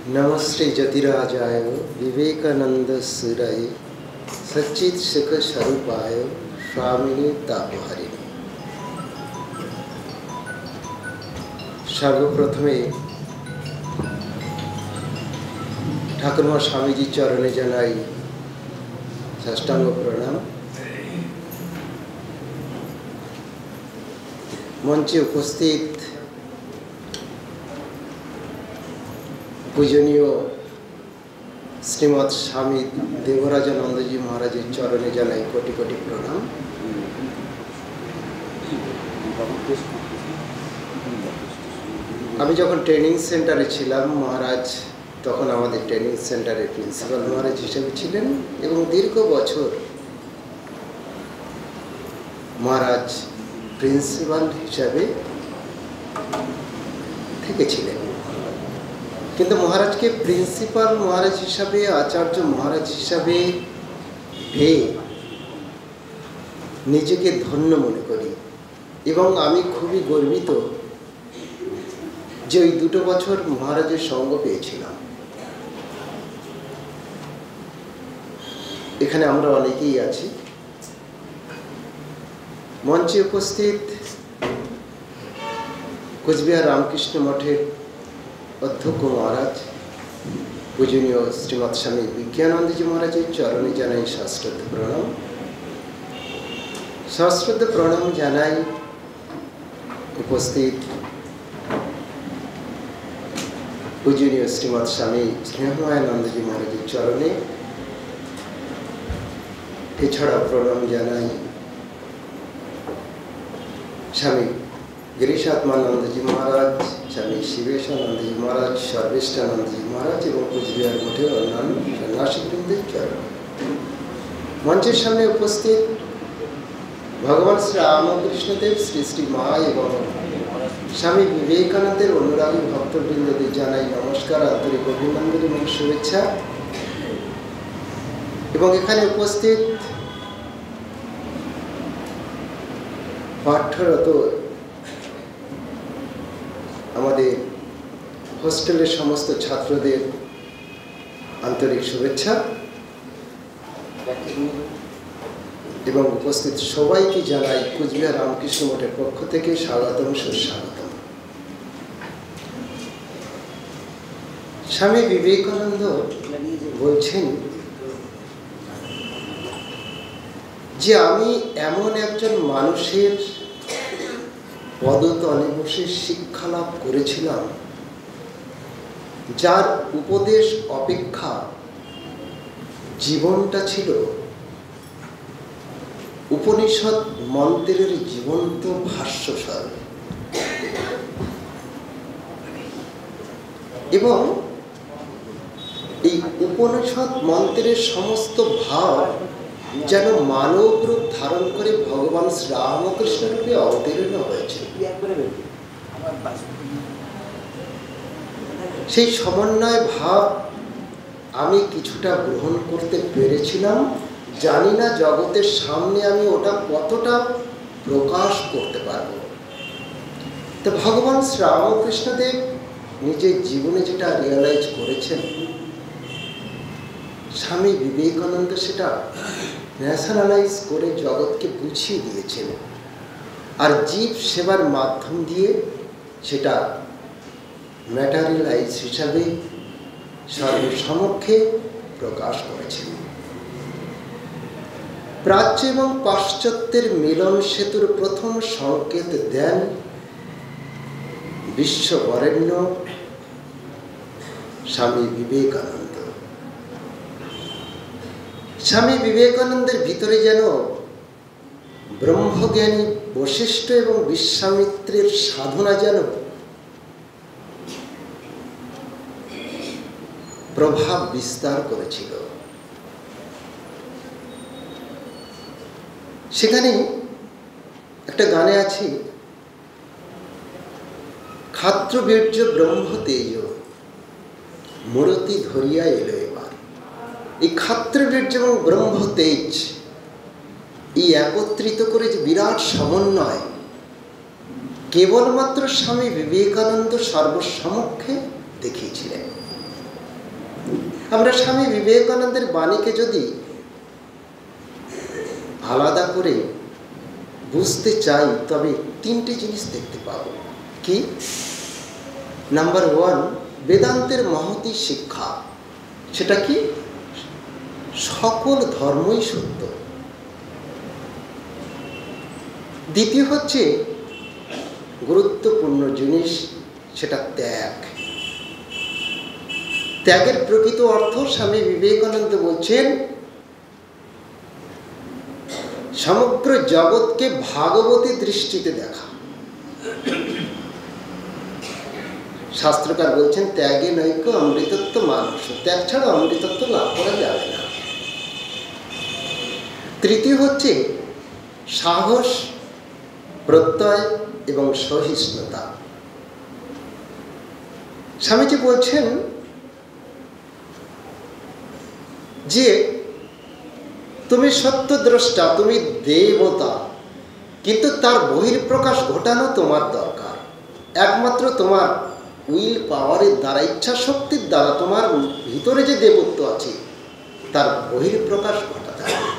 नमस्ते ज्योतिराजाय विवेकानंद सुराय सच्चित सुख स्वरूपाय स्वामिनी तापहारिणी। सर्वप्रथमे ठाकुरमा स्वामीजी चरणे जानाई साष्टांग प्रणाम। मंचे उपस्थित पूजनीय श्रीमद स्वामी देवराजानंद जी महाराज चरणे जानाई कोटि कोटि प्रणाम। আমি যখন ট্রেনিং সেন্টারে ছিলাম মহারাজ তখন আমাদের ট্রেনিং সেন্টারের প্রিন্সিপাল মহারাজ হিসেবে ছিলেন এবং দীর্ঘ বছর মহারাজ প্রিন্সিপাল হিসাবে থেকেছিলেন। কিন্তু মহারাজকে প্রিন্সিপাল মহারাজ হিসাবে আচার্য মহারাজ হিসাবে পেয়ে নিজেকে ধন্য মনে করি এবং আমি খুবই গর্বিত যে ওই 2 বছর মহারাজের সঙ্গ পেয়েছিলাম। এখানে আমরা অনেকেই আছি। মঞ্চে উপস্থিত কোচবিহার রামকৃষ্ণ মঠের অধ্যক্ষ মহারাজ পূজনীয় শ্রীমৎ স্বামী বিজ্ঞানন্দজি মহারাজের চরণে জানাই সশ্রদ্ধ প্রণাম। সশ্রদ্ধ প্রণাম জানাই উপস্থিত পূজনীয় শ্রীমৎ স্বামী স্নেহময়ানন্দজি মহারাজের চরণে। এছাড়া প্রণাম জানাই স্বামী गिरीशात्मानंदजी महाराज, स्वामी शिवेशानंदजी महाराज, सर्वेष्टानंदजी महाराज এবং কোচবিহার মঠের অন্যান্য সন্ন্যাসীবৃন্দের চরণ। মঞ্চের সামনে উপস্থিত ভগবান শ্রী রামকৃষ্ণদেব শ্রী শ্রী মা এবং স্বামী বিবেকানন্দের অনুরাগী ভক্তবৃন্দদের জানাই নমস্কার, আন্তরিক অভিনন্দন এবং শুভেচ্ছা। এবং এখানে উপস্থিত পাঠরত আমাদের হোস্টেলের সমস্ত ছাত্রদের আন্তরিক শুভেচ্ছা এবং উপস্থিত সবাইকে জানাই কুচবিহার রামকৃষ্ণ মঠের পক্ষ থেকে স্বাগতম, সুস্বাগতম। স্বামী বিবেকানন্দ বলছেন যে আমি এমন একজন মানুষের পদতলে বসে শিক্ষা লাভ করেছিলাম যার উপদেশ অপেক্ষা জীবনটা ছিল উপনিষদ মন্ত্রের জীবন্ত ভাষ্যস্বর, এবং এই উপনিষদ মন্ত্রের সমস্ত ভাব যেন মানব রূপ ধারণ করে ভগবান শ্রীরামকৃষ্ণ রূপে অবতীর্ণ হয়েছে। সেই সমন্বয় ভাব আমি কিছুটা গ্রহণ করতে পেরেছিলাম। জানি না জগতের সামনে আমি ওটা কতটা প্রকাশ করতে পারব। তো ভগবান শ্রীরামকৃষ্ণদেব নিজের জীবনে যেটা রিয়েলাইজ করেছেন, স্বামী বিবেকানন্দ সেটা ন্যাশনালাইজ করে জগৎকে বুঝিয়ে দিয়েছেন, আর জীব সেবার মাধ্যম দিয়ে সেটা ম্যাটারিয়ালাইজ হিসাবে সর্বসমক্ষে প্রকাশ করেছেন। প্রাচ্য এবং পাশ্চাত্যের মিলন সেতুর প্রথম সংকেত দেন বিশ্ববরেণ্য স্বামী বিবেকানন্দ। স্বামী বিবেকানন্দের ভিতরে যেন ব্রহ্মজ্ঞানী বশিষ্ঠ এবং বিশ্বামিত্রের সাধনা যেন প্রভাব বিস্তার করেছিল। সেখানে একটা গানে আছে, ক্ষাত্রবীর্য ব্রহ্মতেজ মূরতি ধরিয়া এলো এবার। এই ক্ষাত্রবীর্য এবং ব্রহ্মতেজ এই একত্রিত করে যে বিরাট সমন্বয় কেবলমাত্র স্বামী বিবেকানন্দ সর্বসমক্ষে দেখিয়েছিলেন। আমরা স্বামী বিবেকানন্দের বাণীকে যদি আলাদা করে বুঝতে চাই তবে তিনটে জিনিস দেখতে পাব। কি? নাম্বার ওয়ান, বেদান্তের মহতী শিক্ষা। সেটা কি? সকল ধর্মই সত্য। দ্বিতীয় হচ্ছে গুরুত্বপূর্ণ জিনিস, সেটা ত্যাগ। ত্যাগের প্রকৃত অর্থ স্বামী বিবেকানন্দ বলছেন সমগ্র জগৎকে ভাগবতী দৃষ্টিতে দেখা। শাস্ত্রকার বলছেন ত্যাগে নৈক্য অমৃতত্ব মানুষ। ত্যাগ ছাড়া অমৃতত্ব লাভ করা যাবে না। তৃতীয় হচ্ছে সাহস, প্রত্যয় এবং সহিষ্ণুতা। স্বামীজি বলছেন যে তুমি সত্যদ্রষ্টা, তুমি দেবতা, কিন্তু তার বহিঃপ্রকাশ ঘটানো তোমার দরকার। একমাত্র তোমার উইল পাওয়ারের দ্বারা, ইচ্ছা শক্তির দ্বারা তোমার ভিতরে যে দেবত্ব আছে তার বহিঃপ্রকাশ ঘটাতে হবে,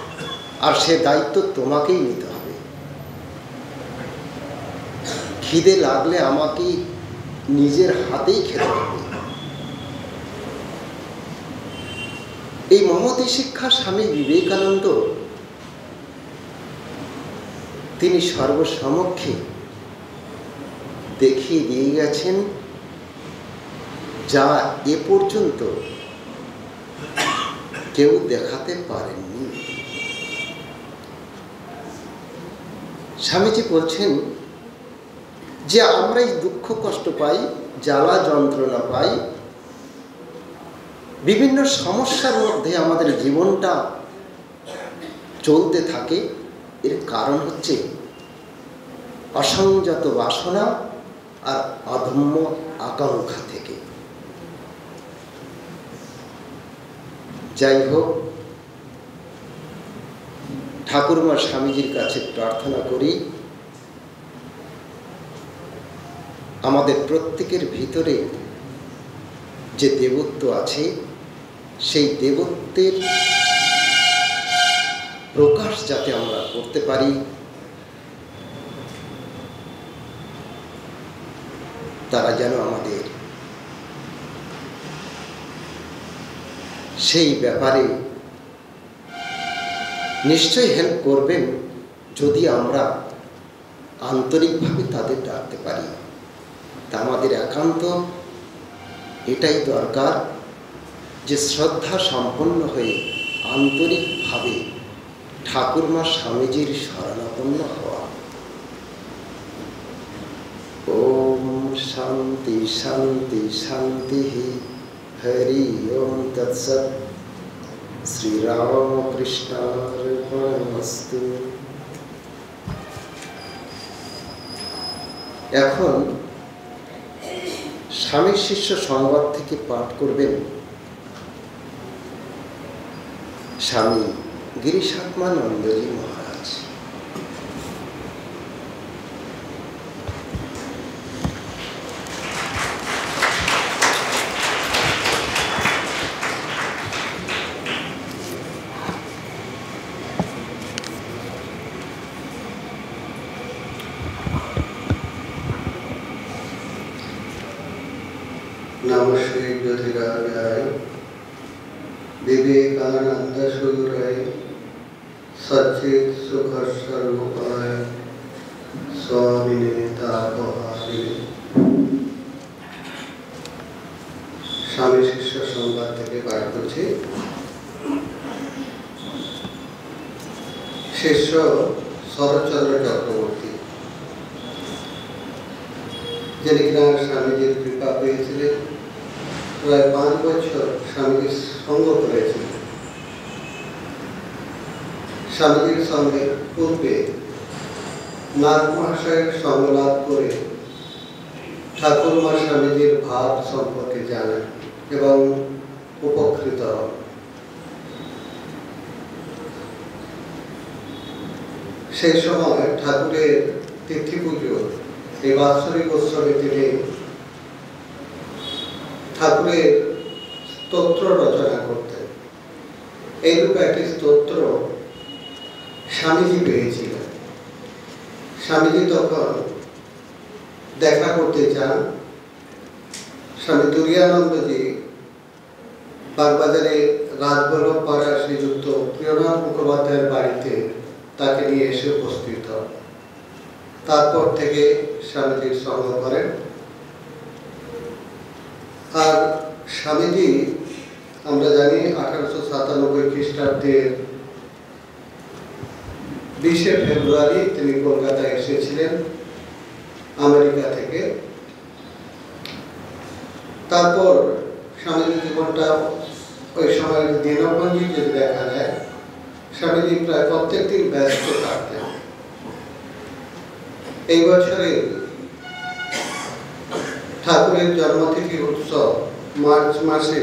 আর সে দায়িত্ব তোমাকেই নিতে হবে। খিদে লাগলে আমাকে নিজের হাতেই খেতে হবে। এই মহতী শিক্ষা স্বামী বিবেকানন্দ তিনি সর্বসমক্ষে দেখিয়ে দিয়ে গেছেন, যা এ পর্যন্ত কেউ দেখাতে পারেননি। স্বামীজি বলছেন যে আমরা এই দুঃখ কষ্ট পাই, জ্বালা যন্ত্রণা পাই, বিভিন্ন সমস্যার মধ্যে আমাদের জীবনটা চলতে থাকে, এর কারণ হচ্ছে অসংযত বাসনা আর অধম্য আকাঙ্ক্ষা থেকে। যাই হোক, ঠাকুরমা স্বামীজির কাছে প্রার্থনা করি আমাদের প্রত্যেকের ভিতরে যে দেবত্ব আছে সেই দেবত্বের প্রকাশ যাতে আমরা করতে পারি, তারা যেন আমাদের সেই ব্যাপারে নিশ্চয়ই হেল্প করবেন যদি আমরা আন্তরিকভাবে তাদের ডাকতে পারি। তা আমাদের একান্ত এটাই দরকার যে শ্রদ্ধা সম্পন্ন হয়ে আন্তরিকভাবে ঠাকুরমা স্বামীজির শরণাপন্ন হওয়া। ওম শান্তি শান্তি শান্তি। হরি ওম তৎসৎ। শ্রীরামকৃষ্ণার্পণমস্তু। এখন স্বামী শিষ্য সংবাদ থেকে পাঠ করবেন স্বামী গিরিশাত্মানন্দজি মহারাজ। नमस्ते ज्योतिराजाय विवेकानंद सूराय सच्चित सुख स्वरूपाय स्वामिने तापहारिणे। স্বামী শিষ্য সংবাদ থেকে পাঠ করছি। শিষ্য শরৎচন্দ্র চক্রবর্তী, যিনি কিনা স্বামীজির কৃপা পেয়েছিলেন, প্রায় 5 বছর স্বামীজির সঙ্গ করেছিলেন। স্বামীজির সঙ্গে পূর্বে নাগ মহাশয়ের সঙ্গ লাভ করে ঠাকুরমা স্বামীজির ভাব সম্পর্কে জানেন এবং উপকৃত হন। সেই সময় ঠাকুরের তিথি পুজো এই বাৎসরিক উৎসবে তিনি ঠাকুরের স্তোত্র রচনা করতেন। এইরূপ একটি স্তোত্র স্বামীজি পেয়েছিলেন। স্বামীজি তখন দেখা করতে চান। স্বামী তুরীয়ানন্দজি বাগবাজারে রাজবল্লভ পাড়া শ্রীযুক্ত প্রিয়নাথ মুখোপাধ্যায়ের বাড়িতে তাকে নিয়ে এসে উপস্থিত হন। তারপর থেকে স্বামীজির সঙ্গ করেন। আর স্বামীজি আমরা জানি 1897 খ্রিস্টাব্দের 20 ফেব্রুয়ারি তিনি কলকাতায় এসেছিলেন আমেরিকা থেকে। তারপর স্বামীজির জীবনটা ওই সময়ের দিনপঞ্জি যদি দেখা যায়, স্বামীজি প্রায় প্রত্যেক দিন ব্যস্ত থাকতেন। এই বছরে ঠাকুরের জন্মতিথি উৎসব মার্চ মাসে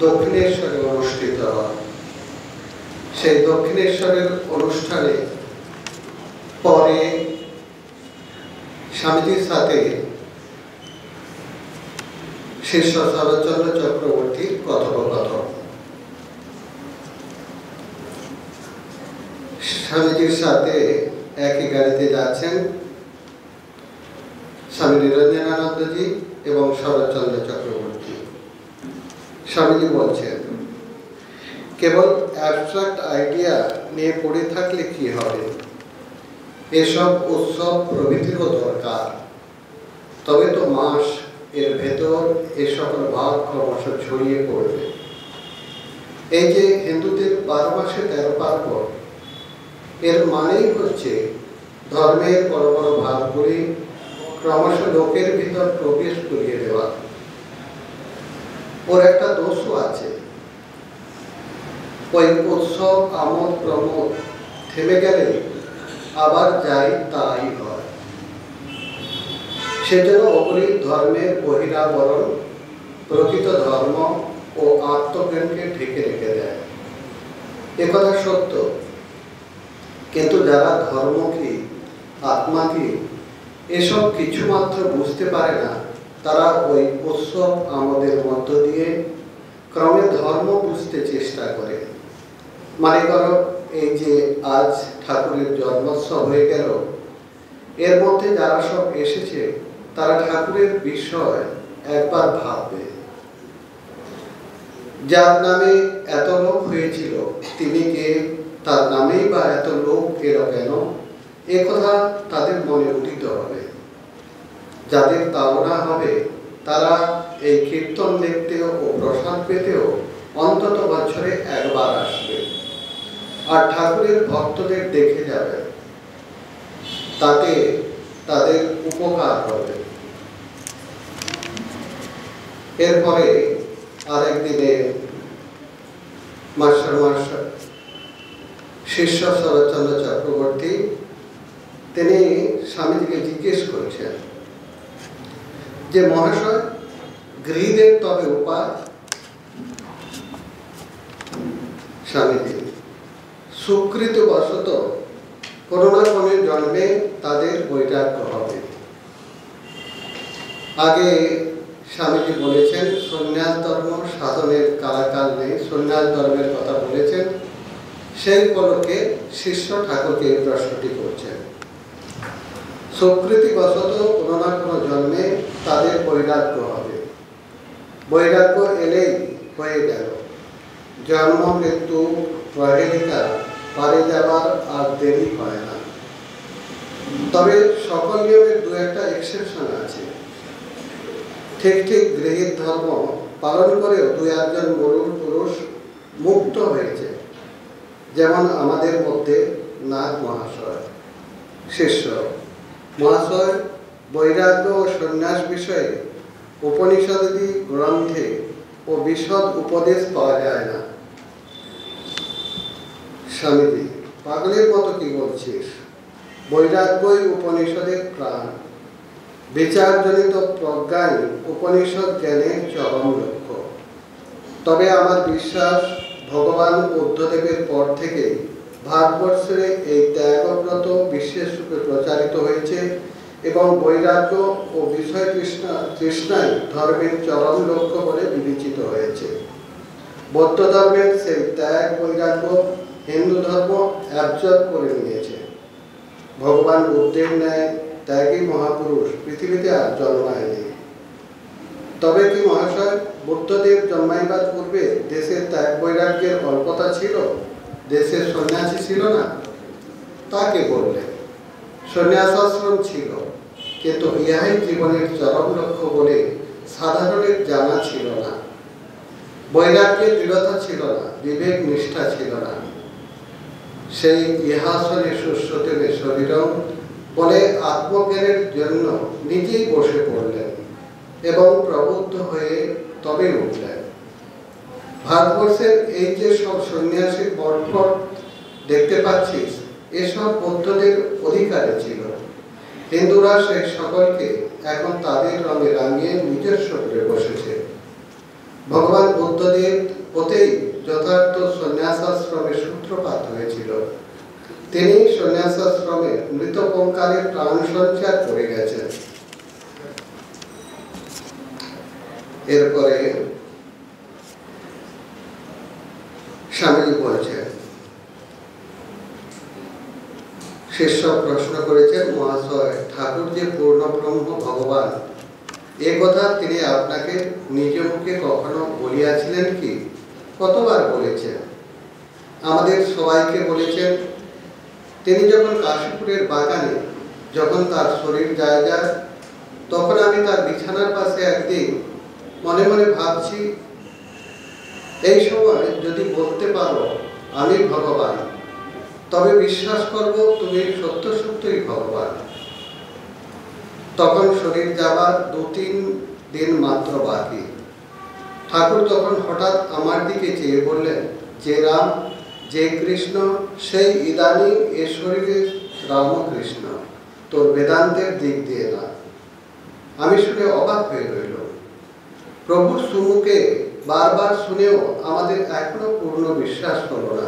দক্ষিণেশ্বরে অনুষ্ঠিত হয়। সেই দক্ষিণেশ্বরের অনুষ্ঠানে পরে স্বামীজির সাথে শিষ্য শরৎচন্দ্র চক্রবর্তীর কথোপকথন। স্বামীজির সাথে একই গাড়িতে যাচ্ছেন স্বামী নিরঞ্জনানন্দজি এবং শরৎচন্দ্র চক্রবর্তী। স্বামীজি বলছেন, কেবল অ্যাবস্ট্রাক্ট আইডিয়া নিয়ে পড়ে থাকলে কি হবে? এসব উৎসব প্রভৃতিরও দরকার। তবে তো মাস এর ভেতর এ সকল ভাব ক্রমশ ছড়িয়ে পড়বে। এই যে হিন্দুদের 12 মাসে 13 পার্বণ, এর মানেই হচ্ছে ধর্মের বড় বড় ভাবগুলি ক্রমশ লোকের ভিতর প্রবেশ করিয়ে দেওয়া। ওর একটা দোষও আছে। ওই উৎসব আমোদ প্রমোদ থেমে গেলে আবার যাই তাই হয়। সেজন্য ওগুলি ধর্মের বহিরাবরণ, প্রকৃত ধর্ম ও আত্মজ্ঞানকে ঢেকে রেখে দেয়। একথা সত্য, কিন্তু যারা ধর্ম কি, আত্মা কি, এসব কিছুমাত্র বুঝতে পারে না, তারা ওই উৎসব আমাদের মধ্য দিয়ে ক্রমে ধর্ম বুঝতে চেষ্টা করে। মানে করো, এই যে আজ ঠাকুরের জন্মোৎসব হয়ে গেল, এর মধ্যে যারা সব এসেছে তারা ঠাকুরের বিষয় একবার ভাববে। যার নামে এত লোক হয়েছিল তিনি কে, তার নামেই বা এত লোক এলো কেন, এ কথা তাদের মনে উঠিত হবে। যাদের তাড়না হবে তারা এই কীর্তন দেখতেও ও প্রসাদ পেতেও অন্তত বছরে একবার আসবে, আর ঠাকুরের ভক্তদের দেখে যাবে, তাতে তাদের উপকার হবে। এরপরে আরেকদিনে মাস্টার শিষ্য শরৎচন্দ্র চক্রবর্তী তিনি স্বামীজিকে জিজ্ঞেস করেছেন যে মহাশয়, গৃহীদের তবে উপায়? স্বামীজি, সুকৃত বশত কোনো না কোনো জন্মে তাদের বৈরাগ্য হবে। আগে স্বামীজি বলেছেন সন্ন্যাস ধর্ম সাধনের কালাকাল নেই, সন্ন্যাস ধর্মের কথা বলেছেন। সেই পলকে শিষ্য ঠাকুরকে এই প্রশ্নটি করছেন। সুকৃতি বশত কোনো না কোনো জন্মে তাদের বৈরাগ্য হবে। বৈরাগ্য এলেই হয়ে গেল, জন্ম মৃত্যু প্রহেলিকা পারে যাবার আর দেরি হয় না। তবে সকল নিয়মের দু একটা এক্সেপশন আছে। ঠিক ঠিক গৃহীত ধর্ম পালন করেও দু একজন মরুর পুরুষ মুক্ত হয়েছে, যেমন আমাদের মধ্যে নাগ মহাশয়। শিষ্য মহাশয়, বৈরাগ্য ও সন্ন্যাস বিষয়ে উপনিষদাদি গ্রন্থে ও বিশদ উপদেশ পাওয়া যায় না। স্বামীজি, পাগলের মতো কি বলছিস? বৈরাগ্যই উপনিষদের প্রাণ, বিচারজনিত প্রজ্ঞাই উপনিষদ জ্ঞানের চরম লক্ষ্য। তবে আমার বিশ্বাস ভগবান বুদ্ধদেবের পর থেকে ভারতবর্ষে এই ত্যাগব্রত বিশেষরূপে প্রচারিত হয়েছে এবং বৈরাগ্য ও বিষয় তৃষ্ণাই ধর্মের চরম লক্ষ্য বলে বিবেচিত হয়েছে। বৌদ্ধ ধর্মের সেই ত্যাগ বৈরাগ্য হিন্দু ধর্ম অ্যাবজর্ব করে নিয়েছে। ভগবান বুদ্ধের ন্যায় ত্যাগী মহাপুরুষ পৃথিবীতে আর জন্মায়নি। তবে কি মহাশয়, বুদ্ধদেব জন্মাইবার পূর্বে দেশের ত্যাগ বৈরাগ্যের অল্পতা ছিল? দেশের সন্ন্যাসী ছিল না? তাকে বললেন সন্ন্যাসাশ্রম ছিল, কিন্তু ইহাই জীবনের চরম লক্ষ্য বলে সাধারণের জানা ছিল না। বৈরাগ্যের দৃঢ়তা ছিল না, বিবেক নিষ্ঠা ছিল না। সেই ইহাসনে সুশ্রুতেনে শরীরম বলে আত্মজ্ঞানের জন্য নিজেই বসে পড়লেন এবং প্রবুদ্ধ হয়ে তবে উঠলেন। ভারতবর্ষের এই যে সব সন্ন্যাসীর বটপট দেখতে পাচ্ছিস, এসব বৌদ্ধদের অধিকারে ছিল। হিন্দুরা সেই সকলকে এখন তাদের রঙে রাঙিয়ে নিজস্ব করে বসেছে। ভগবান বুদ্ধদেব ওতেই যথার্থ সন্ন্যাসাশ্রমের সূত্রপাত হয়েছিল। তিনি সন্ন্যাসাশ্রমে মৃতপঙ্কালে প্রাণ সঞ্চার করে গেছেন। এরপরে স্বামীজি বলছেন, শিষ্য প্রশ্ন করেছেন, মহাশয়, ঠাকুর যে পূর্ণ ব্রহ্ম ভগবান, এ কথা তিনি আপনাকে নিজ মুখে কখনো বলিয়াছিলেন কি? কতবার বলেছেন? আমাদের সবাইকে বলেছেন। তিনি যখন কাশীপুরের বাগানে, যখন তার শরীর যায় যায়, তখন আমি তার বিছানার পাশে একদিন মনে মনে ভাবছি, এই সময় যদি বলতে পারো আমি ভগবান, তবে বিশ্বাস করব তুমি সত্য সত্যই ভগবান। তখন শরীর যাবার 2-3 দিন মাত্র বাকি। ঠাকুর তখন হঠাৎ আমার দিকে চেয়ে বললেন, যে রাম, যে কৃষ্ণ, সেই ইদানিং এ শরীরে রামকৃষ্ণ, তোর বেদান্তের দিক দিয়ে না। আমি শুনে অবাক হয়ে রইল। প্রভুর সুমুখে বারবার শুনেও আমাদের এখনো পূর্ণ বিশ্বাস হলো না।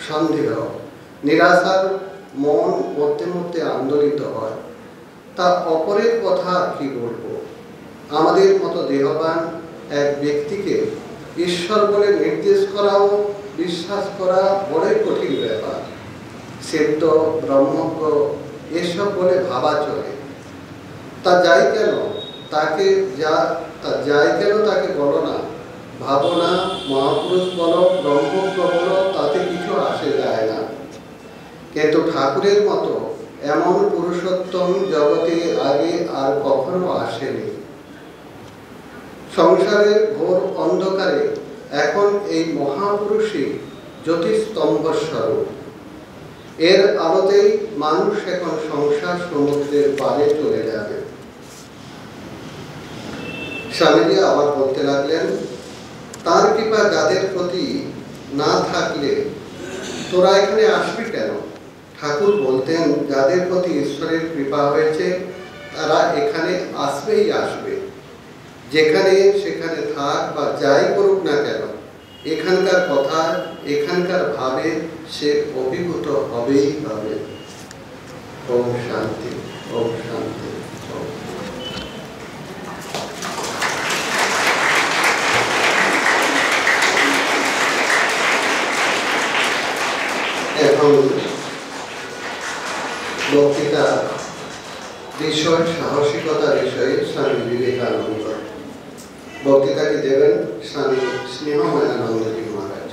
সন্দেহ, নিরাশার মন মধ্যে মধ্যে আন্দোলিত হয়। তা অপরের কথা কি বলবো? আমাদের মতো দেহবান এক ব্যক্তিকে ঈশ্বর বলে নির্দেশ করাও বিশ্বাস করা বড়ই কঠিন ব্যাপার। সিদ্ধ, ব্রহ্মজ্ঞ এসব বলে ভাবা চলে। তা যাই কেন তাকে বলো না। ভাবো না, মহাপুরুষ বলো, ব্রহ্মজ্ঞ বলো, তাতে কিছু আসে যায় না। কিন্তু ঠাকুরের মতো এমন পুরুষোত্তম জগতে আগে আর কখনো আসেনি। সংসারের ঘোর অন্ধকারে এখন এই মহাপুরুষই জ্যোতিস্তম্ভ স্বরূপ। এর আলোতেই মানুষ এখন সংসার সমুদ্রের পারে চলে যাবে। স্বামীজি আবার বলতে লাগলেন, তার কৃপা যাদের প্রতি না থাকলে তোরা এখানে আসবি কেন? ঠাকুর বলতেন, যাদের প্রতি ঈশ্বরের কৃপা হয়েছে তারা এখানে আসবেই আসবে। যেখানে সেখানে থাক বা যাই করুক না কেন, এখানকার কথা, এখানকার ভাবে সে অভিভূত হবেই হবে। ওম শান্তি, ওম শান্তি। এখন বক্তৃতা বিষয় সাহসিকতার বিষয়ে স্বামী বিবেকানন্দ। বক্তৃতাটি দেবেন স্বামী স্নেহময়ানন্দজি মহারাজ।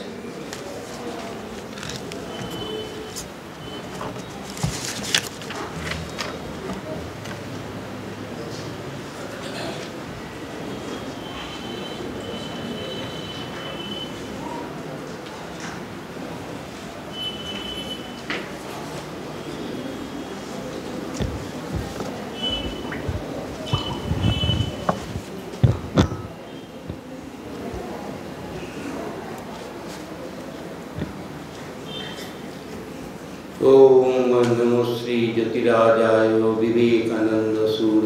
ओम नमो श्री ज्योतिराजाय विवेकानंद सूर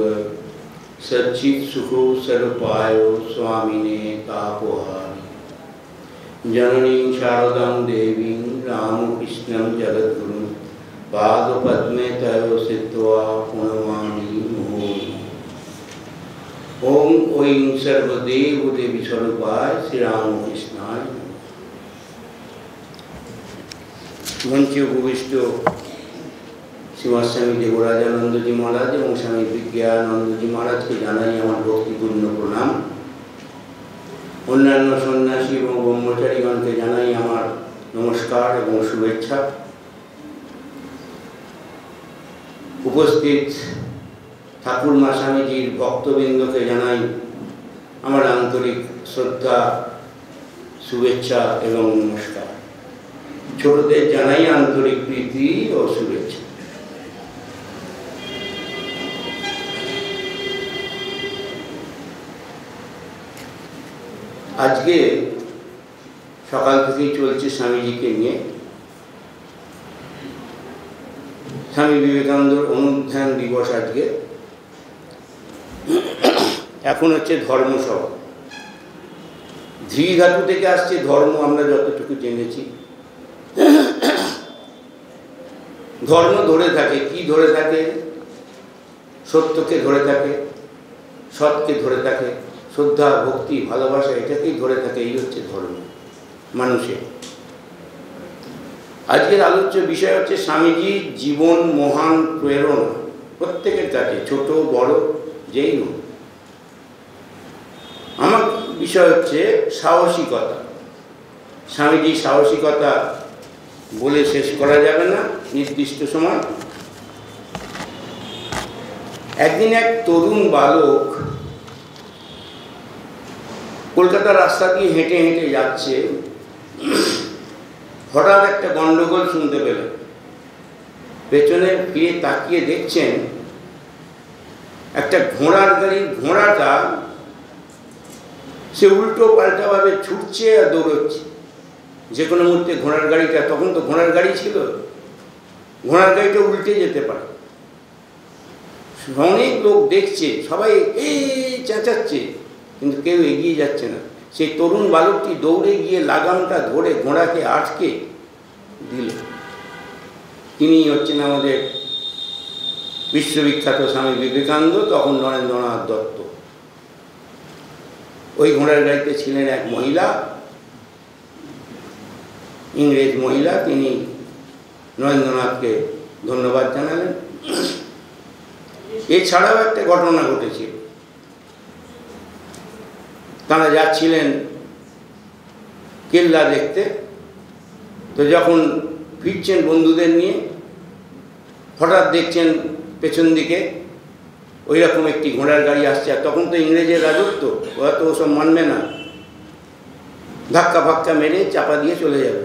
सच्चित सुखो सर्वपाय स्वामिने तापोहारी जननी शारदां देवीं रामकृष्णं जगद्गुरुं पादपद्मे तयो सिद्ध्वा प्रणमामि मुहुः। ओम ऐं सर्वदेव देवी स्वरूपाय श्री रामकृष्णाय। मंचे उपविष्ट श्रीमद स्वामी देवराजानंद जी महाराज और स्वामी विज्ञानंद जी महाराज के जानाई আমার ভক্তিপূর্ণ প্রণাম। অন্যান্য সন্ন্যাসী এবং ব্রহ্মচারীগণকে জানাই আমার নমস্কার এবং শুভেচ্ছা। উপস্থিত ঠাকুরমা স্বামীজির ভক্তবৃন্দকে জানাই আমার আন্তরিক শ্রদ্ধা, শুভেচ্ছা এবং নমস্কার। ছোটদের জানাই আন্তরিক প্রীতি ও শুভেচ্ছা। আজকে সকাল থেকেই চলছে স্বামীজিকে নিয়ে। স্বামী বিবেকানন্দের অনুধ্যান দিবস আজকে। এখন হচ্ছে ধর্মসভা। ধী ধাতু থেকে আসছে ধর্ম, আমরা যতটুকু জেনেছি। ধর্ম ধরে থাকে, কি ধরে থাকে? সত্যকে ধরে থাকে, সৎকে ধরে থাকে, শ্রদ্ধা, ভক্তি, ভালোবাসা, এটাকেই ধরে থাকে। এই হচ্ছে ধর্ম মানুষের। আজকের আলোচ্য বিষয় হচ্ছে স্বামীজির জীবন মহান প্রেরণা প্রত্যেকের কাছে, ছোট বড় যেই হোক। আমার বিষয় হচ্ছে সাহসিকতা। স্বামীজির সাহসিকতা বলে শেষ করা যাবে না নির্দিষ্ট সময়। একদিন এক তরুণ বালক কলকাতার রাস্তা দিয়ে হেঁটে হেঁটে যাচ্ছে। হঠাৎ একটা গন্ডগোল শুনতে পেলেন। পেছনে ফিরে তাকিয়ে দেখছেন একটা ঘোড়ার গাড়ির ঘোড়াটা সে উল্টো পাল্টাভাবে ছুটছে আর দৌড়চ্ছে। যে কোনো মুহূর্তে ঘোড়ার গাড়িটা, তখন তো ঘোড়ার গাড়ি ছিল, ঘোড়ার গাড়িটা উল্টে যেতে পারে। অনেক লোক দেখছে, সবাই এই চেঁচাচ্ছে, কিন্তু কেউ এগিয়ে যাচ্ছে না। সেই তরুণ বালকটি দৌড়ে গিয়ে লাগামটা ধরে ঘোড়াকে আটকে দিল। তিনি হচ্ছেন আমাদের বিশ্ববিখ্যাত স্বামী বিবেকানন্দ, তখন নরেন্দ্রনাথ দত্ত। ওই ঘোড়ার গাড়িতে ছিলেন এক মহিলা, ইংরেজ মহিলা। তিনি নরেন্দ্রনাথকে ধন্যবাদ জানালেন। এছাড়াও একটা ঘটনা ঘটেছিল। তারা যাচ্ছিলেন কেল্লা দেখতে, তো যখন ফিরছেন বন্ধুদের নিয়ে, হঠাৎ দেখছেন পেছন দিকে ওই রকম একটি ঘোড়ার গাড়ি আসছে। আর তখন তো ইংরেজের রাজত্ব, ওরা তো ওসব মানবে না, ধাক্কা ফাক্কা মেরে চাপা দিয়ে চলে যাবে।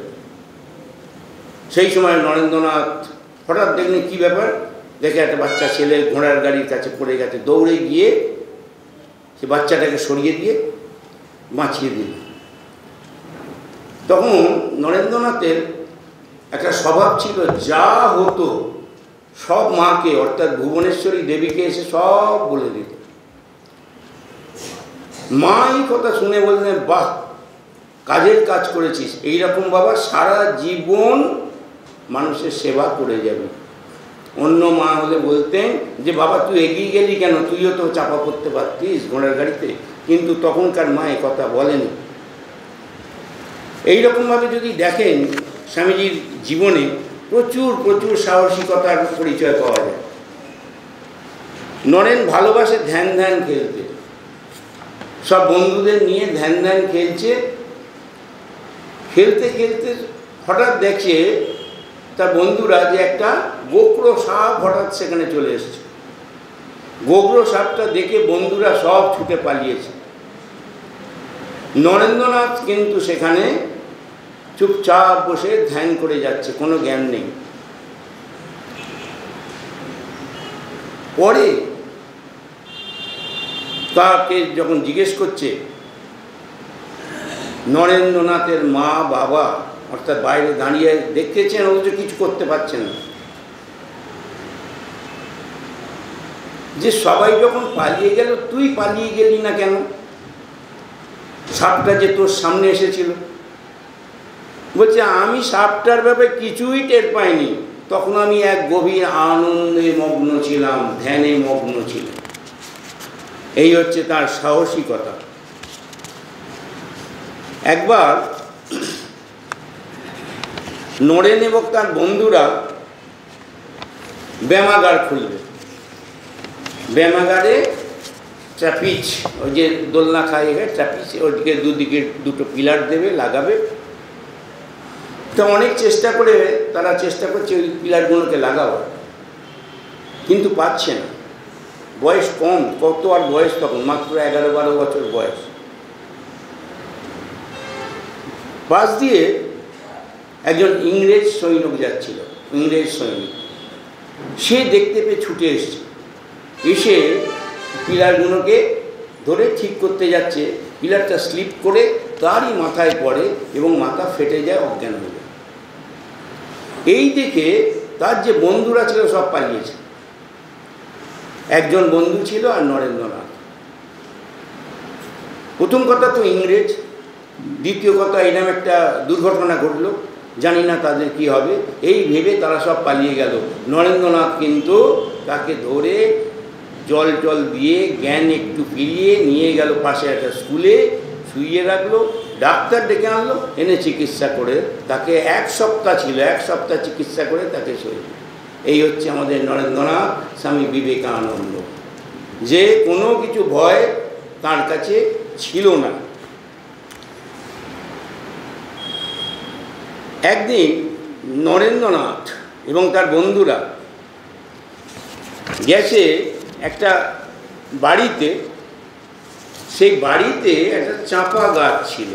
সেই সময় নরেন্দ্রনাথ হঠাৎ দেখলেন কী ব্যাপার, দেখে একটা বাচ্চা ছেলে ঘোড়ার গাড়ির কাছে পড়ে গেছে। দৌড়ে গিয়ে সে বাচ্চাটাকে সরিয়ে দিয়ে বাঁচিয়ে দিল। তখন নরেন্দ্রনাথের একটা স্বভাব ছিল, যা হতো সব মাকে অর্থাৎ ভুবনেশ্বরী দেবীকে এসে সব বলে দিত। মা এই কথা শুনে বললেন, বাহ, কাজের কাজ করেছিস, এইরকম বাবা সারা জীবন মানুষের সেবা করে যাবে। অন্য মা হলে বলতেন যে বাবা তুই এগিয়ে গেলি কেন, তুইও তো চাপা করতে পারতিস ঘোড়ার গাড়িতে, কিন্তু তখনকার মা এ কথা বলেনি। এইরকমভাবে যদি দেখেন স্বামীজির জীবনে প্রচুর প্রচুর সাহসিকতার পরিচয় পাওয়া যায়। নরেন ভালোবাসে ধ্যান ধ্যান খেলতে, সব বন্ধুদের নিয়ে ধ্যান ধ্যান খেলছে। খেলতে খেলতে হঠাৎ দেখছে তার বন্ধুরা যে একটা গোকরো সাপ হঠাৎ সেখানে চলে এসছে। গোকরো সাপটা দেখে বন্ধুরা সব ছুটে পালিয়েছে। নরেন্দ্রনাথ কিন্তু সেখানে চুপচাপ বসে ধ্যান করে যাচ্ছে, কোনো জ্ঞান নেই। পরে তাকে যখন জিজ্ঞেস করছে, নরেন্দ্রনাথের মা বাবা অর্থাৎ বাইরে দাঁড়িয়ে দেখতেছেন, অথচ কিছু করতে পারছেন না। যে সবাই যখন পালিয়ে গেল, তুই পালিয়ে গেলি না কেন? সাপটা যে তোর সামনে এসেছিল। বলছে, আমি সাপটার ব্যাপারে কিছুই টের পাইনি, তখন আমি এক গভীর আনন্দে মগ্ন ছিলাম, ধ্যানে মগ্ন ছিলাম। এই হচ্ছে তার সাহসিকতা। একবার নরেন এবং তার বন্ধুরা ব্যায়ামাগার খুলবে। ব্যায়ামাগারে ট্রাপিজ, ওই যে দোলনা খায় ট্রাপিজ, ওইদিকে দুদিকে দুটো পিলার দেবে, লাগাবে। তো অনেক চেষ্টা করে তারা চেষ্টা করছে ওই পিলারগুলোকে লাগাবার, কিন্তু পাচ্ছে না। বয়স কম, কত আর বয়স তখন, মাত্র 11-12 বছর বয়স। পাশ দিয়ে একজন ইংরেজ সৈনিক যাচ্ছিল, ইংরেজ সৈনিক। সে দেখতে পেয়ে ছুটে এসছে, এসে পিলারগুলোকে ধরে ঠিক করতে যাচ্ছে। পিলারটা স্লিপ করে তারই মাথায় পড়ে এবং মাথা ফেটে যায়, অজ্ঞান হয়ে যায়। এই দেখে তার যে বন্ধুরা ছিল সব পালিয়েছে। একজন বন্ধু ছিল আর নরেন্দ্রনাথ। প্রথম কথা তো ইংরেজ, দ্বিতীয় কথা এরকম একটা দুর্ঘটনা ঘটলো, জানি না তাদের কি হবে, এই ভেবে তারা সব পালিয়ে গেল। নরেন্দ্রনাথ কিন্তু তাকে ধরে জল টল দিয়ে জ্ঞান একটু ফিরিয়ে নিয়ে গেল পাশে একটা স্কুলে, শুইয়ে রাখলো, ডাক্তার ডেকে আনলো, এনে চিকিৎসা করে তাকে 1 সপ্তাহ ছিল, 1 সপ্তাহ চিকিৎসা করে তাকে সরিয়ে। এই হচ্ছে আমাদের নরেন্দ্রনাথ স্বামী বিবেকানন্দ, যে কোনো কিছু ভয় তার কাছে ছিল না। একদিন নরেন্দ্রনাথ এবং তার বন্ধুরা গেছে একটা বাড়িতে। সেই বাড়িতে একটা চাঁপা গাছ ছিল।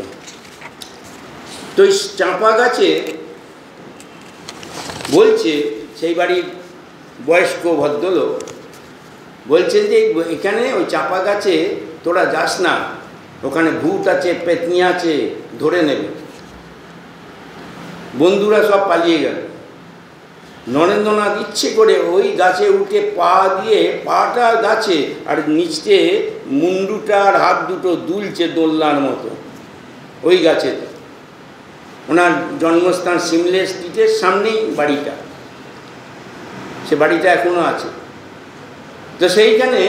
তো এই চাঁপা গাছে বলছে, সেই বাড়ির বয়স্ক ভদ্রলোক বলছেন যে এখানে ওই চাঁপা গাছে তোরা যাস না, ওখানে ভূত আছে, পেতনি আছে, ধরে নেবে। বন্ধুরা সব পালিয়ে গেল। নরেন্দ্রনাথ ইচ্ছে করে ওই গাছে উঠে পা দিয়ে পাটা গাছে আর নিচে মুন্ডুটা আর হাত দুটো দুলছে দোলনার মতো ওই গাছে। ওনার জন্মস্থান সিমলে স্ট্রিটের সামনেই বাড়িটা, সে বাড়িটা এখনো আছে। তো সেইখানে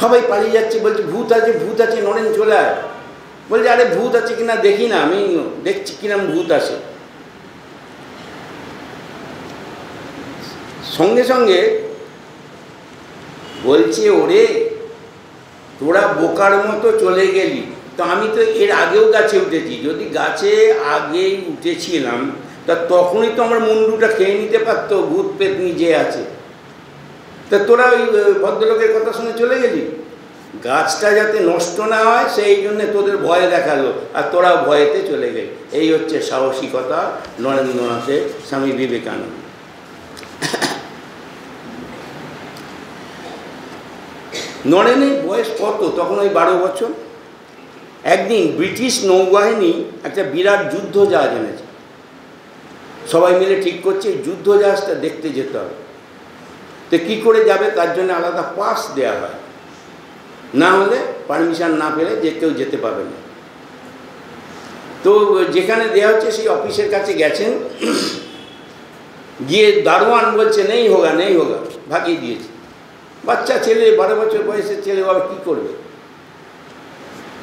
সবাই পালিয়ে যাচ্ছে, বলছে ভূত আছে ভূত আছে, নরেন চলে আয়। বলছে আরে ভূত আছে কিনা দেখি না, আমি দেখছি কিরম ভূত আসে। সঙ্গে সঙ্গে বলছে ওরে তোরা বোকার মতো চলে গেলি, তো আমি তো এর আগেও গাছে উঠেছি, যদি গাছে আগেই উঠেছিলাম তা তখনই তো আমার মুন্ডুটা খেয়ে নিতে পারতো ভূত পেতনি যে আছে। তা তোরা ওই ভদ্রলোকের কথা শুনে চলে গেলি, গাছটা যাতে নষ্ট না হয় সেই জন্যে তোদের ভয় দেখালো আর তোরা ভয়েতে চলে গেলি। এই হচ্ছে সাহসিকতা নরেন্দ্রনাথের, স্বামী বিবেকানন্দ। নরেনের বয়স কত তখন? ওই 12 বছর। একদিন ব্রিটিশ নৌবাহিনী একটা বিরাট যুদ্ধ জাহাজ এনেছে, সবাই মিলে ঠিক করছে যুদ্ধ জাহাজটা দেখতে যেতে হবে। তো কী করে যাবে তার জন্য আলাদা পাস দেওয়া হয়, না হলে পারমিশন না পেলে যে কেউ যেতে পারবে না। তো যেখানে দেওয়া হচ্ছে সেই অফিসের কাছে গেছেন, গিয়ে দারোয়ান বলছে নেই হোগা নেই হোগা, ভাগিয়ে দিয়েছে। বাচ্চা ছেলে, 12 বছর বয়সের ছেলে, বাবা কী করবে?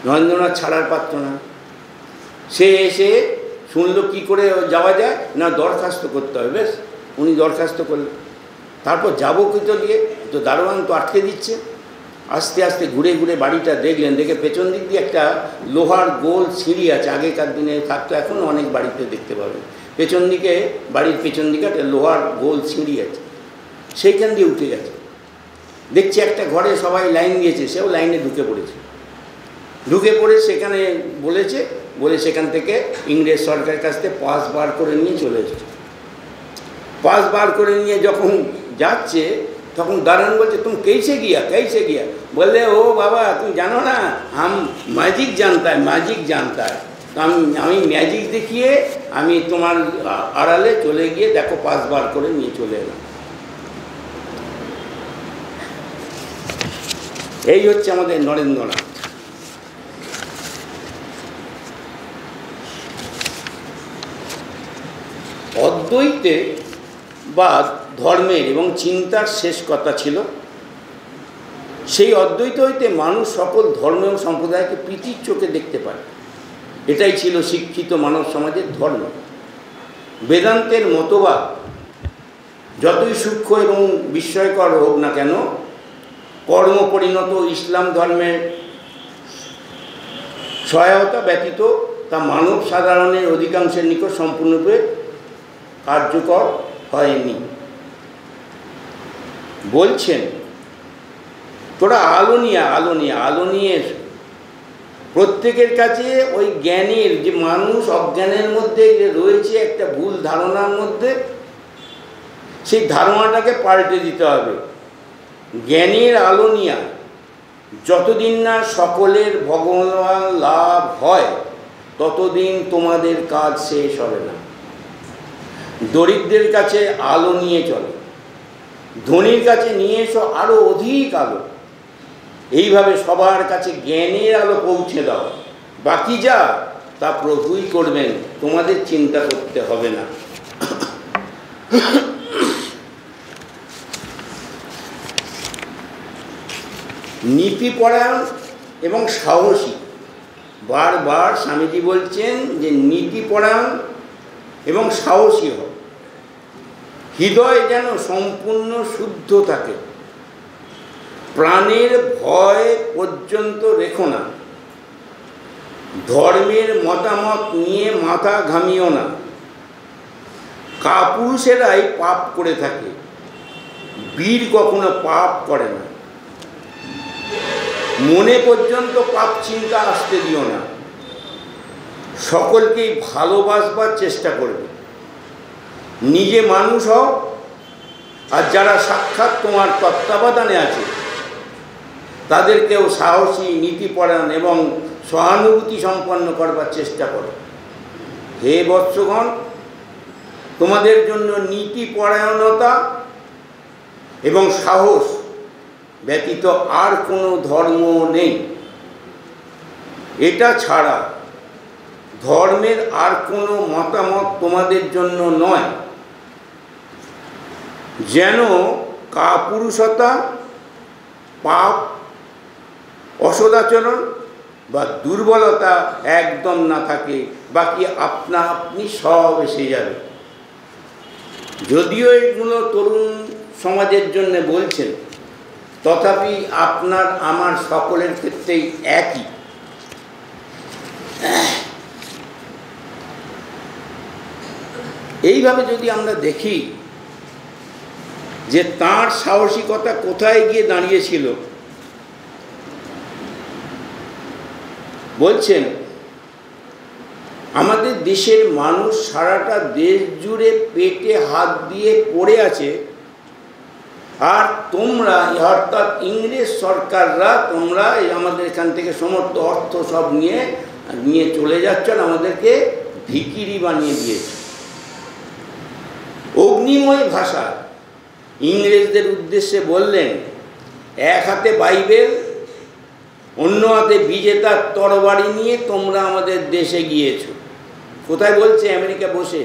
নরেন্দ্রনাথ ছাড়ার পারত না। সে এসে শুনলো কী করে যাওয়া যায়, না দরখাস্ত করতে হবে। বেশ, উনি দরখাস্ত করলেন। তারপর যাবো কোথাও গিয়ে, তো দারোয়ান তো আটকে দিচ্ছে। আস্তে আস্তে ঘুরে ঘুরে বাড়িটা দেখলেন, দেখে পেছন দিক দিয়ে একটা লোহার গোল সিঁড়ি আছে, আগেকার দিনে থাকতো, এখন অনেক বাড়িতে দেখতে পাবেন। পেছন দিকে, বাড়ির পেছন দিকে একটা লোহার গোল সিঁড়ি আছে, সেইখান দিয়ে উঠে গেছে। দেখছি একটা ঘরে সবাই লাইন দিয়েছে, সেও লাইনে ঢুকে পড়েছে। ঢুকে পড়ে সেখানে বলে সেখান থেকে ইংরেজ সরকারের কাছ থেকে পাস বার করে নিয়ে চলে এসেছে। পাস বার করে নিয়ে যখন যাচ্ছে তখন দারোয়ান বলছে তুমি कैसे गया? বললে ও বাবা তুমি জানো না, ম্যাজিক জানতা है। তো আমি ম্যাজিক দেখিয়ে আমি তোমার আড়ালে চলে গিয়ে দেখো পাস বার করে নিয়ে চলে এলাম। এই হচ্ছে আমাদের নরেন্দ্রনাথ। অদ্বৈতবাদ ধর্মের এবং চিন্তার শেষ কথা ছিল। সেই অদ্বৈত হইতে মানুষ সকল ধর্ম এবং সম্প্রদায়কে প্রীতির চোখে দেখতে পায়, এটাই ছিল শিক্ষিত মানব সমাজের ধর্ম। বেদান্তের মতবাদ যতই সূক্ষ্ম এবং বিস্ময়কর হোক না কেন, কর্ম পরিণত ইসলাম ধর্মের সহায়তা ব্যতীত তা মানব সাধারণের অধিকাংশের নিকট সম্পূর্ণরূপে কার্যকর হয়নি। বলছেন তোরা আলো নিয়ে প্রত্যেকের কাছে ওই জ্ঞানের, যে মানুষ অজ্ঞানের মধ্যে রয়েছে একটা ভুল ধারণার মধ্যে, সেই ধারণাটাকে পাল্টে দিতে হবে। জ্ঞানের আলো নিয়া যতদিন না সকলের ভগবান লাভ হয় ততদিন তোমাদের কাজ শেষ হবে না। দরিদ্রের কাছে আলো নিয়ে চলো, ধনীর কাছে নিয়ে এসো আরও অধিক আলো। এইভাবে সবার কাছে জ্ঞানের আলো পৌঁছে দাও, বাকি যা তা প্রভুই করবেন, তোমাদের চিন্তা করতে হবে না। নীতিপরায়ণ এবং সাহসী, বারবার স্বামীজি বলছেন যে নীতিপরায়ণ এবং সাহসী হও। হৃদয় যেন সম্পূর্ণ শুদ্ধ থাকে, প্রাণের ভয় পর্যন্ত রেখো না, ধর্মের মতামত নিয়ে মাথা ঘামিও না। কাপুরুষেরাই পাপ করে থাকে, বীর কখনো পাপ করে না। মনে পর্যন্ত পাপ চিন্তা আসতে দিও না, সকলকেই ভালোবাসবার চেষ্টা করবে। নিজে মানুষ হও, আর যারা সাক্ষাৎ তোমার তত্ত্বাবধানে আছে তাদেরকেও সাহসী, নীতিপরায়ণ এবং সহানুভূতি সম্পন্ন করবার চেষ্টা করো। হে বৎসগণ, তোমাদের জন্য নীতিপরায়ণতা এবং সাহস ব্যতীত আর কোনো ধর্ম নেই। এটা ছাড়া ধর্মের আর কোনো মতামত তোমাদের জন্য নয়। যেন কাপুরুষতা, পাপ, অসদাচরণ বা দুর্বলতা একদম না থাকে, বাকি আপনা আপনি সব এসে যাবে। যদিও এগুলো তরুণ সমাজের জন্য বলছেন, তথাপি আপনার আমার সকলের ক্ষেত্রেই একই। এইভাবে যদি আমরা দেখি যে তার সাহসিকতা কোথায় গিয়ে দাঁড়িয়েছিল, বলছেন আমাদের দেশের মানুষ সারাটা দেশ জুড়ে পেটে হাত দিয়ে পড়ে আছে, আর তোমরা অর্থাৎ ইংরেজ সরকাররা তোমরা আমাদের এখান থেকে সমস্ত অর্থ সব নিয়ে চলে যাচ্ছ, আমাদেরকে ভিখিরি বানিয়ে দিয়েছে। অগ্নিময় ভাষা ইংরেজদের উদ্দেশ্যে বললেন, এক হাতে বাইবেল, অন্য হাতে বিজেতার তরবারি নিয়ে তোমরা আমাদের দেশে গিয়েছো। কোথায় বলছে? আমেরিকা বসে।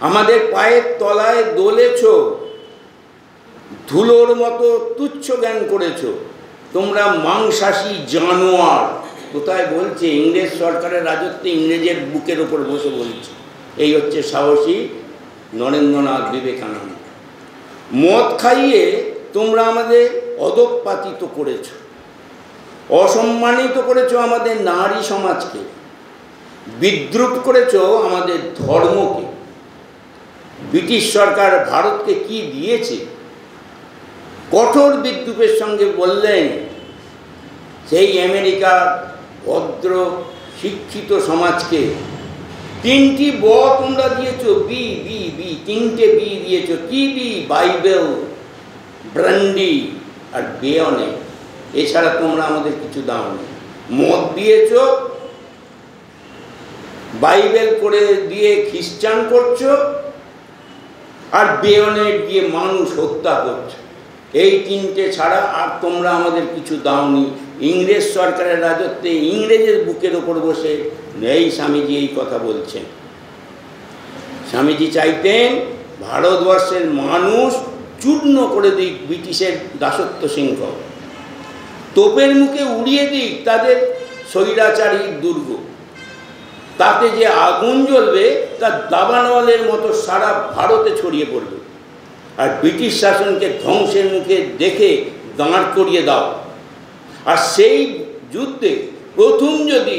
আমাদের পায়ের তলায় দোলেছ, ধুলোর মতো তুচ্ছ জ্ঞান করেছ, তোমরা মাংসাশী জানোয়ার। কোথায় বলছে? ইংরেজ সরকারের রাজত্বে ইংরেজের বুকের ওপর বসে বলছে। এই হচ্ছে সাহসী নরেন্দ্রনাথ বিবেকানন্দ। মদ খাইয়ে তোমরা আমাদের অধঃপাতিত করেছ, অসম্মানিত করেছ আমাদের নারী সমাজকে, বিদ্রুপ করেছ আমাদের ধর্মকে। ব্রিটিশ সরকার ভারতকে কি দিয়েছে? কঠোর বিদ্রুপের সঙ্গে বললেন, সেই আমেরিকার ভদ্র শিক্ষিত সমাজকে 3টি ব তোমরা দিয়েছ, বি বি বি, 3টে বি দিয়েছ। কি বি? বাইবেল, ব্র্যান্ডি আর বেয়নে। এছাড়া তোমরা আমাদের কিছু দাওনি। মদ দিয়েছ, বাইবেল করে দিয়ে খ্রিস্টান করছো, আর বেয়নেট দিয়ে মানুষ হত্যা করছো। এই 3টে ছাড়া আর তোমরা আমাদের কিছু দাওনি। ইংরেজ সরকারের রাজত্বে ইংরেজের বুকের ওপর বসে এই স্বামীজি এই কথা বলছেন। স্বামীজি চাইতেন ভারতবর্ষের মানুষ চূর্ণ করে দিক ব্রিটিশের দাসত্ব শৃঙ্খল, তোপের মুখে উড়িয়ে দিক তাদের স্বৈরাচারী দুর্গ। তাতে যে আগুন জ্বলবে তা দাবানলের মতো সারা ভারতে ছড়িয়ে পড়বে। আর ব্রিটিশ শাসনকে ধ্বংসের মুখে দেখে দাঁড় করিয়ে দাও। আর সেই যুদ্ধে প্রথম যদি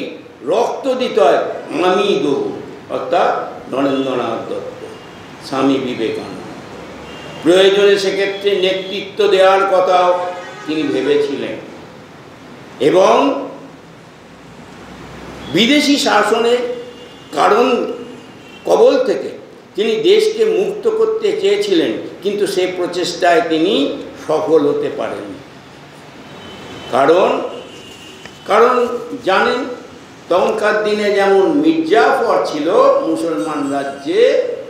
রক্ত দিতে হয়, আমি দেব, অর্থাৎ নরেন্দ্রনাথ দত্ত, স্বামী বিবেকানন্দ। প্রয়োজনে সেক্ষেত্রে নেতৃত্ব দেওয়ার কথাও তিনি ভেবেছিলেন। এবং বিদেশি শাসনের কবল থেকে তিনি দেশকে মুক্ত করতে চেয়েছিলেন, কিন্তু সে প্রচেষ্টায় তিনি সফল হতে পারেননি। কারণ জানেন, তখনকার দিনে যেমন মির্জাফর ছিল মুসলমান রাজ্যে,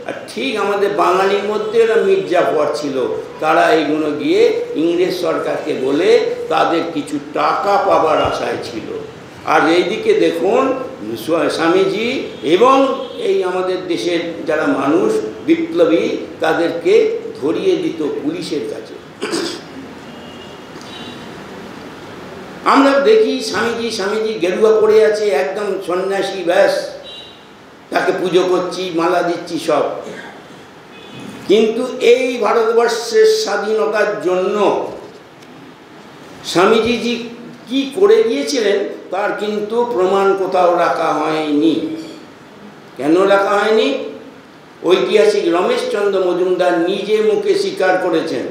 আর ঠিক আমাদের বাঙালির মধ্যে ওরা মির্জাফর ছিল। তারা এইগুলো গিয়ে ইংরেজ সরকারকে বলে তাদের কিছু টাকা পাবার আশায় ছিল। আর এইদিকে দেখুন স্বামীজি এবং এই আমাদের দেশের যারা মানুষ বিপ্লবী, তাদেরকে ধরিয়ে দিত পুলিশের কাছে। আমরা দেখি স্বামীজি গেরুয়া পড়ে আছে, একদম সন্ন্যাসী, ব্যাস, তাকে পুজো করছি, মালা দিচ্ছি সব। কিন্তু এই ভারতবর্ষের স্বাধীনতার জন্য স্বামীজি কি করে গিয়েছিলেন তার কিন্তু প্রমাণ কোথাও রাখা হয়নি। কেন রাখা হয়নি? ঐতিহাসিক রমেশচন্দ্র মজুমদার নিজে মুখে স্বীকার করেছেন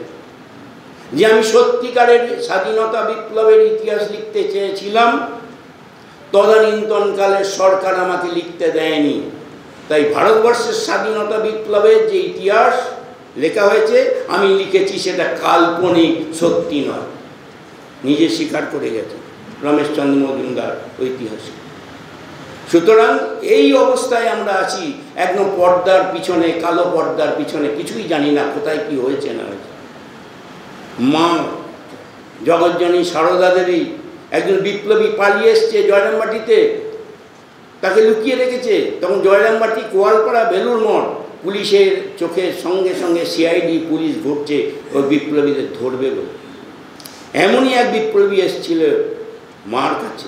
যে আমি সত্যিকারের স্বাধীনতা বিপ্লবের ইতিহাস লিখতে চেয়েছিলাম, তদানীন্তনকালের সরকার আমাকে লিখতে দেয়নি। তাই ভারতবর্ষের স্বাধীনতা বিপ্লবের যে ইতিহাস লেখা হয়েছে আমি লিখেছি, সেটা কাল্পনিক, সত্যি নয়। নিজে স্বীকার করে গেছে রমেশচন্দ্র মজুমদার ঐতিহাসিক। সুতরাং এই অবস্থায় আমরা আছি, একদম পর্দার পিছনে, কালো পর্দার পিছনে, কিছুই জানি না কোথায় কি হয়েছে না হয়েছে। মা জগজ্জননী সারদা দেবী, একজন বিপ্লবী পালিয়ে এসছে জয়রামবাটিতে, তাকে লুকিয়ে রেখেছে। তখন জয়রামবাটি, কোয়ালপাড়া, বেলুর মঠ, পুলিশের চোখের সঙ্গে সঙ্গে সিআইডি পুলিশ ঘুরছে ওই বিপ্লবীদের ধরবে বলে। এমনই এক বিপ্লবী এসেছিল মার কাছে।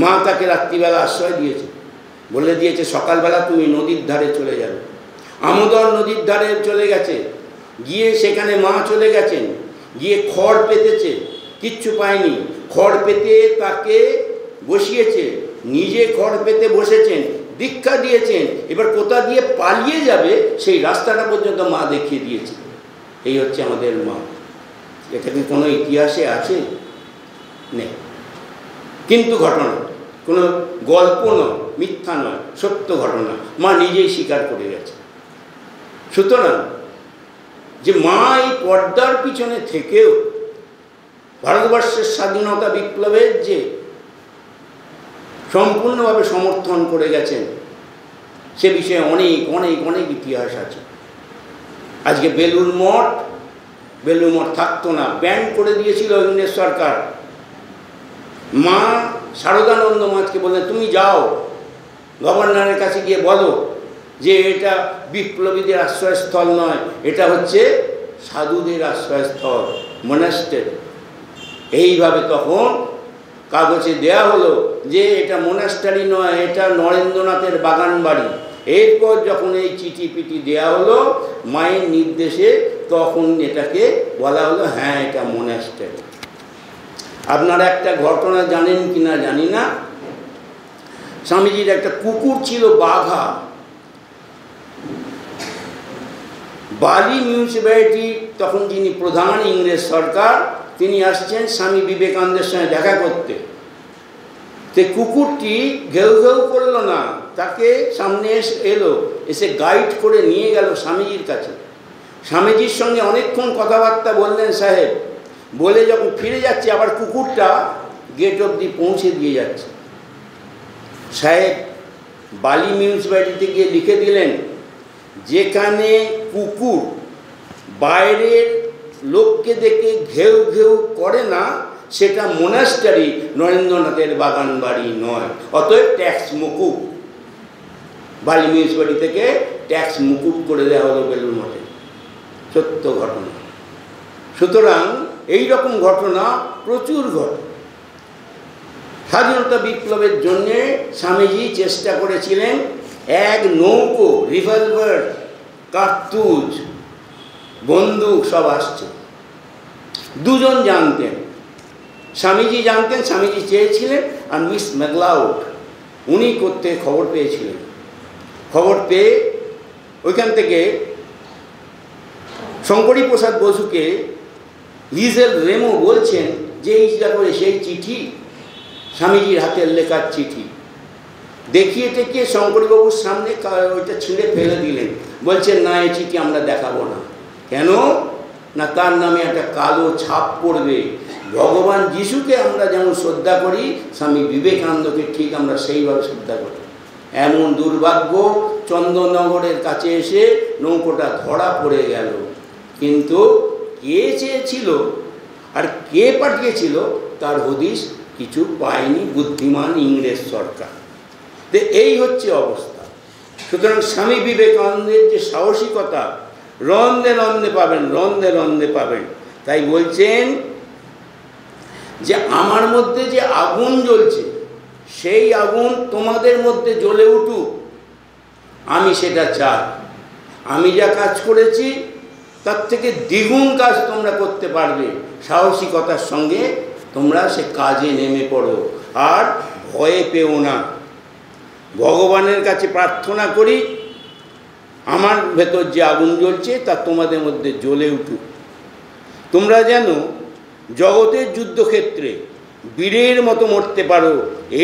মা তাকে রাত্রিবেলা আশ্রয় দিয়েছে, বলে দিয়েছে সকালবেলা তুমি নদীর ধারে চলে যাবে। আমোদর নদীর ধারে চলে গেছে, গিয়ে সেখানে মা চলে গেছেন, গিয়ে খড় পেতেছে, কিচ্ছু পায়নি। খড় পেতে তাকে বসিয়েছে, নিজে খড় পেতে বসেছেন, দীক্ষা দিয়েছেন। এবার কোথা দিয়ে পালিয়ে যাবে সেই রাস্তাটা পর্যন্ত মা দেখিয়ে দিয়েছে। এই হচ্ছে আমাদের মা। এটা কি কোনো ইতিহাসে আছে? নেই। কিন্তু ঘটনা, কোনো গল্প নয়, মিথ্যা নয়, সত্য ঘটনা। মা নিজেই স্বীকার করে গেছে। সুতরাং যে মা এই পর্দার পিছনে থেকেও ভারতবর্ষের স্বাধীনতা বিপ্লবের যে সম্পূর্ণভাবে সমর্থন করে গেছেন, সে বিষয়ে অনেক অনেক অনেক ইতিহাস আছে। আজকে বেলুর মঠ থাকতো না, ব্যান করে দিয়েছিল ইংরেজ সরকার। মা শারদানন্দ মাঝকে বললেন, তুমি যাও গভর্নরের কাছে গিয়ে বলো যে এটা বিপ্লবীদের আশ্রয়স্থল নয়, এটা হচ্ছে সাধুদের আশ্রয়স্থল, মনাস্টেরি। এইভাবে তখন কাগজে দেয়া হলো যে এটা মোনাস্টারি নয়, এটা নরেন্দ্রনাথের বাগান বাড়ি। এরপর যখন এই চিঠি পিটি দেয়া হলো মায়ের নির্দেশে, তখন এটাকে বলা হলো হ্যাঁ এটা মোনাস্টারি। আপনারা একটা ঘটনা জানেন কি না জানি না, স্বামীজির একটা কুকুর ছিল বাঘা। বালি মিউনিসিপ্যালিটি তখন যিনি প্রধান ইংরেজ সরকার, তিনি আসছেন স্বামী বিবেকানন্দের সঙ্গে দেখা করতে। তো কুকুরটি ঘেউ ঘেউ করলো না, তাকে সামনে এলো, এসে গাইড করে নিয়ে গেল স্বামীজির কাছে। স্বামীজির সঙ্গে অনেকক্ষণ কথাবার্তা বললেন সাহেব, বলে যখন ফিরে যাচ্ছে আবার কুকুরটা গেট অবধি পৌঁছে দিয়ে যাচ্ছে। সাহেব বালি মিউনিসিপ্যালিটিতে গিয়ে লিখে দিলেন, যেখানে কুকুর বাইরের লোককে দেখে ঘেউ ঘেউ করে না, সেটা মোনাস্টারি, নরেন্দ্রনাথের বাগান বাড়ি নয়। অতএব ট্যাক্স মকুব। বালি মিউনিসিপ্যালিটি থেকে ট্যাক্স মুকুব করে দেওয়া হলো বেলুর মঠে। সত্য ঘটনা। সুতরাং এই রকম ঘটনা প্রচুর ঘটে। স্বাধীনতা বিপ্লবের জন্যে স্বামীজি চেষ্টা করেছিলেন, এক নৌকো, রিভলভার, কার্তুজ, বন্দুক সব আসছে। দুজন জানতেন, স্বামীজি জানতেন, স্বামীজি চেয়েছিলেন, আর মিস ম্যাকলাউড উনি করতে খবর পেয়েছিলেন। খবর পেয়ে ওইখান থেকে শঙ্করী প্রসাদ বসুকে লিজেল রেমো বলছেন যে এইটা করে সেই চিঠি, স্বামীজির হাতের লেখার চিঠি দেখিয়ে টেকিয়ে শঙ্করীবাবুর সামনে ওইটা ছিঁড়ে ফেলে দিলেন। বলছেন না, এই চিঠি আমরা দেখাবো না। কেন না, তার নামে একটা কালো ছাপ পড়বে। ভগবান যিশুকে আমরা যেমন শ্রদ্ধা করি, স্বামী বিবেকানন্দকে ঠিক আমরা সেইভাবে শ্রদ্ধা করি। এমন দুর্ভাগ্য, চন্দননগরের কাছে এসে নৌকোটা ধরা পড়ে গেল। কিন্তু কে চেয়েছিল আর কে পাঠিয়েছিল তার হদিশ কিছু পায়নি বুদ্ধিমান ইংরেজ সরকার। তো এই হচ্ছে অবস্থা। সুতরাং স্বামী বিবেকানন্দের যে সাহসিকতা রন্ধে রন্ধে পাবেন, রন্ধে রন্ধে পাবেন। তাই বলছেন যে আমার মধ্যে যে আগুন জ্বলছে, সেই আগুন তোমাদের মধ্যে জ্বলে উঠুক, আমি সেটা চাই। আমি যা কাজ করেছি তার থেকে দ্বিগুণ কাজ তোমরা করতে পারবে। সাহসিকতার সঙ্গে তোমরা সে কাজে নেমে পড়ো, আর ভয়ে পেও না। ভগবানের কাছে প্রার্থনা করি আমার ভেতর যে আগুন জ্বলছে তা তোমাদের মধ্যে জ্বলে উঠুক। তোমরা যেন জগতের যুদ্ধক্ষেত্রে বীরের মতো মরতে পারো।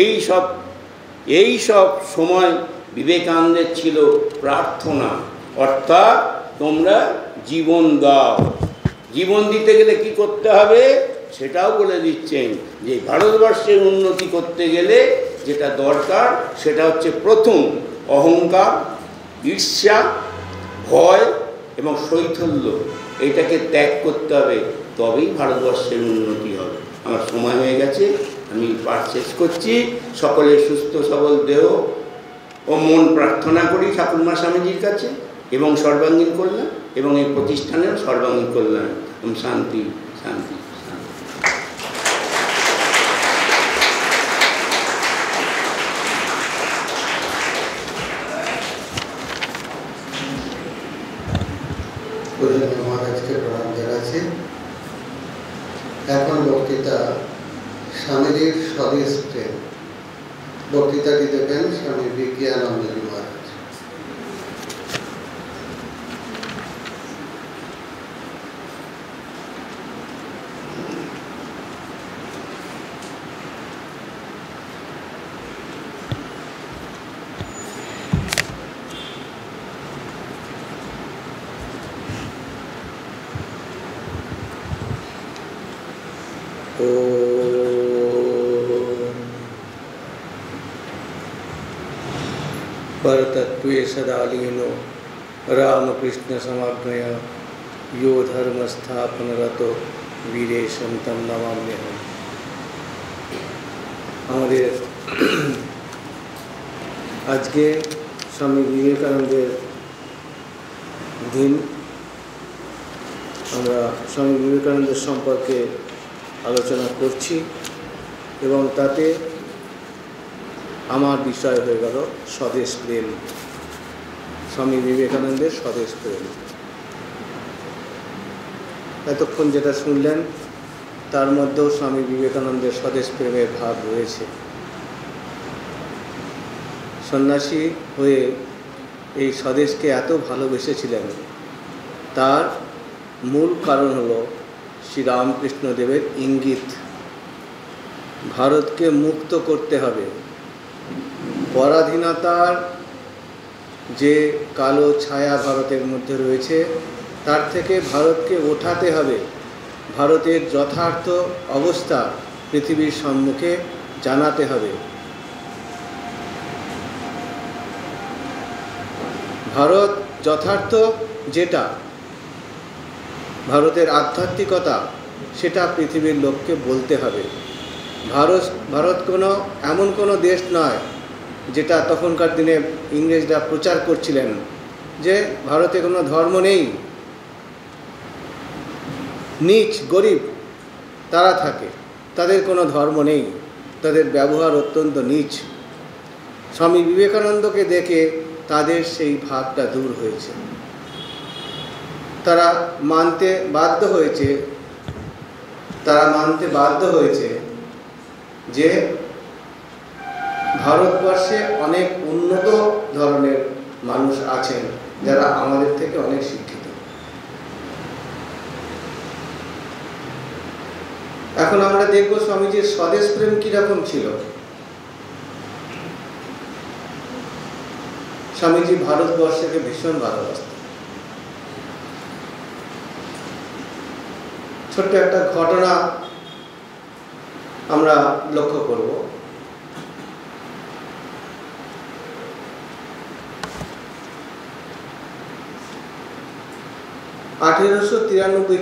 এই সব সময় বিবেকানন্দের ছিল প্রার্থনা, অর্থাৎ তোমরা জীবন দাও। জীবন দিতে গেলে কি করতে হবে সেটাও বলে দিচ্ছেন, যে ভারতবর্ষের উন্নতি করতে গেলে যেটা দরকার সেটা হচ্ছে প্রথম অহংকার, ঈর্ষা, ভয় এবং শৈথল্য, এটাকে ত্যাগ করতে হবে, তবেই ভারতবর্ষের উন্নতি হবে। আমার সময় হয়ে গেছে, আমি পাঠ শেষ করছি। সকলের সুস্থ সবল দেহ ও মন প্রার্থনা করি ঠাকুরমা স্বামীজির কাছে, এবং সর্বাঙ্গীন কল্যাণ, এবং এই প্রতিষ্ঠানেও সর্বাঙ্গীন কল্যাণ। শান্তি শান্তি শান্তি। পূজনীয় মহারাজকে প্রণাম জানাচ্ছি। এখন বক্তৃতা স্বামীজির স্বদেশ প্রেম। বক্তৃতাটি দেবেন স্বামী বিজ্ঞানন্দজি মহারাজ। परतत्वे सदा लीनो रामकृष्ण समग्नय यो धर्मस्थापनरतो वीरेशं तं नमाम्यहम्। আমাদের আজকে স্বামী বিবেকানন্দের দিন। আমরা স্বামী বিবেকানন্দের সম্পর্কে আলোচনা করছি এবং তাতে আমার বিষয় হয়ে গেল স্বদেশ প্রেম, স্বামী বিবেকানন্দের স্বদেশ প্রেম। এতক্ষণ যেটা শুনলেন তার মধ্যেও স্বামী বিবেকানন্দের স্বদেশ প্রেমের ভাব রয়েছে। সন্ন্যাসী হয়ে এই স্বদেশকে এত ভালোবেসেছিলেন, তার মূল কারণ হলো শ্রীরামকৃষ্ণদেবের ইঙ্গিত, ভারতকে মুক্ত করতে হবে, পরাধীনতার যে কালো ছায়া ভারতের মধ্যে রয়েছে তার থেকে ভারতকে ওঠাতে হবে, ভারতের যথার্থ অবস্থা পৃথিবীর সম্মুখে জানাতে হবে। ভারত যথার্থ যেটা, ভারতের আধ্যাত্মিকতা, সেটা পৃথিবীর লোককে বলতে হবে। ভারত কোনো এমন কোনো দেশ নয় যেটা তখনকার দিনে ইংরেজরা প্রচার করছিলেন যে ভারতে কোনো ধর্ম নেই, নীচ গরিব তারা থাকে, তাদের কোনো ধর্ম নেই, তাদের ব্যবহার অত্যন্ত নীচ। স্বামী বিবেকানন্দকে দেখে তাদের সেই ভাবটা দূর হয়েছে, তারা মানতে বাধ্য হয়েছে যে ভারতবর্ষে অনেক উন্নত ধরনের মানুষ আছেন যারা আমাদের থেকে অনেক শিক্ষিত। এখন আমরা দেখব স্বামীজির স্বদেশ প্রেম কিরকম ছিল। স্বামীজি ভারতবর্ষকে ভীষণ ভালোবাসতেন। ছোট্ট একটা ঘটনা আমরা লক্ষ্য করব।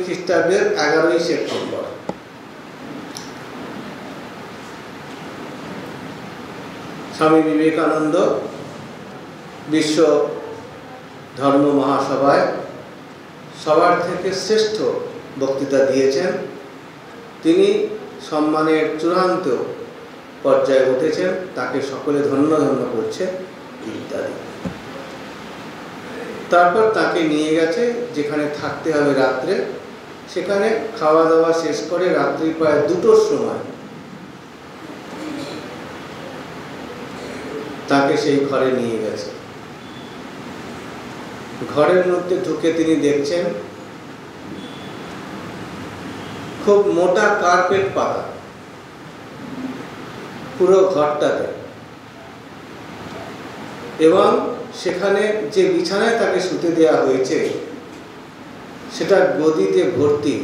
খ্রিস্টাব্দের 11ই সেপ্টেম্বর স্বামী বিবেকানন্দ বিশ্ব ধর্ম মহাসভায় সবার থেকে শ্রেষ্ঠ বক্তৃতা দিয়েছেন। তিনি সম্মানের চূড়ান্ত পর্যায়ে উঠেছেন, তাকে সকলে ধন্য ধন্য করছে ইত্যাদি। তারপর তাকে নিয়ে গেছে যেখানে থাকতে হবে রাত্রে, সেখানে খাওয়া দাওয়া শেষ করে রাত্রি প্রায় 2টোর সময় তাকে সেই ঘরে নিয়ে গেছে। ঘরের মধ্যে ঢুকে তিনি দেখছেন খুব মোটা কার্পেট পাতা পুরো ঘরটাতে, এবং সেখানে যে বিছানায় তাকে শুতে দেওয়া হয়েছে সেটা গদিতে ভর্তি,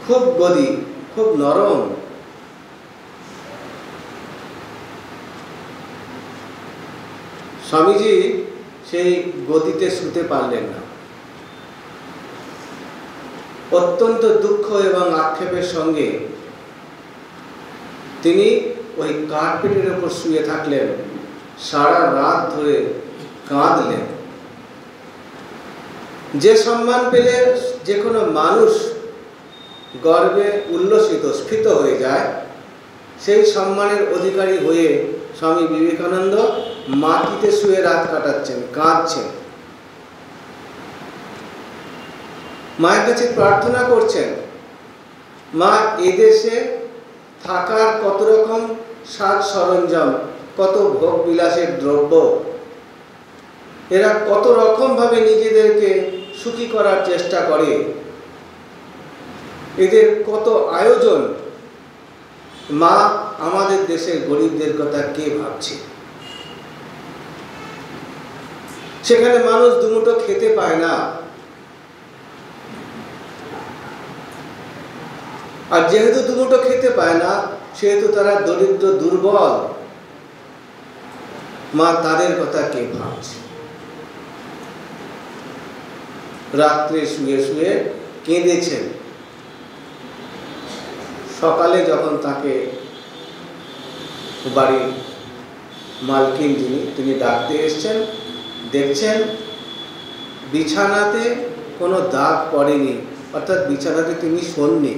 খুব গদি, খুব নরম। স্বামীজি সেই গদিতে শুতে পারলেন না। অত্যন্ত দুঃখ এবং আক্ষেপের সঙ্গে তিনি ওই কার্পেটের ওপর শুয়ে থাকলেন, সারা রাত ধরে কাঁদলেন। যে সম্মান পেলে যে কোনো মানুষ গর্বে উল্লসিত স্ফীত হয়ে যায়, সেই সম্মানের অধিকারী হয়ে স্বামী বিবেকানন্দ মাটিতে শুয়ে রাত কাটাচ্ছেন, কাঁদছেন, মায়ের কাছে প্রার্থনা করছেন, মা এদেশে থাকার কত রকম সাজ সরঞ্জাম, কত ভোগ বিলাসের দ্রব্য, এরা কত রকম ভাবে নিজেদেরকে সুখী করার চেষ্টা করে, এদের কত আয়োজন, মা আমাদের দেশের গরিবদের কথা কে ভাবছে? সেখানে মানুষ দুমুঠো খেতে পায় না, আর যেহেতু দুমুঠো খেতে পায় না সেহেতু তারা দরিদ্র দুর্বল, মা তাদের কথা কে ভাবছে? রাত্রে শুয়ে শুয়ে কেঁদেছেন। সকালে যখন তাকে বাড়ির মালকিন তিনি ডাকতে এসছেন, দেখছেন বিছানাতে কোনো দাগ পড়েনি, অর্থাৎ বিছানাতে তিনি শোননি।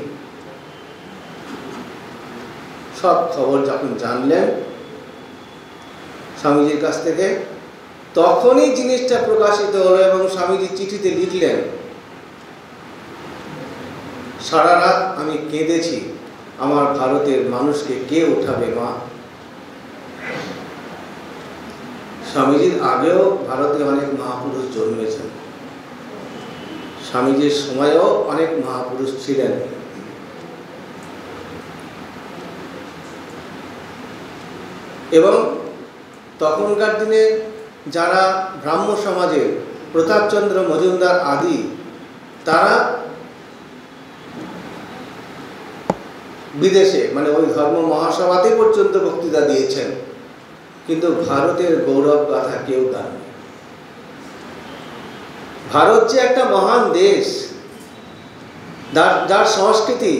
সব খবর যখন জানলেন স্বামীজির কাছ থেকে, তখনই জিনিসটা প্রকাশিত হলো এবং স্বামীজি চিঠিতে লিখলেন, সারা রাত আমি কেঁদেছি, আমার ভারতের মানুষকে কে উঠাবে মা? স্বামীজির আগেও ভারতে অনেক মহাপুরুষ জন্মেছেন, স্বামীজির সময়েও অনেক মহাপুরুষ ছিলেন, এবং তখনকার দিনে যারা ব্রাহ্ম সমাজের প্রতাপচন্দ্র মজুমদার আদি, তারা বিদেশে মানে ওই ধর্ম মহাসভাতে পর্যন্ত বক্তৃতা দিয়েছেন, কিন্তু ভারতের গৌরব গাথা কেউ গাননি। ভারত যে একটা মহান দেশ, যার সংস্কৃতি,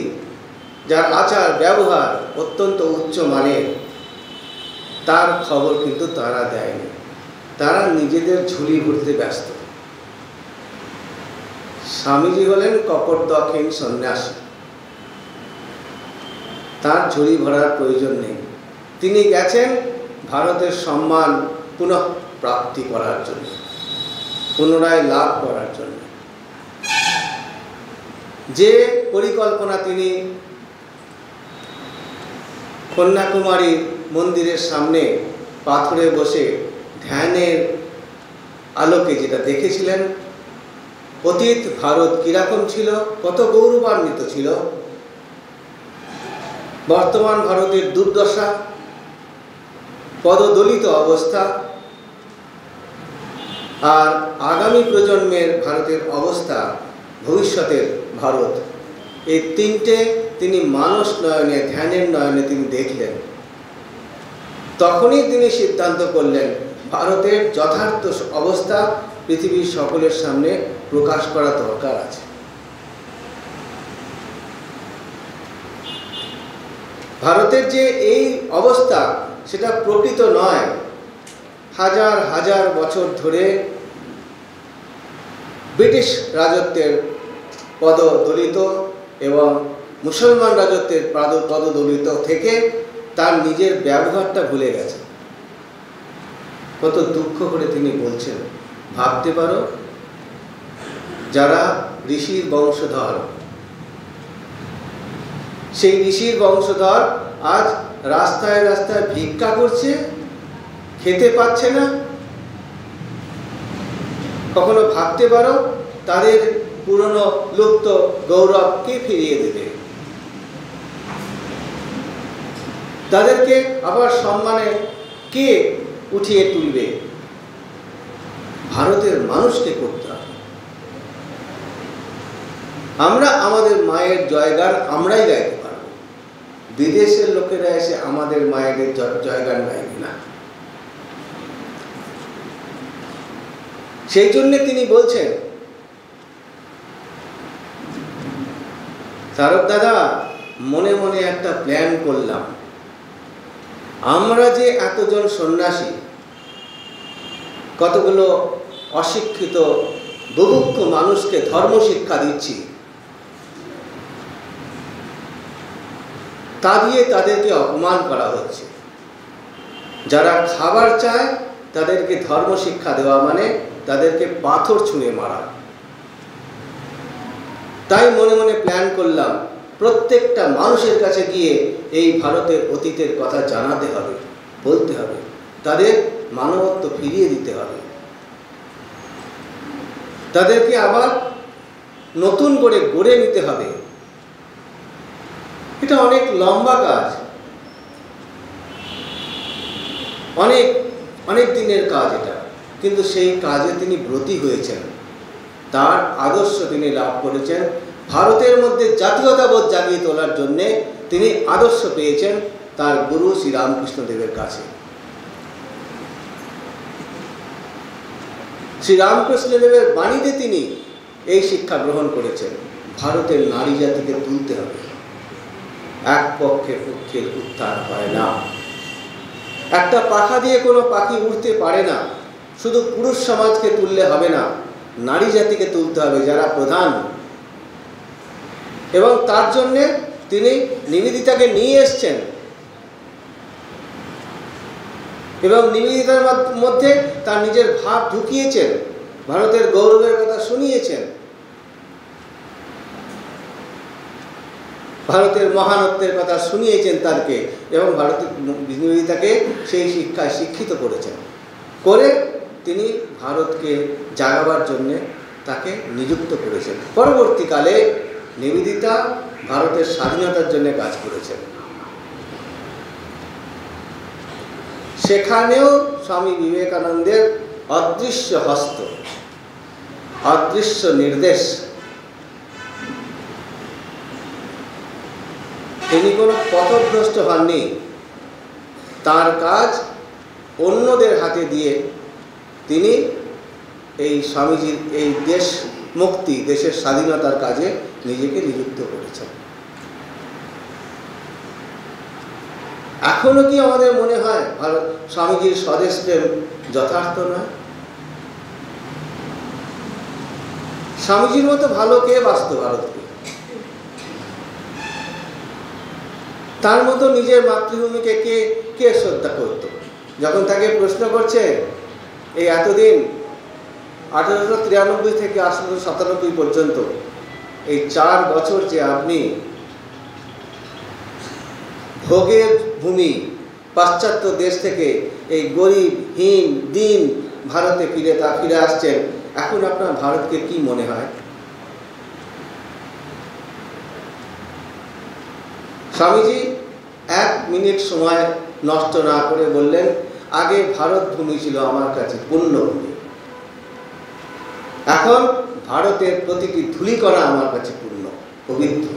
যার আচার ব্যবহার অত্যন্ত উচ্চ মানের, তার খবর কিন্তু তারা দেয়নি। তারা নিজেদের ঝুলি ভরতে ব্যস্ত। স্বামীজি হলেন কপটদক্ষিণ সন্ন্যাসী, তার ঝুলি ভরার প্রয়োজন নেই। তিনি গেছেন ভারতের সম্মান পুনঃ প্রাপ্তি করার জন্য, পুনরায় লাভ করার জন্য। যে পরিকল্পনা তিনি কন্যাকুমারী মন্দিরের সামনে পাথরে বসে ধ্যানের আলোকে যেটা দেখেছিলেন, অতীত ভারত কিরকম ছিল, কত গৌরবান্বিত ছিল, বর্তমান ভারতের দুর্দশা, পদদলিত অবস্থা, আর আগামী প্রজন্মের ভারতের অবস্থা, ভবিষ্যতের ভারত, এই তিনটে তিনি মানস নয়নে, ধ্যানের নয়নে তিনি দেখলেন। তখনই তিনি সিদ্ধান্ত করলেন ভারতের যথার্থ অবস্থা পৃথিবীর সকলের সামনে প্রকাশ করা দরকার আছে। ভারতের যে এই অবস্থা, সেটা প্রকৃত নয়। হাজার হাজার বছর ধরে ব্রিটিশ রাজত্বের পদদলিত এবং মুসলমান রাজত্বের পদদলিত থেকে তার নিজের ব্যবহারটা ভুলে গেছে। কত দুঃখ করে তিনি বলছেন, ভাবতে পারো যারা ঋষির বংশধর, সেই ঋষির বংশধর আজ রাস্তায় রাস্তায় ভিক্ষা করছে, খেতে পাচ্ছে না। কখনো ভাবতে পারো তাদের পুরনো লুপ্ত গৌরব কে ফিরিয়ে দেবে? তাদেরকে আবার সম্মানে কে উঠিয়ে তুলবে? ভারতের মানুষকে করতে হবে। আমরা আমাদের মায়ের জয়গান আমরাই গাইতে পারবো, বিদেশের লোকেরা এসে আমাদের মায়েদের জয়গান গাইবে না। সেই জন্যে তিনি বলছেন, তারক দাদা মনে মনে একটা প্ল্যান করলাম, আমরা যে এতজন সন্ন্যাসী, কতগুলো অশিক্ষিত বুভুক্ষ মানুষকে ধর্ম শিক্ষা দিচ্ছি, তা দিয়ে তাদেরকে অপমান করা হচ্ছে। যারা খাবার চায় তাদেরকে ধর্ম শিক্ষা দেওয়া মানে তাদেরকে পাথর ছুঁড়ে মারা। তাই মনে মনে প্ল্যান করলাম, প্রত্যেকটা মানুষের কাছে গিয়ে এই ভারতের অতীতের কথা জানাতে হবে, বলতে হবে, তাদের মানবত্ব ফিরিয়ে দিতে হবে, তাদেরকে আবার নতুন করে গড়ে নিতে হবে। এটা অনেক লম্বা কাজ, অনেক অনেক দিনের কাজ এটা, কিন্তু সেই কাজে তিনি ব্রতী হয়েছেন, তার আদর্শ তিনি লাভ করেছেন। ভারতের মধ্যে জাতীয়তাবোধ জাগিয়ে তোলার জন্যে তিনি আদর্শ পেয়েছেন তার গুরু শ্রী রামকৃষ্ণদেবের কাছে। শ্রী রামকৃষ্ণদেবের বাণীতে তিনি এই শিক্ষা গ্রহণ করেছেন, ভারতের নারী জাতিকে তুলতে হবে, এক পক্ষের উত্থান হয় না। একটা পাখা দিয়ে কোনো পাখি উঠতে পারে না, শুধু পুরুষ সমাজকে তুললে হবে না, নারী জাতিকে তুলতে হবে যারা প্রধান। এবং তার জন্যে তিনি নিবেদিতাকে নিয়ে এসছেন এবং নিবেদিতার মধ্যে তার নিজের ভাব ঢুকিয়েছেন, ভারতের গৌরবের কথা শুনিয়েছেন, ভারতের মহানত্বের কথা শুনিয়েছেন তাকে, এবং ভারতের নিবেদিতাকে সেই শিক্ষায় শিক্ষিত করেছেন। করে তিনি ভারতকে জাগাবার জন্যে তাকে নিযুক্ত করেছেন। পরবর্তীকালে নিবেদিতা ভারতের স্বাধীনতার জন্য কাজ করেছেন। সেখানেও স্বামী বিবেকানন্দের অদৃশ্য হস্ত, অদৃশ্য নির্দেশ। তিনি কোনো পথভ্রষ্ট হননি, তার কাজ অন্যদের হাতে দিয়ে তিনি এই স্বামীজির এই দেশ মুক্তি, দেশের স্বাধীনতার কাজে নিজেকে নিযুক্ত করেছেন। এখনো কি আমাদের মনে হয় ভারত স্বামীজির স্বদেশ প্রেম যথার্থ নয়? স্বামীজির মতো ভালো কে বাঁচত ভারতকে? তার মতো নিজের মাতৃভূমিকে কে কে শ্রদ্ধা করত? যখন তাকে প্রশ্ন করছে এই এতদিন 1893 থেকে 1897 পর্যন্ত এই 4 বছর যে আপনি ভোগের ভূমি পাশ্চাত্য দেশ থেকে এই গরিবহীন দিন ভারতে ফিরে আসছেন, এখন আপনার ভারতকে কি মনে হয়? স্বামীজি 1 মিনিট সময় নষ্ট না করে বললেন, আগে ভারত ভূমি ছিল আমার কাছে পুণ্যভূমি, এখন ভারতের প্রতিটি ধূলিকণা আমার কাছে পুণ্য, পবিত্র।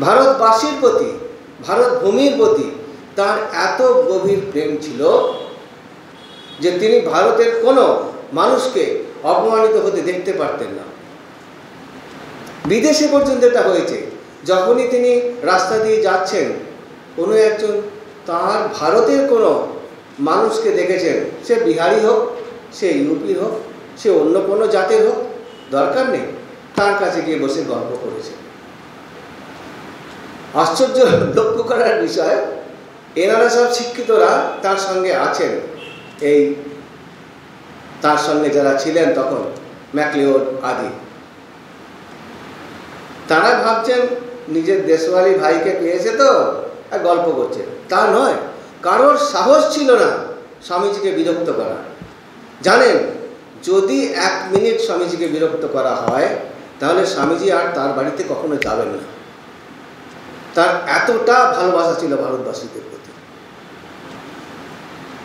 ভারতবাসীর প্রতি, ভারত ভূমির প্রতি তার এত গভীর প্রেম ছিল যে তিনি ভারতের কোনো মানুষকে অপমানিত হতে দেখতে পারতেন না। বিদেশে পর্যন্ত এটা হয়েছে, যখনই তিনি রাস্তা দিয়ে যাচ্ছেন, কোনো একজন তার ভারতের কোনো মানুষকে দেখেছেন, সে বিহারি হোক, সে ইউপির হোক, সে অন্য কোনো জাতের হোক, দরকার নেই, তার কাছে গিয়ে বসে গল্প করেছে। আশ্চর্য লক্ষ্য করার বিষয়, এনারা সব শিক্ষিতরা তার সঙ্গে আছেন, এই তার সঙ্গে যারা ছিলেন তখন ম্যাকলিওড আদি, তারা ভাবছেন নিজের দেশওয়ালি ভাইকে পেয়েছে তো আর গল্প করছে। তা নয়, কারোর সাহস ছিল না স্বামীজিকে বিরক্ত করা। জানেন, যদি 1 মিনিট স্বামীজিকে বিরক্ত করা হয় তাহলে স্বামীজি আর তার বাড়িতে কখনো যাবেন না। তার এতটা ভালোবাসা ছিল ভারতবাসীদের প্রতি,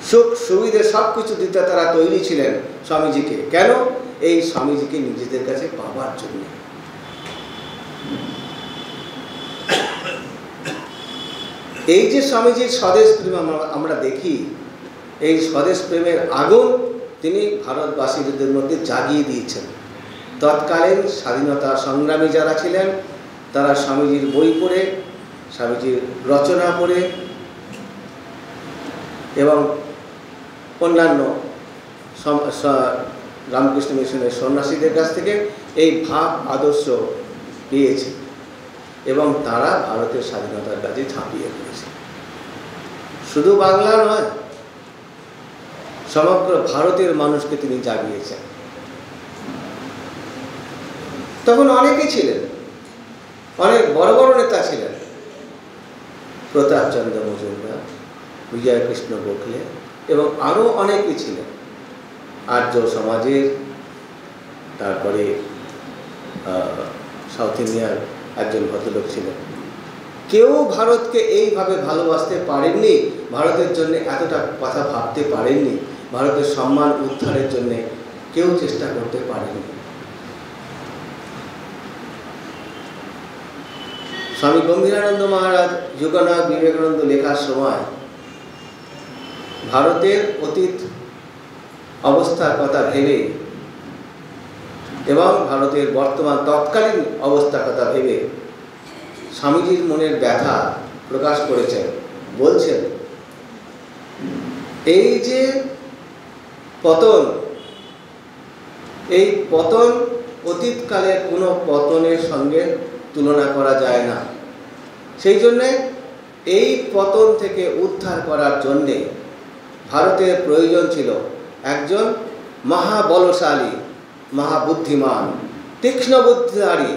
সুখ সুবিধে সব কিছু দিতে তারা তৈরি ছিলেন স্বামীজিকে। কেন? এই স্বামীজিকে নিজেদের কাছে পাবার জন্য। এই যে স্বামীজির স্বদেশ প্রেম আমরা দেখি, এই স্বদেশ প্রেমের আগুন তিনি ভারতবাসীদের মধ্যে জাগিয়ে দিয়েছেন। তৎকালীন স্বাধীনতা সংগ্রামী যারা ছিলেন তারা স্বামীজির বই পড়ে, স্বামীজির রচনা পড়ে এবং অন্যান্য রামকৃষ্ণ মিশনের সন্ন্যাসীদের কাছ থেকে এই ভাব আদর্শ পেয়েছে এবং তারা ভারতের স্বাধীনতার কাজে ঝাঁপিয়ে পড়েছে। শুধু বাংলা নয়, সমগ্র ভারতের মানুষকে তিনি জাগিয়েছেন। তখন অনেকেই ছিলেন, অনেক বড় বড় নেতা ছিলেন, প্রতাপচন্দ্র মজুমদার, বিজয়কৃষ্ণ গোখলে এবং আরও অনেকেই ছিলেন। আর্য সমাজের, তারপরে সাউথ ইন্ডিয়ার একজন ভদ্রলোক ছিলেন। কেউ ভারতকে এইভাবে ভালোবাসতে পারেননি, ভারতের জন্য এতটা কথা ভাবতে পারেননি, ভারতের সম্মান উদ্ধারের জন্য কেউ চেষ্টা করতে পারেনি। স্বামী গম্ভীরানন্দ মহারাজ যুগনাথ বিবেকানন্দ লেখার সময় ভারতের অতীত অবস্থার কথা ভেবে এবং ভারতের বর্তমান তৎকালীন অবস্থার কথা ভেবে স্বামীজির মনের ব্যথা প্রকাশ করেছেন। বলছেন, এই যে পতন, এই পতন অতীতকালের কোনো পতনের সঙ্গে তুলনা করা যায় না। সেই জন্যে এই পতন থেকে উদ্ধার করার জন্যে ভারতের প্রয়োজন ছিল একজন মহাবলশালী, মহাবুদ্ধিমান, তীক্ষ্ণ বুদ্ধিধারী,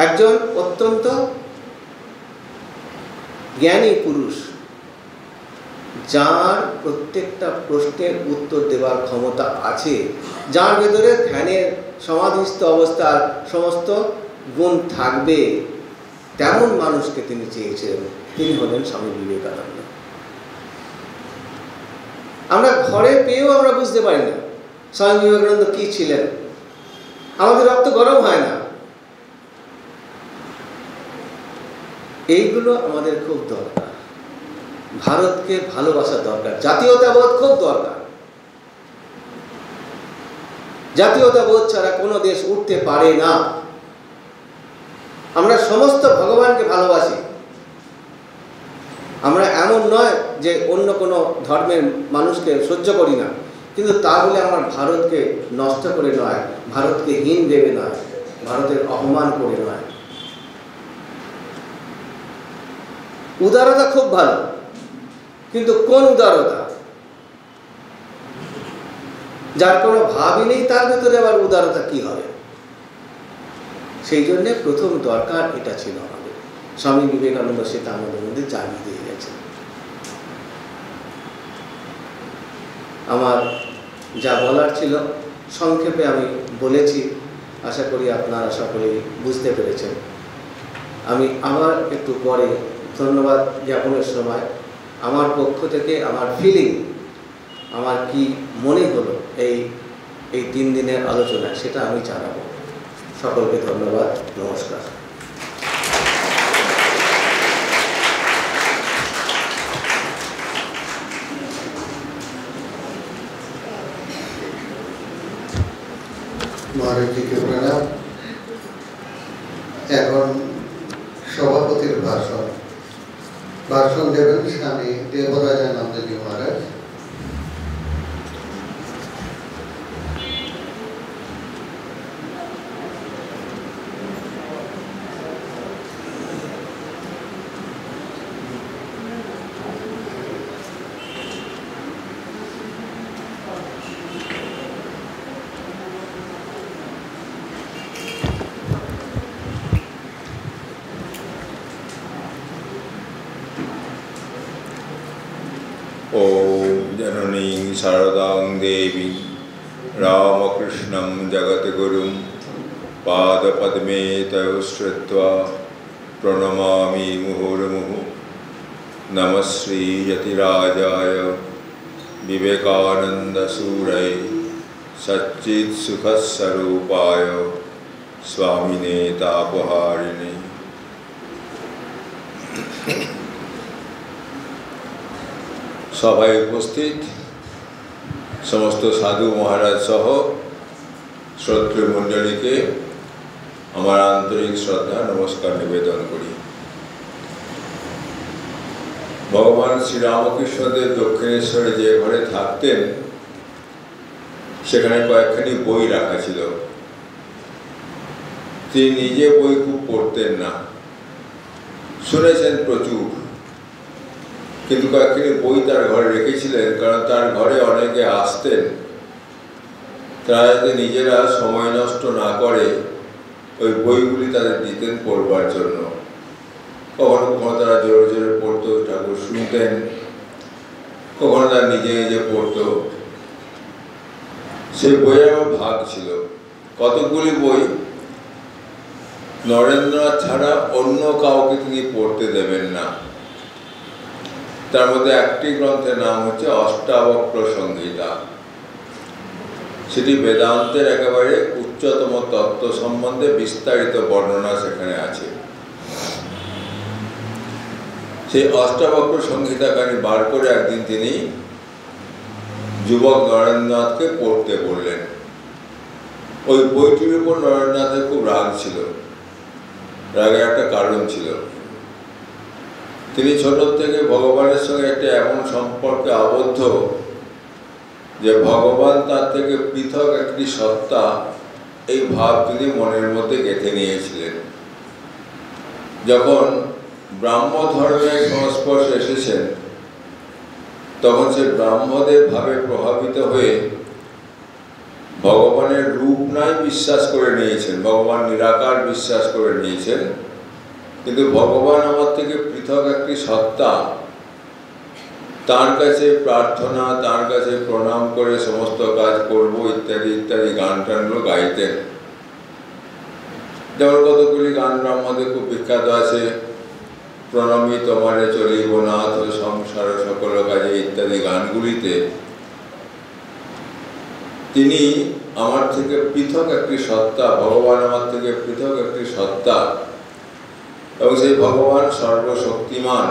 একজন অত্যন্ত জ্ঞানী পুরুষ, যার প্রত্যেকটা প্রশ্নের উত্তর দেওয়ার ক্ষমতা আছে, যার ভেতরে ধ্যানের সমাধিস্থ অবস্থার সমস্ত গুণ থাকবে, তেমন মানুষকে তিনি চেয়েছিলেন। তিনি হলেন স্বামী বিবেকানন্দ। আমরা ঘরে পেয়েও আমরা বুঝতে পারি না স্বামী বিবেকানন্দ কি ছিলেন। আমাদের রক্ত গরম হয় না। এইগুলো আমাদের খুব দরকার। ভারতকে ভালোবাসা দরকার, জাতীয়তাবোধ খুব দরকার। জাতীয়তাবোধ ছাড়া কোনো দেশ উঠতে পারে না। আমরা সমস্ত ভগবানকে ভালোবাসি। আমরা এমন নয় যে অন্য কোনো ধর্মের মানুষকে সহ্য করি না, কিন্তু তা বলে আমার ভারতকে নষ্ট করে নয়, ভারতকে হীন ভেবে নয়, ভারতের অপমান করে নয়। উদারতা খুব ভালো, কিন্তু কোন উদারতা? যার কোনো ভাবই নেই তার ভেতরে আবার উদারতা কি হবে? সেই জন্যে প্রথম দরকার এটা ছিল আমাদের। স্বামী বিবেকানন্দ সেটা আমাদের মধ্যে জানিয়ে দিয়ে গেছে। আমার যা বলার ছিল সংক্ষেপে আমি বলেছি, আশা করি আপনারা সকলেই বুঝতে পেরেছেন। আমি আবার একটু পরে ধন্যবাদ জ্ঞাপনের সময় আমার পক্ষ থেকে আমার ফিলিং, আমার কি মনে হলো এই 3 দিনের আলোচনা, সেটা আমি জানাবো। সকলকে ধন্যবাদ, নমস্কার। মহারাজজিকে প্রণাম। এখন সভাপতির ভাষণ দেবেন স্বামী দেবরাজানন্দজি মহারাজ। ॐ जननीं शारदां देवीं रामकृष्णं जगद्गुरुं पादपद्मे तव श्रुत्वा प्रणमामि मुहुर्मुहुः। नमः श्रीयतिराजाय विवेकानन्दसूरये सच्चित्सुखस्वरूपाय स्वामिने तापहारिणे। সভায় উপস্থিত সমস্ত সাধু মহারাজ সহ শ্রদ্ধেয় মণ্ডলীকে আমার আন্তরিক শ্রদ্ধা নমস্কার নিবেদন করি। ভগবান শ্রীরামকৃষ্ণদেব দক্ষিণেশ্বরে যে ঘরে থাকতেন সেখানে কয়েকখানি বই রাখা ছিল। তিনি নিজে বই খুব পড়তেন না, শুনেছেন প্রচুর, কিন্তু কয়েকখানি বই তার ঘরে রেখেছিলেন, কারণ তার ঘরে অনেকে আসতেন, তারা যাতে নিজেরা সময় নষ্ট না করে ওই বইগুলি তাদের দিতেন পড়বার জন্য। কখনো কখনো তারা জোরে জোরে পড়তো, ঠাকুর শুনতেন, কখনো তারা নিজে নিজে পড়তো। সেই বইয়ের আমার ভাগ ছিল। কতগুলি বই নরেন্দ্রনাথ ছাড়া অন্য কাউকে তিনি পড়তে দেবেন না। তার মধ্যে একটি গ্রন্থের নাম হচ্ছে অষ্টাবক্র সংহিতা। সেটি বেদান্তের একেবারে উচ্চতম তত্ত্ব সম্বন্ধে বিস্তারিত বর্ণনা সেখানে আছে। সেই অষ্টাবক্র সংহিতাখানি বার করে একদিন তিনি যুবক নরেন্দ্রনাথকে পড়তে বললেন। ওই বইটির উপর নরেন্দ্রনাথের খুব রাগ ছিল। রাগের একটা কারণ ছিল। তিনি ছোট থেকে ভগবানের সঙ্গে একটা এমন সম্পর্কে আবদ্ধ যে ভগবান তার থেকে পৃথক একটি সত্তা, এই ভাব তিনি মনের মধ্যে গেঁথে নিয়েছিলেন। যখন ব্রাহ্ম ধর্মের সংস্পর্শে এসেছেন তখন সে ব্রাহ্মদের ভাবে প্রভাবিত হয়ে ভগবানের রূপ নাই বিশ্বাস করে নিয়েছেন, ভগবান নিরাকার বিশ্বাস করে নিয়েছেন, কিন্তু ভগবান আমার থেকে পৃথক একটি সত্তা, তার কাছে প্রার্থনা, তার কাছে প্রণাম করে সমস্ত কাজ করব ইত্যাদি ইত্যাদি গান টানগুলো গাইতেন। যেমন কতগুলি গান ব্রাহ্মদের খুব বিখ্যাত আছে, প্রণমী তোমারে চলিব নাথ সংসার সকল কাজে ইত্যাদি গানগুলিতে তিনি আমার থেকে পৃথক একটি সত্তা, ভগবান আমার থেকে পৃথক একটি সত্তা, এবং সেই ভগবান সর্বশক্তিমান,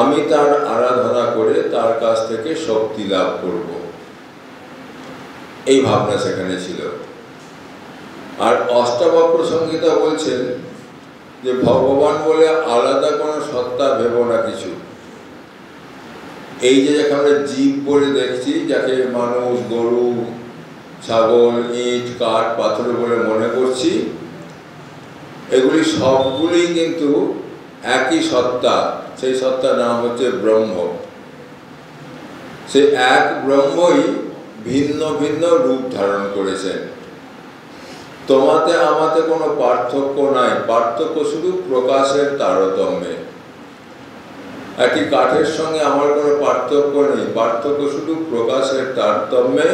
আমি তার আরাধনা করে তার কাছ থেকে শক্তি লাভ করব, এই ভাবনা সেখানে ছিল। আর অষ্টাবক্র সংহিতা বলছেন যে ভগবান বলে আলাদা কোনো সত্তা ভেবো না কিছু। এই যে যাকে আমরা জীব বলে দেখছি, যাকে মানুষ, গরু, ছাগল, ইট, কাঠ, পাথর বলে মনে করছি, এগুলি সবগুলি কিন্তু একই সত্তা। সেই সত্তার নাম হচ্ছে ব্রহ্ম। সে এক ব্রহ্মই ভিন্ন ভিন্ন রূপ ধারণ করেছেন। তোমাতে আমাতে কোনো পার্থক্য নাই, পার্থক্য শুধু প্রকাশের তারতম্যে। একটি কাঠের সঙ্গে আমার কোনো পার্থক্য নেই, পার্থক্য শুধু প্রকাশের তারতম্যে।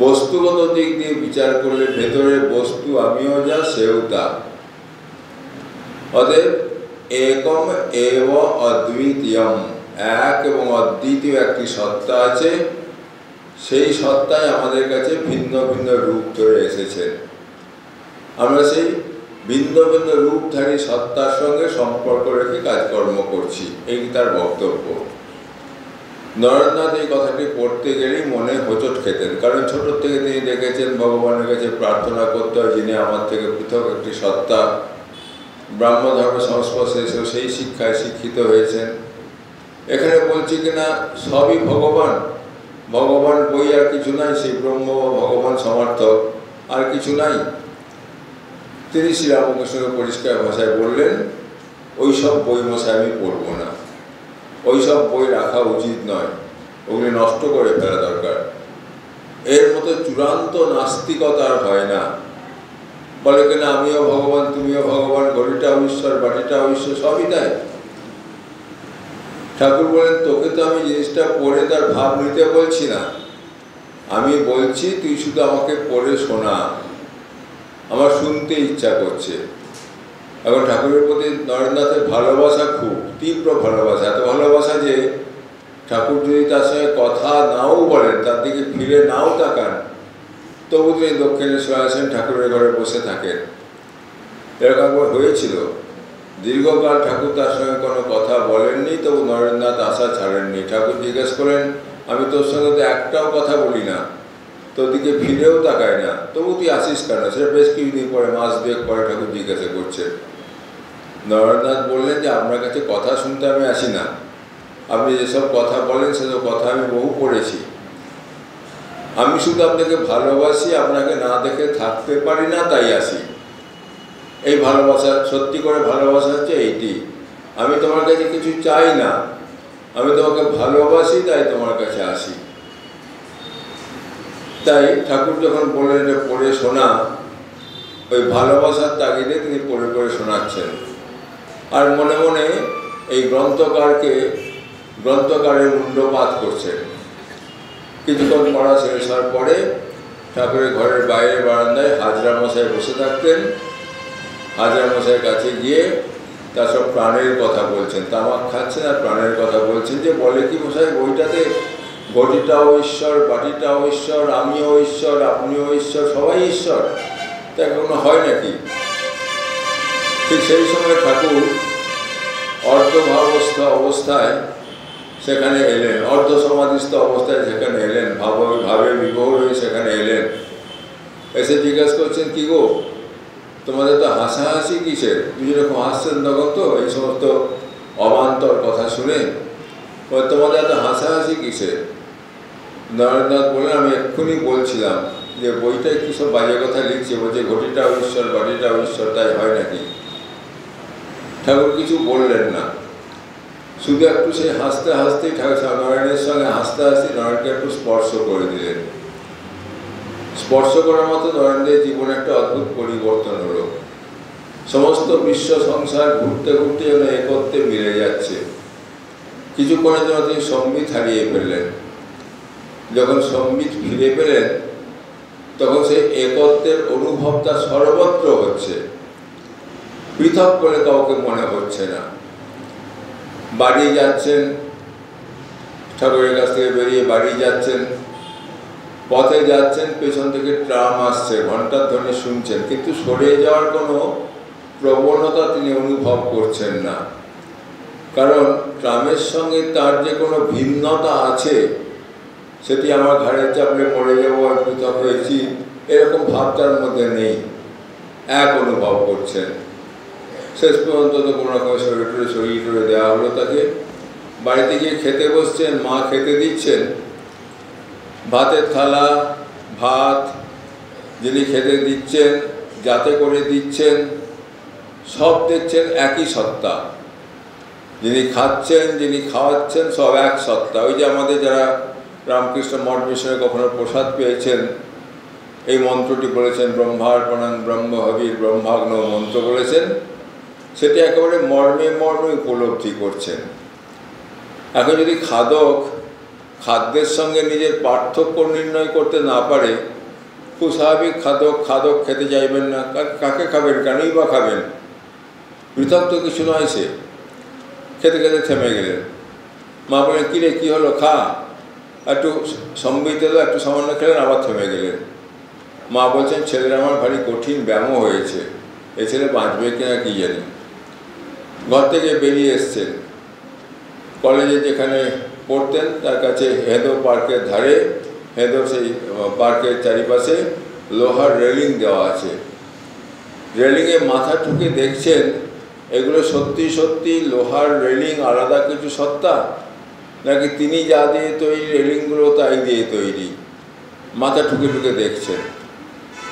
বস্তুগত দিক দিয়ে বিচার করলে ভেতরের বস্তু আমিও যা, সেও তা। অতএব একম এব অদ্বিতীয়ম, এক এবং অদ্বিতীয় একটি সত্তা আছে, সেই সত্তাই আমাদের কাছে ভিন্ন ভিন্ন রূপ ধরে এসেছে। আমরা সেই ভিন্ন ভিন্ন রূপধারী সত্তার সঙ্গে সম্পর্ক রেখে কাজকর্ম করছি, এই তার বক্তব্য। নরেন্দ্রনাথ এই কথাটি পড়তে গেলেই মনে হোঁচট খেতেন, কারণ ছোট থেকে তিনি দেখেছেন ভগবানের কাছে প্রার্থনা করতে হয় যিনি আমার থেকে পৃথক একটি সত্তা। ব্রাহ্ম ধর্ম সংস্পর্শে এসেও সেই শিক্ষায় শিক্ষিত হয়েছেন। এখানে বলছি কিনা সবই ভগবান, ভগবান বই আর কিছু নাই, সেই ব্রহ্ম ভগবান সমর্থক, আর কিছু নাই। তিনি শ্রীরামকৃষ্ণকে পরিষ্কার ভাষায় বললেন, ওই সব বই মশাই আমি পড়ব না, ওই সব বই রাখা উচিত নয়, ওগুলি নষ্ট করে ফেলা দরকার। এর মতো চূড়ান্ত নাস্তিকতা আর হয় না। বলে কিনা আমিও ভগবান, তুমিও ভগবান, ঘড়িটাও ঈশ্বর, বাটিটাও ঈশ্বর, সবই তাই। ঠাকুর বলেন, তোকে তো আমি জিনিসটা পড়ে তার ভাব নিতে বলছি না, আমি বলছি তুই শুধু আমাকে পড়ে শোনা, আমার শুনতে ইচ্ছা করছে। এখন ঠাকুরের প্রতি নরেন্দ্রনাথের ভালোবাসা খুব তীব্র ভালোবাসা, এত ভালোবাসা যে ঠাকুর যদি তার সঙ্গে কথা নাও বলেন, তার দিকে ফিরে নাও তাকান, তবু তিনি দক্ষিণেশ্বরে আসেন, ঠাকুরের ঘরে বসে থাকেন। এরকম একবার হয়েছিল দীর্ঘকাল ঠাকুর তার সঙ্গে কোনো কথা বলেননি, তবু নরেন্দ্রনাথ আশা ছাড়েননি। ঠাকুর জিজ্ঞেস করেন, আমি তোর সঙ্গে তো একটাও কথা বলি না, তোর দিকে ফিরেও তাকায় না, তবু তুই আসিস কেন? সেটা বেশ কিছুদিন পরে, মাস দুয়েক পরে ঠাকুর জিজ্ঞাসা করছেন। নরেন্দ্রনাথ বললেন যে আপনার কাছে কথা শুনতে আমি আসি না, আপনি যেসব কথা বলেন সেসব কথা আমি বহু পড়েছি। আমি শুধু আপনাকে ভালোবাসি, আপনাকে না দেখে থাকতে পারি না, তাই আসি। এই ভালোবাসা, সত্যি করে ভালোবাসা হচ্ছে এইটি। আমি তোমার কাছে কিছু চাই না, আমি তোমাকে ভালোবাসি, তাই তোমার কাছে আসি। তাই ঠাকুর যখন বললেন যে পড়ে শোনা, ওই ভালোবাসার তাগিদে তিনি পড়ে পড়ে শোনাচ্ছেন। আর মনে মনে এই গ্রন্থকারের মুন্ডপাত করছেন। কিছুক্ষণ পড়া শেষ হওয়ার পরে ঠাকুরের ঘরের বাইরে বারান্দায় হাজরা মশাই বসে থাকতেন। হাজরা মশাইয়ের কাছে গিয়ে তার সব প্রাণের কথা বলছেন, তামাক খাচ্ছেন আর প্রাণের কথা বলছেন। যে বলে কি মশাই, বইটাতে ঘটিটাও ঈশ্বর, বাটিটাও ঈশ্বর, আমিও ঈশ্বর, আপনিও ঈশ্বর, সবাই ঈশ্বর, তা কোনো হয় নাকি? ঠিক সেই সময় ঠাকুর অর্ধভাবস্থ অবস্থায় সেখানে এলেন, অর্ধ সমাধিস্থ অবস্থায় সেখানে এলেন, ভাবে বিভোর হয়ে সেখানে এলেন। এসে জিজ্ঞাসা করছেন, কি গো তোমাদের তো হাসাহাসি কিসের? দুজনে খুব হাসছেন তখন, তো এই সমস্ত অবান্তর কথা শুনে তোমাদের এত হাসাহাসি কিসের? নরেন্দ্রনাথ বললেন, আমি এক্ষুনি বলছিলাম যে বইটায় কী সব বাজে কথা লিখছে, বলছে ঘটিটাও ঈশ্বর, বাটিটাও ঈশ্বর, তাই হয় নাকি? ঠাকুর কিছু বললেন না, শুধু একটু সেই হাসতে হাসতেই নারায়ণের সঙ্গে হাসতে হাসতে নারায়ণকে একটু স্পর্শ করে দিলেন। স্পর্শ করার মতো নরেন্দ্রের জীবনে একটা অদ্ভুত পরিবর্তন হলো। সমস্ত বিশ্ব সংসার ঘুরতে ঘুরতে যেন একত্রে মিলে যাচ্ছে। কিছুক্ষণের জন্য তিনি সম্বিত হারিয়ে ফেললেন। যখন সম্বিত ফিরে পেলেন, তখন সেই একত্রের অনুভবটা সর্বত্র হচ্ছে, পৃথক বলে কাউকে মনে হচ্ছে না। বাড়ি যাচ্ছেন, ঠাকুরের কাছ থেকে বেরিয়ে বাড়ি যাচ্ছেন, পথে যাচ্ছেন, পেছন থেকে ট্রাম আসছে, ঘণ্টার ধ্বনি শুনছেন, কিন্তু সরে যাওয়ার কোনো প্রবণতা তিনি অনুভব করছেন না। কারণ ট্রামের সঙ্গে তার যে কোনো ভিন্নতা আছে, সেটি আমার ঘাড়ে চাপলে মরে যাবো, আর পৃথক হয়েছি, এরকম ভাব তার মধ্যে নেই, এক অনুভব করছেন। শেষ পর্যন্ত তো কোনো রকম শরীর টরে দেওয়া হলো তাকে। বাড়িতে গিয়ে খেতে বসছেন, মা খেতে দিচ্ছেন, ভাতের থালা, ভাত যিনি খেতে দিচ্ছেন, যাতে করে দিচ্ছেন, সব দেখছেন একই সত্তা। যিনি খাচ্ছেন, যিনি খাওয়াচ্ছেন, সব এক সত্তা। ওই যে আমাদের যারা রামকৃষ্ণ মঠ মিশনে কখনো প্রসাদ পেয়েছেন, এই মন্ত্রটি বলেছেন, ব্রহ্মার্পণাং ব্রহ্মহবির ব্রহ্মাগ্ন মন্ত্র বলেছেন, সেটি একেবারে মর্মে মর্মে উপলব্ধি করছেন। এখন যদি খাদ্যের সঙ্গে নিজের পার্থক্য নির্ণয় করতে না পারে, খুব স্বাভাবিক খাদক খেতে চাইবেন না। কাকে খাবেন, কেনই বা খাবেন? পৃথক তো কিছু নয় সে। খেতে খেতে থেমে গেলেন। মা বলেন, কী রে, কী হলো, খা। একটু সম্বিত এলো, একটু সামান্য খেলেন, আবার থেমে গেলেন। মা বলছেন, ছেলের আমার ভারী কঠিন ব্যায়ামও হয়েছে, এ ছেলে বাঁচবে কিনা কি জানি। ঘর থেকে বেরিয়ে এসছেন, কলেজে যেখানে পড়তেন তার কাছে হেদো পার্কের ধারে, হেদো সেই পার্কের চারিপাশে লোহার রেলিং দেওয়া আছে। রেলিংয়ে মাথা ঠুকে দেখছেন, এগুলো সত্যি সত্যি লোহার রেলিং, আলাদা কিছু সত্তা, নাকি তিনি যা দিয়ে তৈরি রেলিংগুলো তাই দিয়ে তৈরি? মাথা ঠুকে ঠুকে দেখছেন।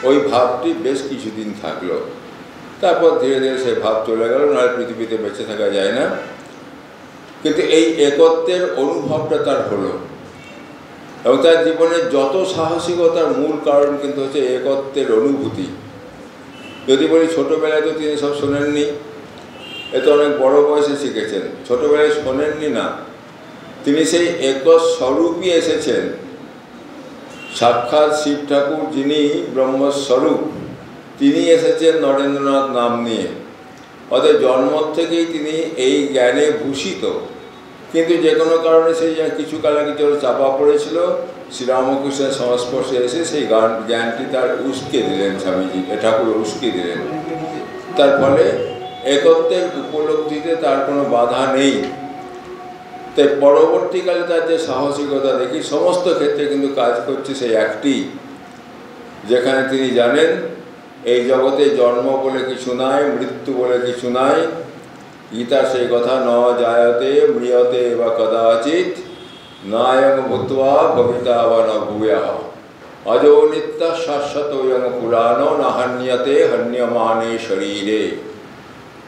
ওই ভাবটি বেশ কিছুদিন থাকলো, তারপর ধীরে ধীরে সে ভাব চলে গেল, নাহলে পৃথিবীতে বেঁচে থাকা যায় না। কিন্তু এই একত্বের অনুভবটা তার হলো, এবং তার জীবনের যত সাহসিকতার মূল কারণ কিন্তু হচ্ছে একত্বের অনুভূতি। যদি বলি ছোটোবেলায় তো তিনি সব শোনেননি, এ তো অনেক বড় বয়সে শিখেছেন। ছোটোবেলায় শোনেননি না, তিনি সেই একত স্বরূপই এসেছেন। সাক্ষাৎ শিব ঠাকুর, যিনি ব্রহ্মস্বরূপ, তিনি এসেছেন নরেন্দ্রনাথ নাম নিয়ে। অতএব জন্ম থেকেই তিনি এই জ্ঞানে ভূষিত। কিন্তু যে কোনো কারণে সেই কিছু কালে কিছু চাপা পড়েছিল, শ্রীরামকৃষ্ণের সংস্পর্শে এসে সেই জ্ঞানটি তার উস্কে দিলেন স্বামীজি, ঠাকুর উস্কে দিলেন। তার ফলে একত্বের উপলব্ধিতে তার কোনো বাধা নেই। তাই পরবর্তীকালে তার যে সাহসিকতা দেখি সমস্ত ক্ষেত্রে কিন্তু কাজ করছে সেই একটি, যেখানে তিনি জানেন এই জগতে জন্ম বলে কিছু নাই, মৃত্যু বলে কিছু নাই। গীতা সেই কথা, ন জায়তে ম্রিয়তে বা কদাচিৎ নায়ং ভূত্বা ভবিতা বা ন ভূয়ঃ অজো নিত্য শাশ্বতোয়ং পুরাণ না হান্যতে হন্যমানে শরীরে।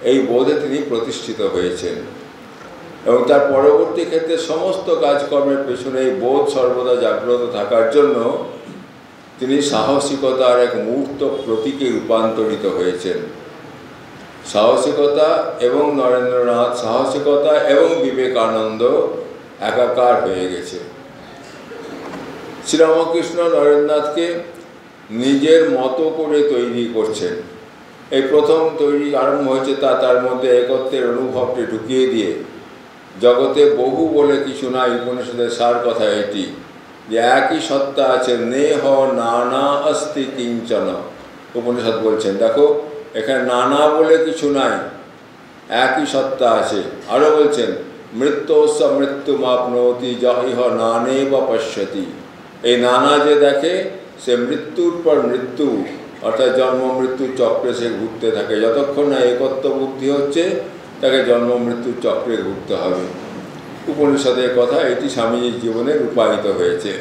এই বোধে তিনি প্রতিষ্ঠিত হয়েছেন এবং তার পরবর্তী ক্ষেত্রে সমস্ত কাজকর্মের পেছনে এই বোধ সর্বদা জাগ্রত থাকার জন্য তিনি সাহসিকতার এক মূর্ত প্রতীকে রূপান্তরিত হয়েছেন। সাহসিকতা এবং নরেন্দ্রনাথ, সাহসিকতা এবং বিবেকানন্দ একাকার হয়ে গেছে। শ্রীরামকৃষ্ণ নরেন্দ্রনাথকে নিজের মতো করে তৈরি করছেন। এই প্রথম তৈরি আরম্ভ হয়েছে তার মধ্যে একত্বের অনুভবটি ঢুকিয়ে দিয়ে, জগতে বহু বলে কিছু নাই, উপনিষদের সার কথা এটি, যে একই সত্তা আছে, নেহ নানা অস্তি কিঞ্চন। উপনিষদ বলছেন দেখো এখানে নানা বলে কিছু নাই, একই সত্তা আছে। আরও বলছেন মৃত্যুস মৃত্যু মাপনতি ইহ নানে বা পশ্যতি। এই নানা যে দেখে সে মৃত্যুর পর মৃত্যু, অর্থাৎ জন্ম মৃত্যুর চক্রে সে ঘুরতে থাকে। যতক্ষণ না একত্ব বুদ্ধি হচ্ছে তাকে জন্ম মৃত্যুর চক্রে ঘুরতে হবে। উপনিষদের কথা এটি স্বামীজির জীবনে রূপায়িত হয়েছে।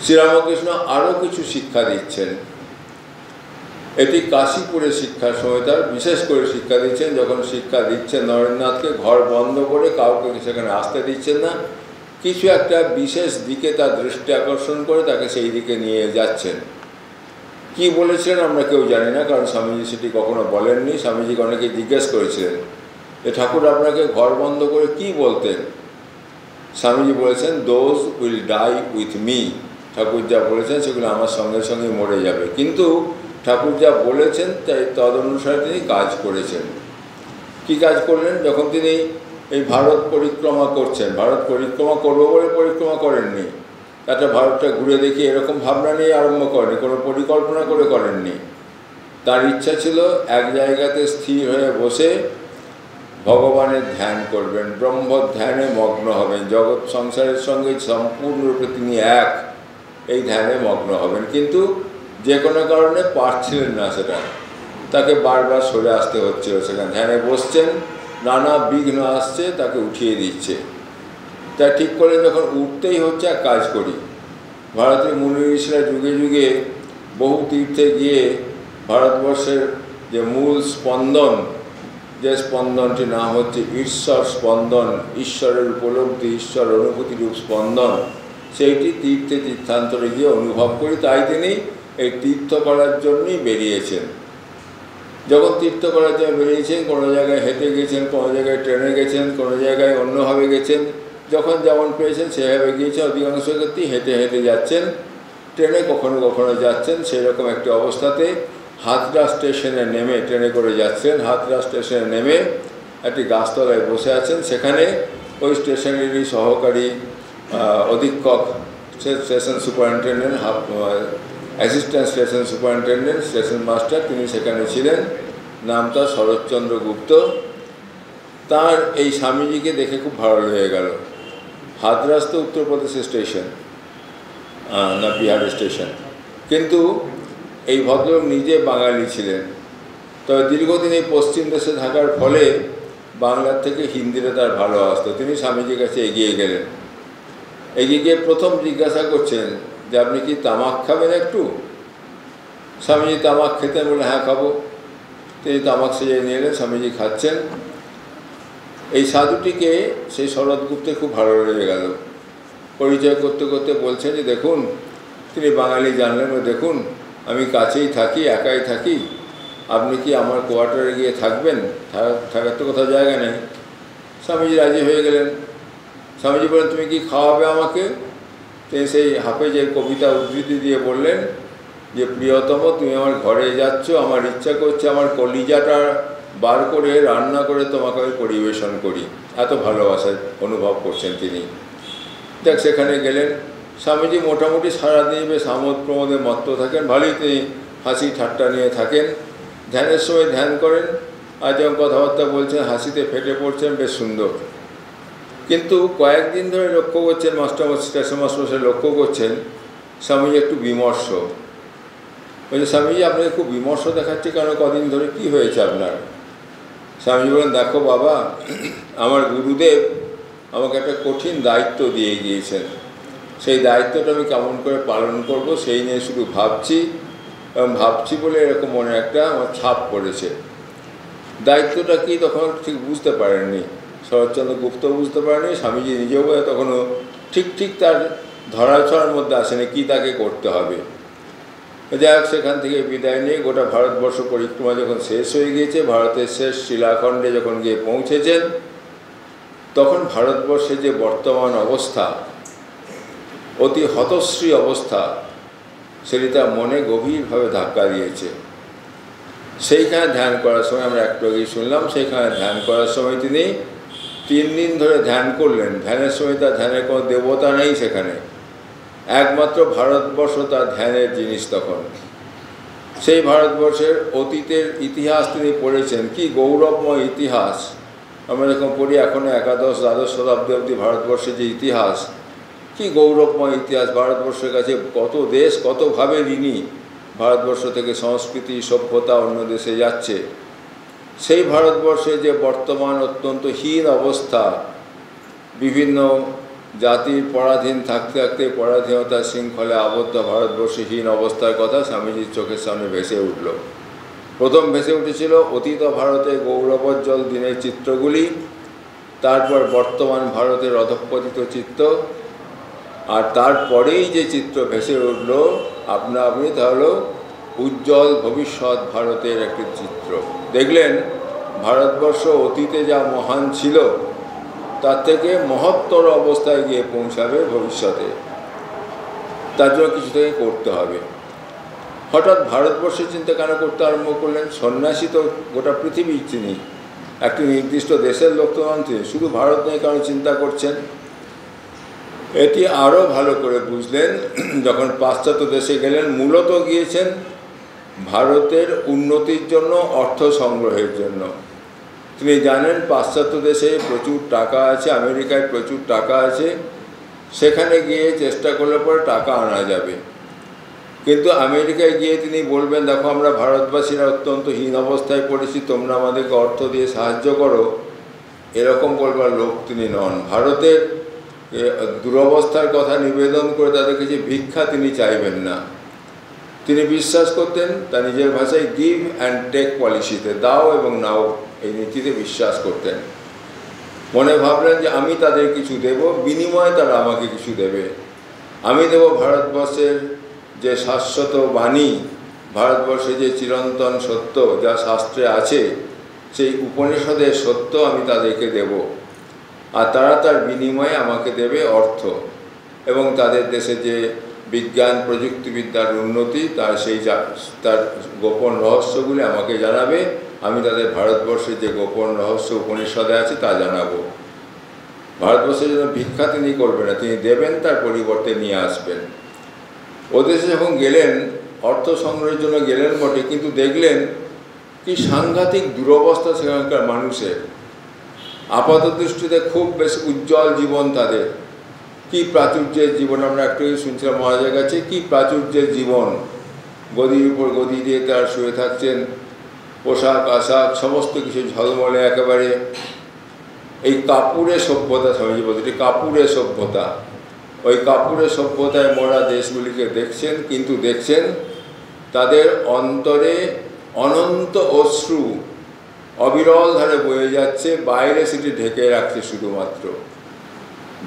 শ্রীরামকৃষ্ণ আরও কিছু শিক্ষা দিচ্ছেন। এটি কাশীপুরে শিক্ষার সময় তার বিশেষ করে শিক্ষা দিচ্ছেন। যখন শিক্ষা দিচ্ছেন নরেন্দ্রনাথকে ঘর বন্ধ করে কাউকে সেখানে আসতে দিচ্ছেন না, কিছু একটা বিশেষ দিকে তার দৃষ্টি আকর্ষণ করে তাকে সেই দিকে নিয়ে যাচ্ছেন। কি বলেছিলেন আমরা কেউ জানি না, কারণ স্বামীজি সেটি কখনো বলেননি। স্বামীজিকে অনেকে জিজ্ঞেস করেছিলেন যে ঠাকুর আপনাকে ঘর বন্ধ করে কি বলতেন। স্বামীজি বলেছেন those will die with me. Thakur যা বলেছেন সেগুলো আমার সঙ্গে সঙ্গে মরে যাবে, কিন্তু ঠাকুর যা বলেছেন তাই তদনুসারে তিনি কাজ করেছেন। কি কাজ করলেন? যখন তিনি এই ভারত পরিক্রমা করছেন, ভারত পরিক্রমা করবো বলে পরিক্রমা করেননি, একটা ভারতটা ঘুরে দেখি এরকম ভাবনা নিয়ে আরম্ভ করেনি, কোনো পরিকল্পনা করে করেননি। তার ইচ্ছা ছিল এক জায়গাতে স্থির হয়ে বসে ভগবানের ধ্যান করবেন, ব্রহ্ম ধ্যানে মগ্ন হবেন, জগৎ সংসারের সঙ্গে সম্পূর্ণরূপে তিনি এক, এই ধ্যানে মগ্ন হবেন। কিন্তু যে কোনো কারণে পারছিলেন না সেটা, তাকে বারবার সরে আসতে হচ্ছিল। সেখানে ধ্যানে বসছেন, নানা বিঘ্ন আসছে, তাকে উঠিয়ে দিচ্ছে। তাই ঠিক করে যখন উঠতেই হচ্ছে এক কাজ করি। ভারতের মুনি ঋষিরা যুগে যুগে বহু তীর্থে গিয়ে ভারতবর্ষের যে মূল স্পন্দন, যে স্পন্দনটি নাম হচ্ছে ঈশ্বর স্পন্দন, ঈশ্বরের উপলব্ধি, ঈশ্বর অনুভূতিরূপ স্পন্দন, সেইটি তীর্থে তীর্থান্তরে গিয়ে অনুভব করি। তাই তিনি এই তীর্থ করার জন্যই বেরিয়েছেন। যখন তীর্থ করার জন্য বেরিয়েছেন, কোনো জায়গায় হেঁটে গেছেন, কোনো জায়গায় ট্রেনে গেছেন, কোনো জায়গায় অন্যভাবে গেছেন, যখন যেমন পেয়েছেন সেভাবে গিয়েছেন। অধিকাংশ ক্ষেত্রেই হেঁটে হেঁটে যাচ্ছেন, ট্রেনে কখনো কখনো যাচ্ছেন। সেই রকম একটি অবস্থাতে হাতড়া স্টেশনে নেমে, ট্রেনে করে যাচ্ছেন, হাতড়া স্টেশনে নেমে একটি গাছতলায় বসে আছেন। সেখানে ওই স্টেশনেরই সহকারী অধীক্ষক, station superintendent, assistant station superintendent, station master, তিনি সেখানে ছিলেন। নাম তার শরৎচন্দ্র গুপ্ত। তার এই স্বামীজিকে দেখে খুব ভালো লেগে গেল। হাতরাস তো উত্তরপ্রদেশের স্টেশন, না বিহারের স্টেশন, কিন্তু এই ভদ্রলোক নিজে বাঙালি ছিলেন। তবে দীর্ঘদিন এই পশ্চিম দেশে থাকার ফলে বাংলার থেকে হিন্দিটা তার ভালো আসতো। তিনি স্বামীজির কাছে এগিয়ে গেলেন। এগিয়ে গিয়ে প্রথম জিজ্ঞাসা করছেন যে আপনি কি তামাক খাবেন একটু? স্বামীজি তামাক খেতেন, বলে হ্যাঁ খাবো। তিনি তামাক সেজে নিয়ে এলেন, স্বামীজি খাচ্ছেন। এই সাধুটিকে সেই শরৎগুপ্তের খুব ভালো লেগে গেল। পরিচয় করতে করতে বলছেন যে দেখুন, তিনি বাঙালি জানলেন, দেখুন আমি কাছেই থাকি, একাই থাকি, আপনি কি আমার কোয়ার্টারে গিয়ে থাকবেন? থাকার তো কোথাও জায়গা নেই। স্বামীজি রাজি হয়ে গেলেন। স্বামীজি বলেন তুমি কি খাওয়াবে আমাকে? তিনি সেই হাফেজের কবিতা উদ্ধৃতি দিয়ে বললেন যে প্রিয়তম, তুমি আমার ঘরে যাচ্ছ, আমার ইচ্ছা করছে আমার কলিজাটা বার করে রান্না করে তোমাকে আমি পরিবেশন করি। এত ভালোবাসা অনুভব করছেন তিনি। দেখ সেখানে গেলেন। স্বামীজি মোটামুটি সারাদিন বেশ আমোদ প্রমোদে মত্ত থাকেন, ভালোই তিনি হাসি ঠাট্টা নিয়ে থাকেন। ধ্যানের সময় ধ্যান করেন, আর যখন কথাবার্তা বলছেন হাসিতে ফেটে পড়ছেন, বেশ সুন্দর। কিন্তু কয়েকদিন ধরে লক্ষ্য করছেন, মাস্টারমশাই লক্ষ্য করছেন স্বামীজি একটু বিমর্ষ। বলছে, স্বামীজি আপনাকে খুব বিমর্ষ দেখাচ্ছে কেন, কদিন ধরে কি হয়েছে আপনার? স্বামীজি বলেন, দেখো বাবা, আমার গুরুদেব আমাকে একটা কঠিন দায়িত্ব দিয়ে গিয়েছেন, সেই দায়িত্বটা আমি কেমন করে পালন করব সেই নিয়ে শুধু ভাবছি, এবং ভাবছি বলে এরকম মনে একটা আমার ছাপ পড়েছে। দায়িত্বটা কি তখন ঠিক বুঝতে পারেননি, শরৎচন্দ্র গুপ্ত বুঝতে পারেনি, স্বামীজি নিজেও তখনও ঠিক তার ধরাছোঁয়ার মধ্যে আসেনি কী তাকে করতে হবে। যাই হোক, সেখান থেকে বিদায় নিয়ে গোটা ভারতবর্ষ পরিক্রমা যখন শেষ হয়ে গিয়েছে, ভারতের শেষ শিলাখণ্ডে যখন গিয়ে পৌঁছেছেন, তখন ভারতবর্ষের যে বর্তমান অবস্থা, অতি হতশ্রী অবস্থা, সেটি তার মনে গভীরভাবে ধাক্কা দিয়েছে। সেইখানে ধ্যান করার সময়, আমরা একটু আগেই শুনলাম, সেইখানে ধ্যান করার সময় তিনি 3 দিন ধরে ধ্যান করলেন। ধ্যানের সময় তার ধ্যানের কোনো দেবতা নেই সেখানে, একমাত্র ভারতবর্ষ তার ধ্যানের জিনিস। তখন সেই ভারতবর্ষের অতীতের ইতিহাস তিনি পড়েছেন, কি গৌরবময় ইতিহাস। আমরা যখন পড়ি এখনও একাদশ দ্বাদশ শতাব্দী অবধি ভারতবর্ষের যে ইতিহাস, কি গৌরবময় ইতিহাস। ভারতবর্ষের কাছে কত দেশ কতভাবে ঋণী, ভারতবর্ষ থেকে সংস্কৃতি সভ্যতা অন্য দেশে যাচ্ছে। সেই ভারতবর্ষে যে বর্তমান অত্যন্ত হীন অবস্থা, বিভিন্ন জাতির পরাধীন থাকতে থাকতে পরাধীনতার শৃঙ্খলে আবদ্ধ ভারতবর্ষে হীন অবস্থার কথা স্বামীজির চোখের সামনে ভেসে উঠল। প্রথম ভেসে উঠেছিল অতীত ভারতের গৌরবোজ্জ্বল দিনের চিত্রগুলি, তারপর বর্তমান ভারতের অধঃপতিত চিত্র, আর তারপরেই যে চিত্র ভেসে উঠল আপনি তা হলো উজ্জ্বল ভবিষ্যৎ ভারতের একটি চিত্র। দেখলেন ভারতবর্ষ অতীতে যা মহান ছিল তার থেকে মহত্তর অবস্থায় গিয়ে পৌঁছাবে ভবিষ্যতে, তার জন্য কিছু থেকে করতে হবে। হঠাৎ ভারতবর্ষের চিন্তা কেন করতে আরম্ভ করলেন? সন্ন্যাসী তো গোটা পৃথিবীর তিনি, একটি নির্দিষ্ট দেশের লোক তো নন তিনি, শুধু ভারত নিয়ে কেন চিন্তা করছেন? এটি আরও ভালো করে বুঝলেন যখন পাশ্চাত্য দেশে গেলেন। মূলত গিয়েছেন ভারতের উন্নতির জন্য, অর্থ সংগ্রহের জন্য। তিনি জানেন পাশ্চাত্য দেশে প্রচুর টাকা আছে, আমেরিকায় প্রচুর টাকা আছে, সেখানে গিয়ে চেষ্টা করলে পরে টাকা আনা যাবে। কিন্তু আমেরিকায় গিয়ে তিনি বলবেন, দেখো আমরা ভারতবাসীরা অত্যন্ত হীন অবস্থায় পড়েছি, তোমরা আমাদেরকে অর্থ দিয়ে সাহায্য করো, এরকম বলবার লোক তিনি নন। ভারতের দুরবস্থার কথা নিবেদন করে তাদের কাছে ভিক্ষা তিনি চাইবেন না। তিনি বিশ্বাস করতেন তার নিজের ভাষায় গিভ অ্যান্ড টেক পলিসিতে, দাও এবং নাও, এই নীতিতে বিশ্বাস করতেন। মনে ভাবলেন যে আমি তাদের কিছু দেব, বিনিময়ে তারা আমাকে কিছু দেবে। আমি দেব ভারতবর্ষের যে শাশ্বত বাণী, ভারতবর্ষে যে চিরন্তন সত্য যা শাস্ত্রে আছে, সেই উপনিষদের সত্য আমি তাদেরকে দেব, আর তারা তার বিনিময়ে আমাকে দেবে অর্থ, এবং তাদের দেশে যে বিজ্ঞান প্রযুক্তিবিদ্যার উন্নতি তার গোপন রহস্যগুলি আমাকে জানাবে, আমি তাদের ভারতবর্ষের যে গোপন রহস্য উপনিষদে আছে তা জানাবো। ভারতবর্ষের জন্য ভিক্ষা তিনি করবেন না, তিনি দেবেন, তার পরিবর্তে নিয়ে আসবেন। ওদেশে যখন গেলেন অর্থ সংগ্রহের জন্য গেলেন বটে, কিন্তু দেখলেন কি সাংঘাতিক দুরবস্থা সেখানকার মানুষের। আপাত দৃষ্টিতে খুব বেশ উজ্জ্বল জীবন তাদের, কি প্রাচুর্যের জীবন। আমরা একটু শুনছিলাম মহারাজের কাছে, কি প্রাচুর্যের জীবন। গদির উপর গদি দিয়ে তারা শুয়ে থাকছেন, পোশাক আশাক সমস্ত কিছু ঝলমলে একেবারে। এই কাপুরের সভ্যতা, স্বামীজি বলতে, এটি কাপুরের সভ্যতা। ওই কাপুরের সভ্যতায় মোরা দেশগুলিকে দেখছেন, কিন্তু দেখছেন তাদের অন্তরে অনন্ত অশ্রু অবিরল ধারে বয়ে যাচ্ছে, বাইরে সেটি ঢেকে রাখছে শুধুমাত্র।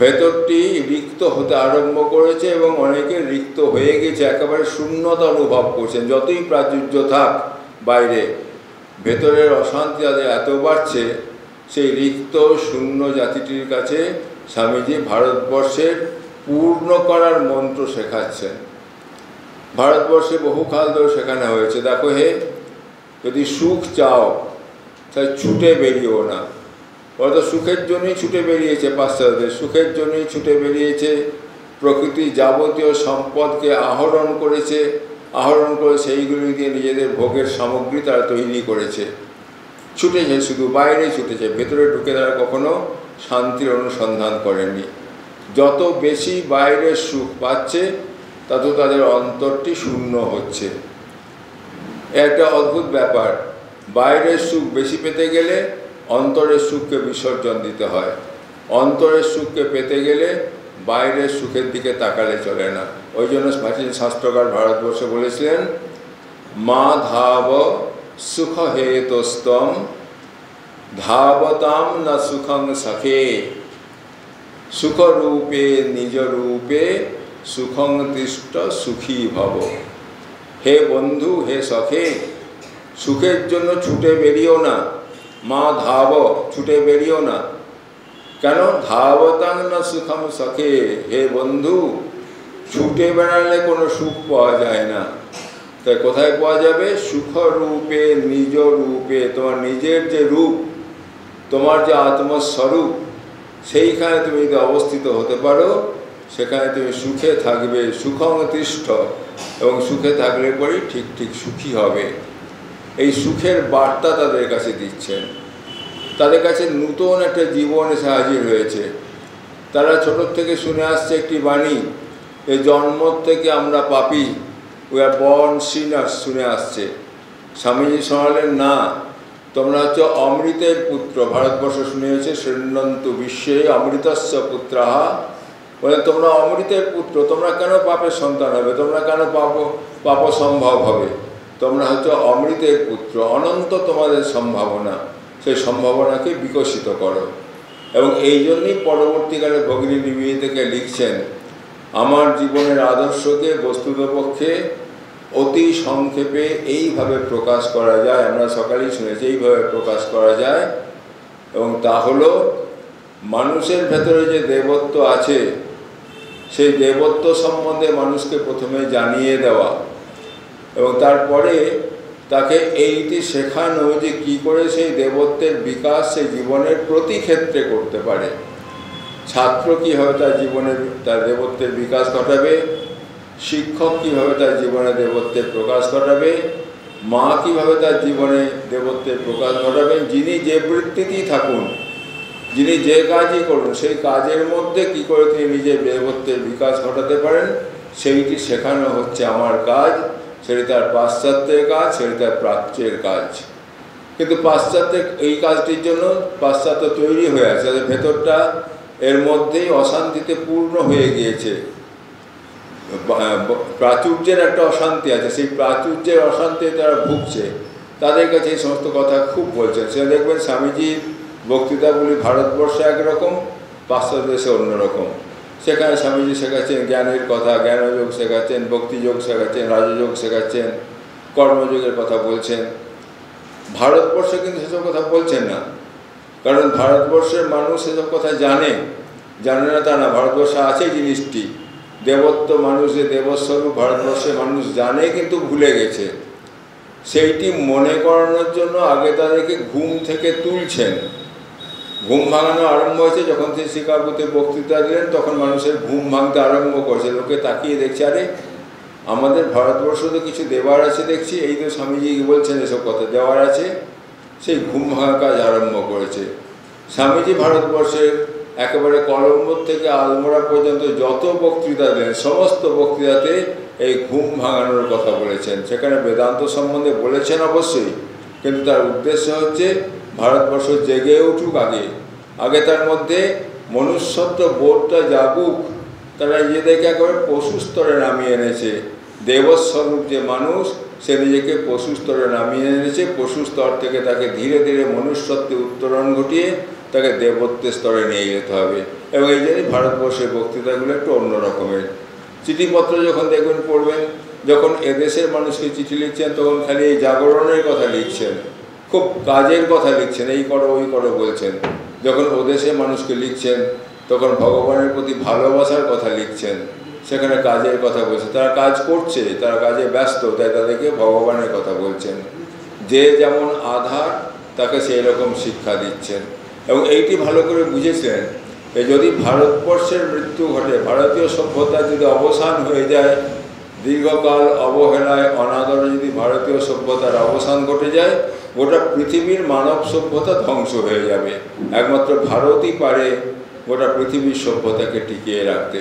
ভেতরটি রিক্ত হতে আরম্ভ করেছে এবং অনেকে রিক্ত হয়ে গেছে, একেবারে শূন্যতা অনুভব করছেন। যতই প্রাচুর্য থাক বাইরে, ভেতরের অশান্তি তাদের এত বাড়ছে, সেই রিক্ত শূন্য জাতিটির কাছে স্বামীজি ভারতবর্ষের পূর্ণ করার মন্ত্র শেখাচ্ছেন। ভারতবর্ষে বহুকাল ধরে শেখানো হয়েছে, দেখো হে, যদি সুখ চাও তাই ছুটে বেরিয়েও না। ওরা তো সুখের জন্যই ছুটে বেরিয়েছে, পাশ্চাত্যদের সুখের জন্যই ছুটে বেরিয়েছে, প্রকৃতির যাবতীয় সম্পদকে আহরণ করেছে, আহরণ করে সেইগুলি দিয়ে নিজেদের ভোগের সামগ্রী তারা তৈরি করেছে, ছুটেছে, শুধু বাইরে ছুটেছে, ভেতরে ঢুকে তারা কখনো শান্তির অনুসন্ধান করেনি। যত বেশি বাইরের সুখ পাচ্ছে তত তাদের অন্তরটি শূন্য হচ্ছে। একটা অদ্ভুত ব্যাপার, বাইরের সুখ বেশি পেতে গেলে অন্তরের সুখকে বিসর্জন দিতে হয়, অন্তরের সুখকে পেতে গেলে বাইরের সুখের দিকে তাকালে চলে না। ওই জন্য প্রাচীন শাস্ত্রকার ভারতবর্ষে বলেছিলেন, মা ধাব সুখ হেতস্তম ধাবতাম না সুখং সখে সুখরূপে নিজরূপে সুখং তিষ্ঠ সুখী ভব। হে বন্ধু, হে সখে, সুখের জন্য ছুটে বেরিও না। মা ধাব, ছুটে বেরিও না। কেন? ধাবতাং না সুখম সখে। হে বন্ধু, ছুটে বেড়ালে কোনো সুখ পাওয়া যায় না। তাই কোথায় পাওয়া যাবে? সুখরূপে নিজ রূপে, তোমার নিজের যে রূপ, তোমার যে আত্মস্বরূপ, সেইখানে তুমি যদি অবস্থিত হতে পারো, সেখানে তুমি সুখে থাকবে, সুখং তিষ্ঠ, এবং সুখে থাকলে পরেই ঠিক ঠিক সুখী হবে। এই সুখের বার্তা তাদের কাছে দিচ্ছেন। তাদের কাছে নূতন একটা জীবন এসে হাজির হয়েছে। তারা ছোটোর থেকে শুনে আসছে একটি বাণী, এই জন্ম থেকে আমরা পাপী, উই আর বর্ন সিনার্স, শুনে আসছে। স্বামীজি শোনালেন, না, তোমরা হচ্ছে অমৃতের পুত্র। ভারতবর্ষ শুনে হয়েছে শৃণ্বন্তু বিশ্বে অমৃতস্য পুত্রাহা, বলে তোমরা অমৃতের পুত্র, তোমরা কেন পাপের সন্তান হবে, তোমরা কেন পাপ সম্ভব হবে? তোমরা হচ্ছে অমৃতের পুত্র, অনন্ত তোমাদের সম্ভাবনা, সেই সম্ভাবনাকে বিকশিত করো। এবং এই জন্যই পরবর্তীকালে ভগিনী নিবেদিতা থেকে লিখছেন, আমার জীবনের আদর্শকে বস্তুতপক্ষে অতি সংক্ষেপে এইভাবে প্রকাশ করা যায়, আমরা সকালেই শুনেছি, এইভাবে প্রকাশ করা যায়। এবং তা হলো, মানুষের ভেতরে যে দেবত্ব আছে, সেই দেবত্ব সম্বন্ধে মানুষকে প্রথমে জানিয়ে দেওয়া, এবং তারপরে তাকে এইটি শেখানো যে কী করে সেই দেবত্বের বিকাশ সে জীবনের প্রতি ক্ষেত্রে করতে পারে। ছাত্র কীভাবে তার জীবনের তার দেবত্বের বিকাশ ঘটাবে, শিক্ষক কীভাবে তার জীবনে দেবত্বের প্রকাশ ঘটাবে, মা কীভাবে তার জীবনে দেবত্বের প্রকাশ ঘটাবেন, যিনি যে বৃত্তিতেই থাকুন, যিনি যে কাজই করুন, সেই কাজের মধ্যে কী করে তিনি নিজের দেবত্বের বিকাশ ঘটাতে পারেন, সেইটি শেখানো হচ্ছে আমার কাজ। সেটি তার পাশ্চাত্যের কাজ, সেটি তার প্রাচ্যের কাজ। কিন্তু পাশ্চাত্যের এই কাজটির জন্য পাশ্চাত্য তৈরি হয়ে আছে, তাদের ভেতরটা এর মধ্যেই অশান্তিতে পূর্ণ হয়ে গিয়েছে। প্রাচুর্যের একটা অশান্তি আছে, সেই প্রাচুর্যের অশান্তি তারা ভুগছে। তাদের কাছে এই সমস্ত কথা খুব বলছেন। সে দেখবেন স্বামীজির বক্তৃতাগুলি ভারতবর্ষে একরকম, পাশ্চাত্য দেশে অন্যরকম। সেখানে স্বামীজি শেখাচ্ছেন জ্ঞানের কথা, জ্ঞানযোগ শেখাচ্ছেন, ভক্তিযোগ শেখাচ্ছেন, রাজযোগ শেখাচ্ছেন, কর্মযোগের কথা বলছেন। ভারতবর্ষে কিন্তু সেসব কথা বলছেন না, কারণ ভারতবর্ষের মানুষ সেসব কথা জানে না তা না, ভারতবর্ষে আছে জিনিসটি, দেবত্ব, মানুষের দেবস্বরূপ ভারতবর্ষের মানুষ জানে, কিন্তু ভুলে গেছে। সেইটি মনে করানোর জন্য আগে তাদেরকে ঘুম থেকে তুলছেন। ঘুম ভাঙানো আরম্ভ হয়েছে যখন তিনি শিকাগোতে বক্তৃতা দিলেন, তখন মানুষের ঘুম ভাঙতে আরম্ভ করছে। লোকে তাকিয়ে দেখছে, আরে আমাদের ভারতবর্ষ তো কিছু দেওয়ার আছে দেখছি, এই তো স্বামীজি বলছেন এসব কথা দেওয়ার আছে। সেই ঘুম ভাঙা কাজ আরম্ভ করেছে। স্বামীজি ভারতবর্ষের একেবারে কলম্বো থেকে আলমোড়া পর্যন্ত যত বক্তৃতা দেন, সমস্ত বক্তৃতাতে এই ঘুম ভাঙানোর কথা বলেছেন। সেখানে বেদান্ত সম্বন্ধে বলেছেন অবশ্যই, কিন্তু তার উদ্দেশ্য হচ্ছে ভারতবর্ষ জেগে উঠুক, আগে তার মধ্যে মনুষ্যত্ব বোধটা জাগুক। তারা নিজেদেরকে একেবারে পশু স্তরে নামিয়ে এনেছে। দেবস্বরূপ যে মানুষ, সে নিজেকে পশু স্তরে নামিয়ে এনেছে। পশু স্তর থেকে তাকে ধীরে ধীরে মনুষ্যত্বে উত্তরণ ঘটিয়ে তাকে দেবত্বের স্তরে নিয়ে যেতে হবে। এবং এই জন্যই ভারতবর্ষের বক্তৃতাগুলো একটু অন্য রকমের। চিঠিপত্র যখন দেখবেন পড়বেন, যখন এদেশের মানুষকে চিঠি লিখছেন, তখন খালি এই জাগরণের কথা লিখছেন, খুব কাজের কথা লিখছেন, এই করো ওই করো বলছেন। যখন ওদেশের মানুষকে লিখছেন, তখন ভগবানের প্রতি ভালোবাসার কথা লিখছেন, সেখানে কাজের কথা বলছে। তারা কাজ করছে, তারা কাজে ব্যস্ত, তাই তাদেরকে ভগবানের কথা বলছেন। যে যেমন আধার, তাকে সেই রকম শিক্ষা দিচ্ছেন। এবং এইটি ভালো করে বুঝেছেন যে যদি ভারতবর্ষের মৃত্যু ঘটে, ভারতীয় সভ্যতার যদি অবসান হয়ে যায়, দীর্ঘকাল অবহেলায় অনাদরে যদি ভারতীয় সভ্যতার অবসান ঘটে যায়, গোটা পৃথিবীর মানব সভ্যতা ধ্বংস হয়ে যাবে। একমাত্র ভারতই পারে গোটা পৃথিবীর সভ্যতাকে টিকিয়ে রাখতে।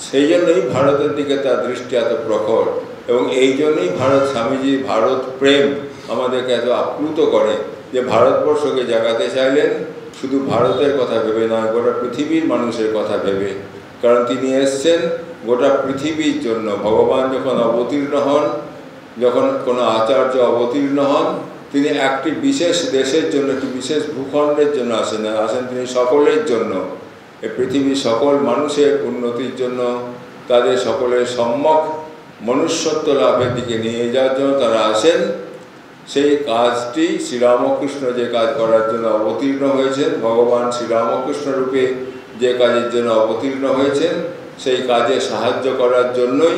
সেই জন্যই ভারতের দিকে তার দৃষ্টি এত প্রখর, এবং এই জন্যই স্বামীজির ভারত প্রেম আমাদেরকে এত আপ্লুত করে যে ভারতবর্ষকে জাগাতে চাইলেন শুধু ভারতের কথা ভেবে নয়, গোটা পৃথিবীর মানুষের কথা ভেবে। কারণ তিনি এসছেন গোটা পৃথিবীর জন্য। ভগবান যখন অবতীর্ণ হন, যখন কোনো আচার্য অবতীর্ণ হন, তিনি একটি বিশেষ দেশের জন্য, একটি বিশেষ ভূখণ্ডের জন্য আসেন না, আসেন তিনি সকলের জন্য। এই পৃথিবীর সকল মানুষের উন্নতির জন্য, তাদের সকলের সম্যক মনুষ্যত্ব লাভের দিকে নিয়ে যাওয়ার জন্য তারা আসেন। সেই কাজটি শ্রীরামকৃষ্ণ যে কাজ করার জন্য অবতীর্ণ হয়েছেন, ভগবান শ্রীরামকৃষ্ণ রূপে যে কাজের জন্য অবতীর্ণ হয়েছেন, সেই কাজে সাহায্য করার জন্যই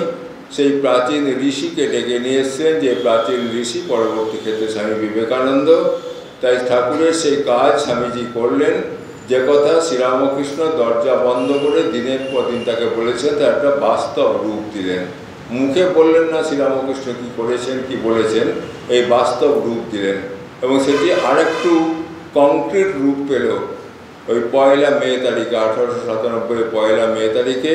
সেই প্রাচীন ঋষিকে ডেকে নিয়ে এসছেন, যে প্রাচীন ঋষি পরবর্তী ক্ষেত্রে স্বামী বিবেকানন্দ। তাই ঠাকুরের সেই কাজ স্বামীজি করলেন, যে কথা শ্রীরামকৃষ্ণ দরজা বন্ধ করে দিনের পর দিন তাকে বলেছেন, তার একটা বাস্তব রূপ দিলেন। মুখে বললেন না শ্রীরামকৃষ্ণ কী করেছেন কি বলেছেন, এই বাস্তব রূপ দিলেন। এবং সেটি আরেকটু কংক্রিট রূপ পেল ওই 1 মে তারিখে, 1897 1 মে তারিখে।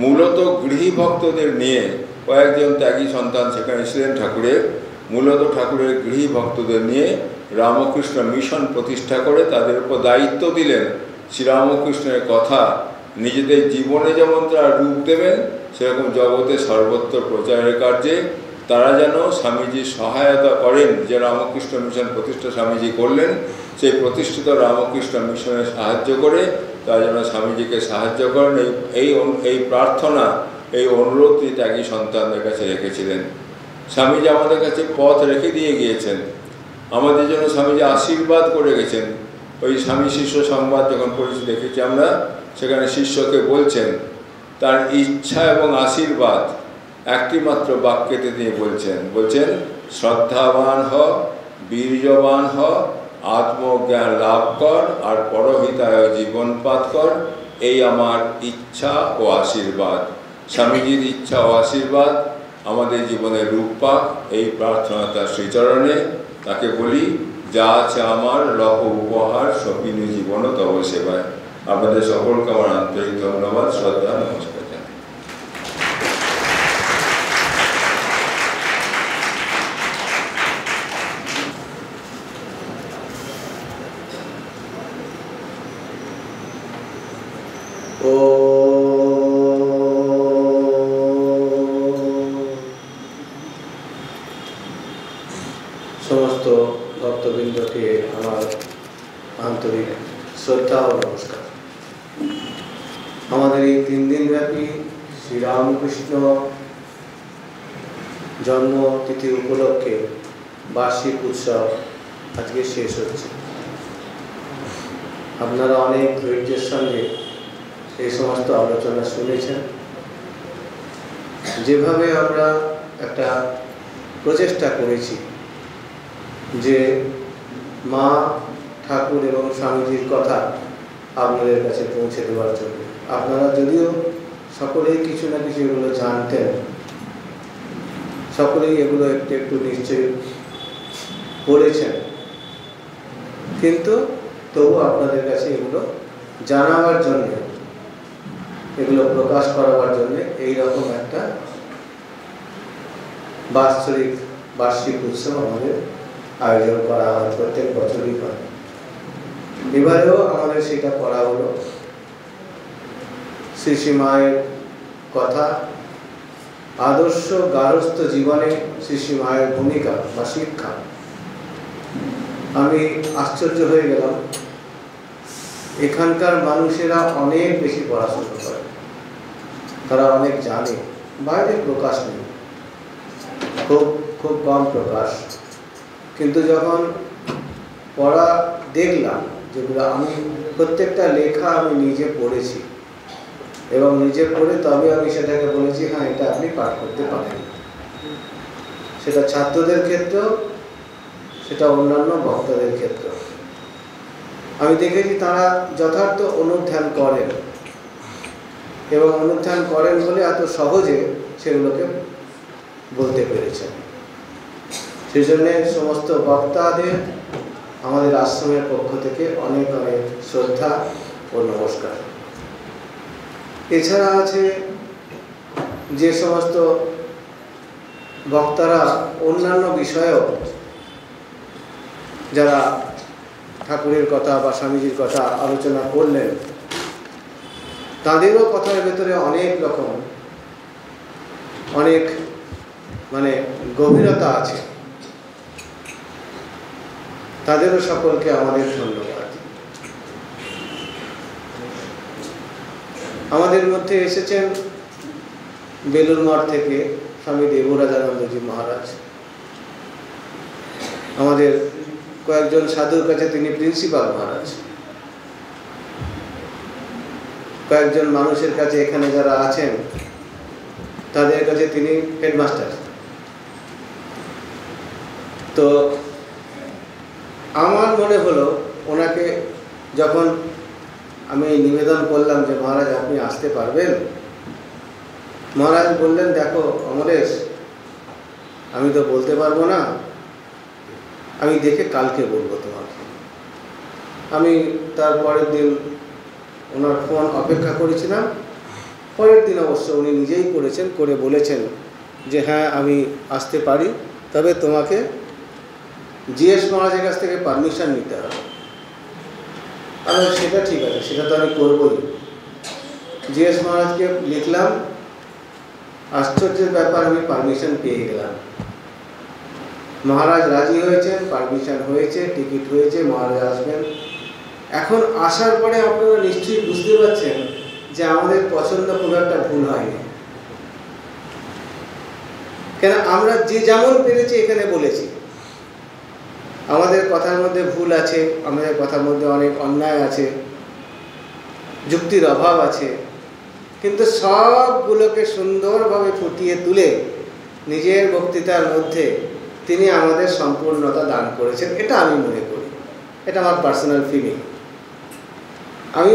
মূলত গৃহী ভক্তদের নিয়ে কয়েকজন ত্যাগী সন্তান সেখানে ছিলেন ঠাকুরের, মূলত ঠাকুরের গৃহী ভক্তদের নিয়ে রামকৃষ্ণ মিশন প্রতিষ্ঠা করে তাদের উপর দায়িত্ব দিলেন শ্রীরামকৃষ্ণের কথা নিজেদের জীবনে যেমন তারা রূপ দেবেন, সেরকম জগতে সর্বত্র প্রচারের কার্যে তারা যেন স্বামীজির সহায়তা করেন। যে রামকৃষ্ণ মিশন প্রতিষ্ঠা স্বামীজি করলেন, সেই প্রতিষ্ঠিত রামকৃষ্ণ মিশনে সাহায্য করে তারা যেন স্বামীজিকে সাহায্য করেন, এই প্রার্থনা, এই অনুরোধ তিনি ত্যাগী সন্তানদের কাছে রেখেছিলেন। স্বামীজি আমাদের কাছে পথ রেখে দিয়ে গিয়েছেন, আমাদের জন্য স্বামীজি আশীর্বাদ করে গেছেন। ওই স্বামী শিষ্য সংবাদ যখন পড়েছি দেখেছি আমরা, সেখানে শিষ্যকে বলছেন তার ইচ্ছা এবং আশীর্বাদ একটি মাত্র বাক্যেতে তিনি বলছেন শ্রদ্ধাবান হ, বীর্যবান হ, আত্মজ্ঞান লাভ কর, আর পরহিতায় জীবনপাত কর, এই আমার ইচ্ছা ও আশীর্বাদ। স্বামীজির ইচ্ছা ও আশীর্বাদ আমাদের জীবনের রূপ পাক, এই প্রার্থনা তার শ্রীচরণে। তাকে বলি, যা আছে আমার লহ উপহার, সপিনু জীবন তব সেবায়। আপনাদের সকলকে আমার আন্তরিক ধন্যবাদ, শ্রদ্ধা, নমস্কার। সমস্ত ভক্তবৃন্দকে আমার আন্তরিক শ্রদ্ধা ও নমস্কার। আমাদের এই 3 দিনব্যাপী শ্রীরামকৃষ্ণ জন্মতিথি উপলক্ষে বার্ষিক উৎসব আজকে শেষ হচ্ছে। আপনারা অনেক ধৈর্যের সঙ্গে এই সমস্ত আলোচনা শুনেছেন। যেভাবে আমরা একটা প্রচেষ্টা করেছি যে মা, ঠাকুর এবং স্বামীজির কথা আপনাদের কাছে পৌঁছে দেওয়ার জন্য, আপনারা যদিও সকলেই কিছু না কিছু এগুলো জানতেন, সকলেই এগুলো একটু একটু নিশ্চয়ই পড়েছেন, কিন্তু তবু আপনাদের কাছে এগুলো জানাবার জন্য, এগুলো প্রকাশ করাবার জন্য এইরকম একটা বার্ষিক উৎসব আমাদের আয়োজন করা হয়, প্রত্যেক বছরই হয়। এবারেও আমাদের সেটা করা হলো। শ্রী শ্রী মায়ের কথা, আদর্শ গার্হস্থ্য জীবনে শ্রী শ্রী মায়ের ভূমিকা বা শিক্ষা। আমি আশ্চর্য হয়ে গেলাম, এখানকার মানুষেরা অনেক বেশি পড়াশোনা করে, তারা অনেক জানে, বাইরে প্রকাশ নেই, খুব খুব কম প্রকাশ। কিন্তু যখন পড়া দেখলাম, যেগুলো আমি প্রত্যেকটা লেখা আমি নিজে পড়েছি এবং নিজে পড়ে তবে আমি সেটাকে বলেছি, হ্যাঁ এটা আপনি পাঠ করতে পারেন। সেটা ছাত্রদের ক্ষেত্রেও, সেটা অন্যান্য ভক্তদের ক্ষেত্রেও আমি দেখেছি তারা যথার্থ অনুধ্যান করেন, এবং অনুধ্যান করেন বলে এত সহজে সেগুলোকে বলতে পেরেছেন। সেই জন্যে সমস্ত বক্তাদের আমাদের আশ্রমের পক্ষ থেকে অনেক অনেক শ্রদ্ধা ও নমস্কার। এছাড়া আছে যে সমস্ত বক্তারা অন্যান্য বিষয়েও যারা ঠাকুরের কথা বা স্বামীজির কথা আলোচনা করলেন, তাদেরও কথার ভেতরে অনেক রকম অনেক গভীরতা আছে। তাদেরও সকলকে আমাদের ধন্যবাদ। আমাদের মধ্যে এসেছেন বেলুর মঠ থেকে স্বামী দেবরাজানন্দজি মহারাজ। আমাদের কয়েকজন সাধুর কাছে তিনি প্রিন্সিপাল মহারাজ, কয়েকজন মানুষের কাছে এখানে যারা আছেন তাদের কাছে তিনি হেডমাস্টার। তো আমার মনে হলো ওনাকে যখন আমি নিবেদন করলাম যে মহারাজ আপনি আসতে পারবেন, মহারাজ বললেন, দেখো অমরেশ, আমি তো বলতে পারবো না, আমি দেখে কালকে বলবো তোমাকে। আমি তার পরের দিন ওনার ফোন অপেক্ষা করেছিলাম। পরের দিন অবশ্য উনি নিজেই করেছেন, করে বলেছেন যে হ্যাঁ আমি আসতে পারি, তবে তোমাকে জিএস মহারাজের কাছ থেকে পারমিশন নিতে হবে। আমি সেটা ঠিক আছে, সেটা তো আমি করবই। জিএস মহারাজকে লিখলাম, আশ্চর্যের ব্যাপার, আমি পারমিশন পেয়ে গেলাম। মহারাজ রাজি হয়েছেন, পারমিশন হয়েছে, টিকিট হয়েছে, মহারাজ আসবেন। এখন আসার পরে আপনারা নিশ্চয়ই বুঝতে পারছেন যে আমাদের পছন্দ খুব একটা ভুল হয়নি। কেন আমরা যে যেমন পেরেছি এখানে বলেছি। আমাদের কথার মধ্যে ভুল আছে, আমাদের কথার মধ্যে অনেক অন্যায় আছে, যুক্তির অভাব আছে, কিন্তু সবগুলোকে সুন্দরভাবে ফুটিয়ে তুলে নিজের বক্তৃতার মধ্যে তিনি আমাদের সম্পূর্ণতা দান করেছেন। এটা আমি মনে করি, এটা আমার পার্সোনাল ফিলিং। আমি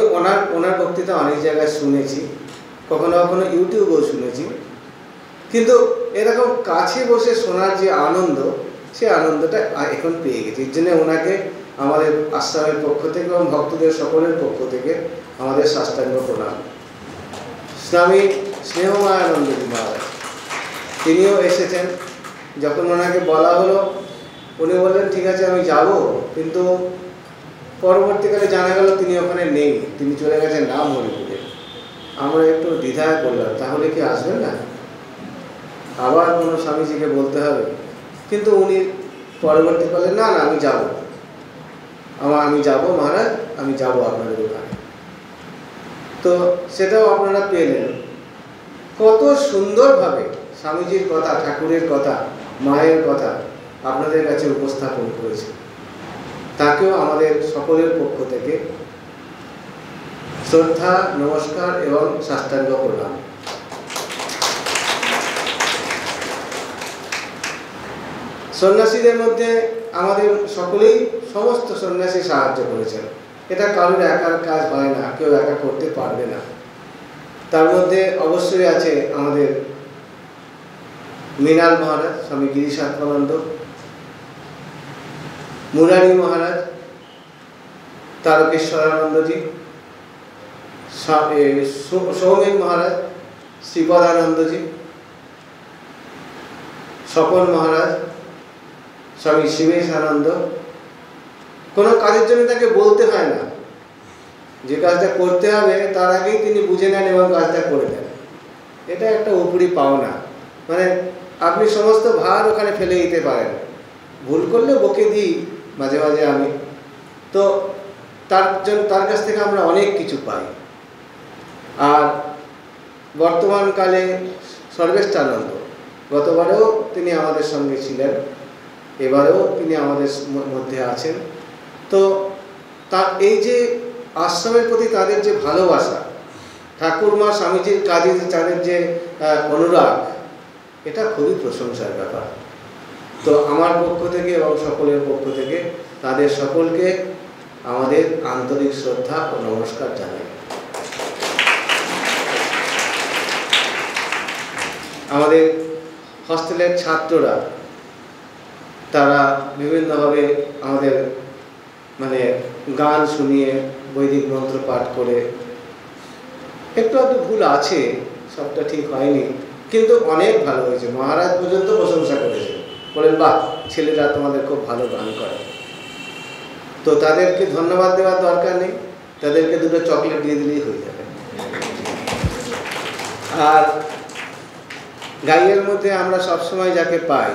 ওনার বক্তৃতা অনেক জায়গায় শুনেছি, কখনো কখনো ইউটিউবেও শুনেছি, কিন্তু এরকম কাছে বসে শোনার যে আনন্দ, সে আনন্দটা এখন পেয়ে গেছি। এর জন্য ওনাকে আমাদের আশ্রমের পক্ষ থেকে এবং ভক্তদের সকলের পক্ষ থেকে আমাদের সাষ্টাঙ্গ প্রণাম। স্বামী স্নেহমায়ানন্দজি মহারাজ তিনিও এসেছেন। যখন ওনাকে বলা হলো, উনি বললেন ঠিক আছে আমি যাব, কিন্তু পরবর্তীকালে জানা গেল তিনি ওখানে নেই, তিনি চলে গেছেন নাম হরিপুরে। আমরা একটু দ্বিধায় পড়লাম, তাহলে কি আসবেন না, আবার কোনো স্বামীজিকে বলতে হবে? কিন্তু উনি পরবর্তী বললেন না না আমি যাব, আমি যাব মহারাজ, আমি যাব আপনাদের ওখানে। তো সেটাও আপনারা পেলেন। কত সুন্দরভাবে স্বামীজির কথা, ঠাকুরের কথা, মায়ের কথা আপনাদের কাছে উপস্থাপন করেছে। তাকেও আমাদের সকলের পক্ষ থেকে শ্রদ্ধা, নমস্কার এবং সাষ্টাঙ্গ প্রণাম। সন্ন্যাসীদের মধ্যে আমাদের সকলেই, সমস্ত সন্ন্যাসী সাহায্য করেছেন। এটা কারোর একার কাজ হয় না, কেউ একা করতে পারবে না। তার মধ্যে অবশ্যই আছে আমাদের মৃণাল মহারাজ, স্বামী গিরিশাত্মানন্দ, মুরারি মহারাজ, তারকেশ্বরানন্দজি, সৌমেন মহারাজ, শ্রীপদানন্দজি, স্বপন মহারাজ, স্বামী শিবেশ আনন্দ। কোনো কাজের জন্য তাকে বলতে হয় না, যে কাজটা করতে হবে তার আগেই তিনি বুঝে নেন এবং কাজটা করে দেন। এটা একটা উপরি পাওনা। মানে আপনি সমস্ত ভার ওখানে ফেলে দিতে পারেন, ভুল করলে বকে দিই মাঝে মাঝে আমি, তো তার কাছ থেকে আমরা অনেক কিছু পাই। আর বর্তমানকালে সর্বেষ্ঠানন্দ, গতবারেও তিনি আমাদের সঙ্গে ছিলেন, এবারেও তিনি আমাদের মধ্যে আছেন। তো তার এই যে আশ্রমের প্রতি তাদের যে ভালোবাসা, ঠাকুরমা স্বামীজির কাজে তাদের যে অনুরাগ, এটা খুবই প্রশংসার ব্যাপার। তো আমার পক্ষ থেকে এবং সকলের পক্ষ থেকে তাদের সকলকে আমাদের আন্তরিক শ্রদ্ধা ও নমস্কার জানাই। আমাদের হস্টেলের ছাত্ররা তারা বিভিন্নভাবে আমাদের মানে গান শুনিয়ে বৈদিক মন্ত্র পাঠ করে, একটু আধটু ভুল আছে, সবটা ঠিক হয়নি, কিন্তু অনেক ভালো হয়েছে। মহারাজ পর্যন্ত প্রশংসা করেছেন, বলেন বাহ ছেলেরা তোমাদের খুব ভালো গান করে। তো তাদেরকে ধন্যবাদ দেওয়ার দরকার নেই, তাদেরকে দুটো চকলেট দিয়ে দিলেই হয়ে যাবে। আর গাইয়ের মধ্যে আমরা সবসময় যাকে পাই,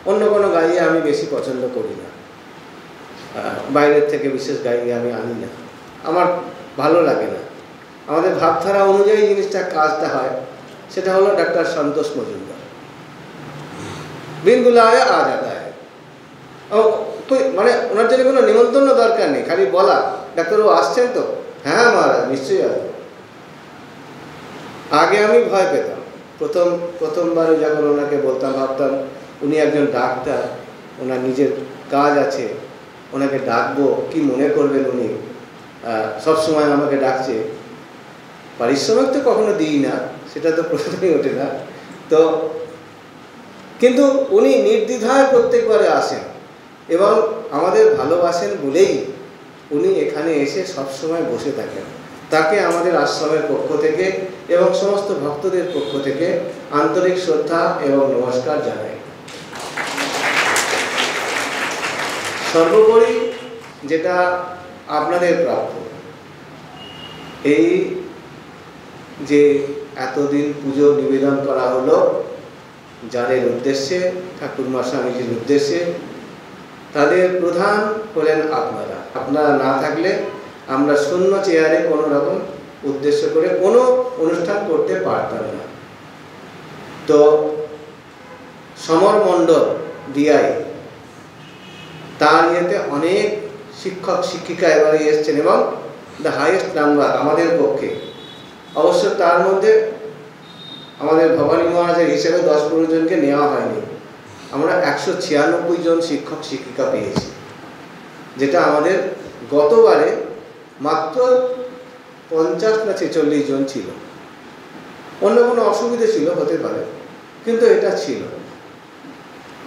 অন্য কোনো গাইয়ে আমি বেশি পছন্দ করি না, বাইরের থেকে বিশেষ গাইয়ে আমি আনি না, আমার ভালো লাগে না। আমাদের ভাবধারা অনুযায়ী জিনিসটা কাজটা হয়, সেটা হলো ডাক্তার সন্তোষ মজুমদার। বিন বুলায়া আ জাতা হ্যায়, মানে ওনার জন্য কোনো নিমন্ত্রণ দরকার নেই, খালি বলা ডাক্তারবাবু আসছেন তো, হ্যাঁ মহারাজ নিশ্চয়ই আসবো। আগে আমি ভয় পেতাম, প্রথমবারে যখন ওনাকে বলতাম ভাবতাম উনি একজন ডাক্তার, ওনার নিজের কাজ আছে, ওনাকে ডাকবো কি মনে করবেন উনি, সবসময় আমাকে ডাকছে, পারিশ্রমিক তো কখনো দিই না, সেটা তো প্রশ্নই ওঠে না। তো কিন্তু উনি নির্দ্বিধায় প্রত্যেকবারে আসেন এবং আমাদের ভালোবাসেন বলেই উনি এখানে এসে সবসময় বসে থাকেন। তাকে আমাদের আশ্রমের পক্ষ থেকে এবং সমস্ত ভক্তদের পক্ষ থেকে আন্তরিক শ্রদ্ধা এবং নমস্কার জানাই। সর্বোপরি যেটা আপনাদের প্রাপ্য, এই যে এতদিন পুজো নিবেদন করা হলো যাদের উদ্দেশ্যে, ঠাকুরমা স্বামীজির উদ্দেশ্যে, তাদের প্রধান হলেন আপনারা। আপনারা না থাকলে আমরা শূন্য চেয়ারে কোনো রকম উদ্দেশ্য করে কোনো অনুষ্ঠান করতে পারতাম না। তো সমর মণ্ডল ডিআই, তার ইয়েতে অনেক শিক্ষক শিক্ষিকা এবারে এসছেন এবং দ্য হাইয়েস্ট নাম্বার আমাদের পক্ষে। অবশ্য তার মধ্যে আমাদের ভবানী মহারাজের হিসেবে 10-15 জনকে নেওয়া হয়নি, আমরা 196 জন শিক্ষক শিক্ষিকা পেয়েছি, যেটা আমাদের গতবারে মাত্র 50 না 46 জন ছিল। অন্য কোনো অসুবিধে ছিল হতে পারে, কিন্তু এটা ছিল।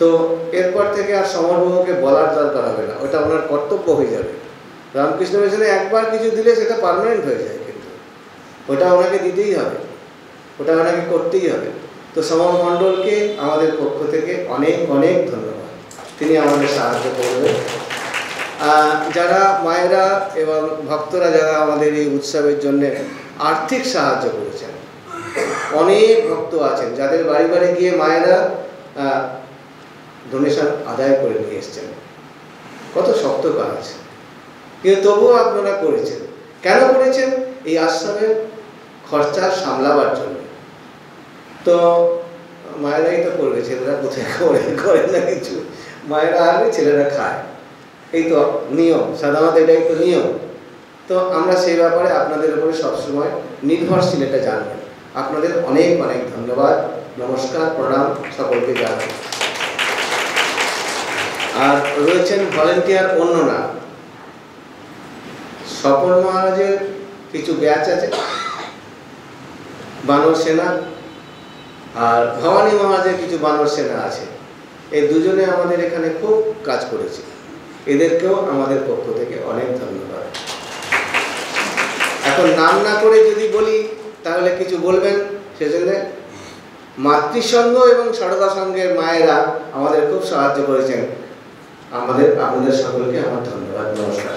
তো এরপর থেকে আর সমরবাবুকে বলার দরকার হবে না, ওটা ওনার কর্তব্য হয়ে যাবে। রামকৃষ্ণ মিশনে একবার কিছু দিলে সেটা পার্মানেন্ট হয়ে যায়, কিন্তু ওটা ওনাকে দিতেই হবে, ওটা ওনাকে করতেই হবে। তো সমর মণ্ডলকে আমাদের পক্ষ থেকে অনেক অনেক ধন্যবাদ, তিনি আমাদের সাহায্য করবেন। যারা মায়েরা এবং ভক্তরা যারা আমাদের এই উৎসবের জন্য আর্থিক সাহায্য করেছেন, অনেক ভক্ত আছেন যাদের বাড়ি বাড়ি গিয়ে মায়েরা ডোনেশন আদায় করে নিয়ে এসছেন। কত শক্ত কাজ, কিন্তু তবুও আপনারা করেছেন। কেন করেছেন? এই আশ্রমের খরচা সামলাবার জন্য। তো মায়েরাই তো করবে, ছেলেরা কোথায় করে না কিছু, মায়েরা আগে ছেলেরা খায়, এই তো নিয়ম, সাধারণত এটাই তো নিয়ম। তো আমরা সেই ব্যাপারে আপনাদের উপরে সবসময় নির্ভরশীল, এটা জানবেন। আপনাদের অনেক অনেক ধন্যবাদ, নমস্কার, প্রণাম সকলকে জানাই। আর রয়েছেন ভলেন্টিয়ার অন্যরা, স্বপন মহারাজের কিছু ব্যাচ আছে, বানর সেনা, আর ভবানী মহারাজের কিছু বানর সেনা আছে। এই দুজনে আমাদের এখানে খুব কাজ করেছে, এদেরকেও আমাদের পক্ষ থেকে অনেক ধন্যবাদ। এখন নাম না করে যদি বলি তাহলে কিছু বলবেন, সেজন্য মাতৃসংঘ এবং সারদা সংঘের মায়েরা আমাদের খুব সাহায্য করেছেন। আপনাদের সকলকে আমার ধন্যবাদ, নমস্কার।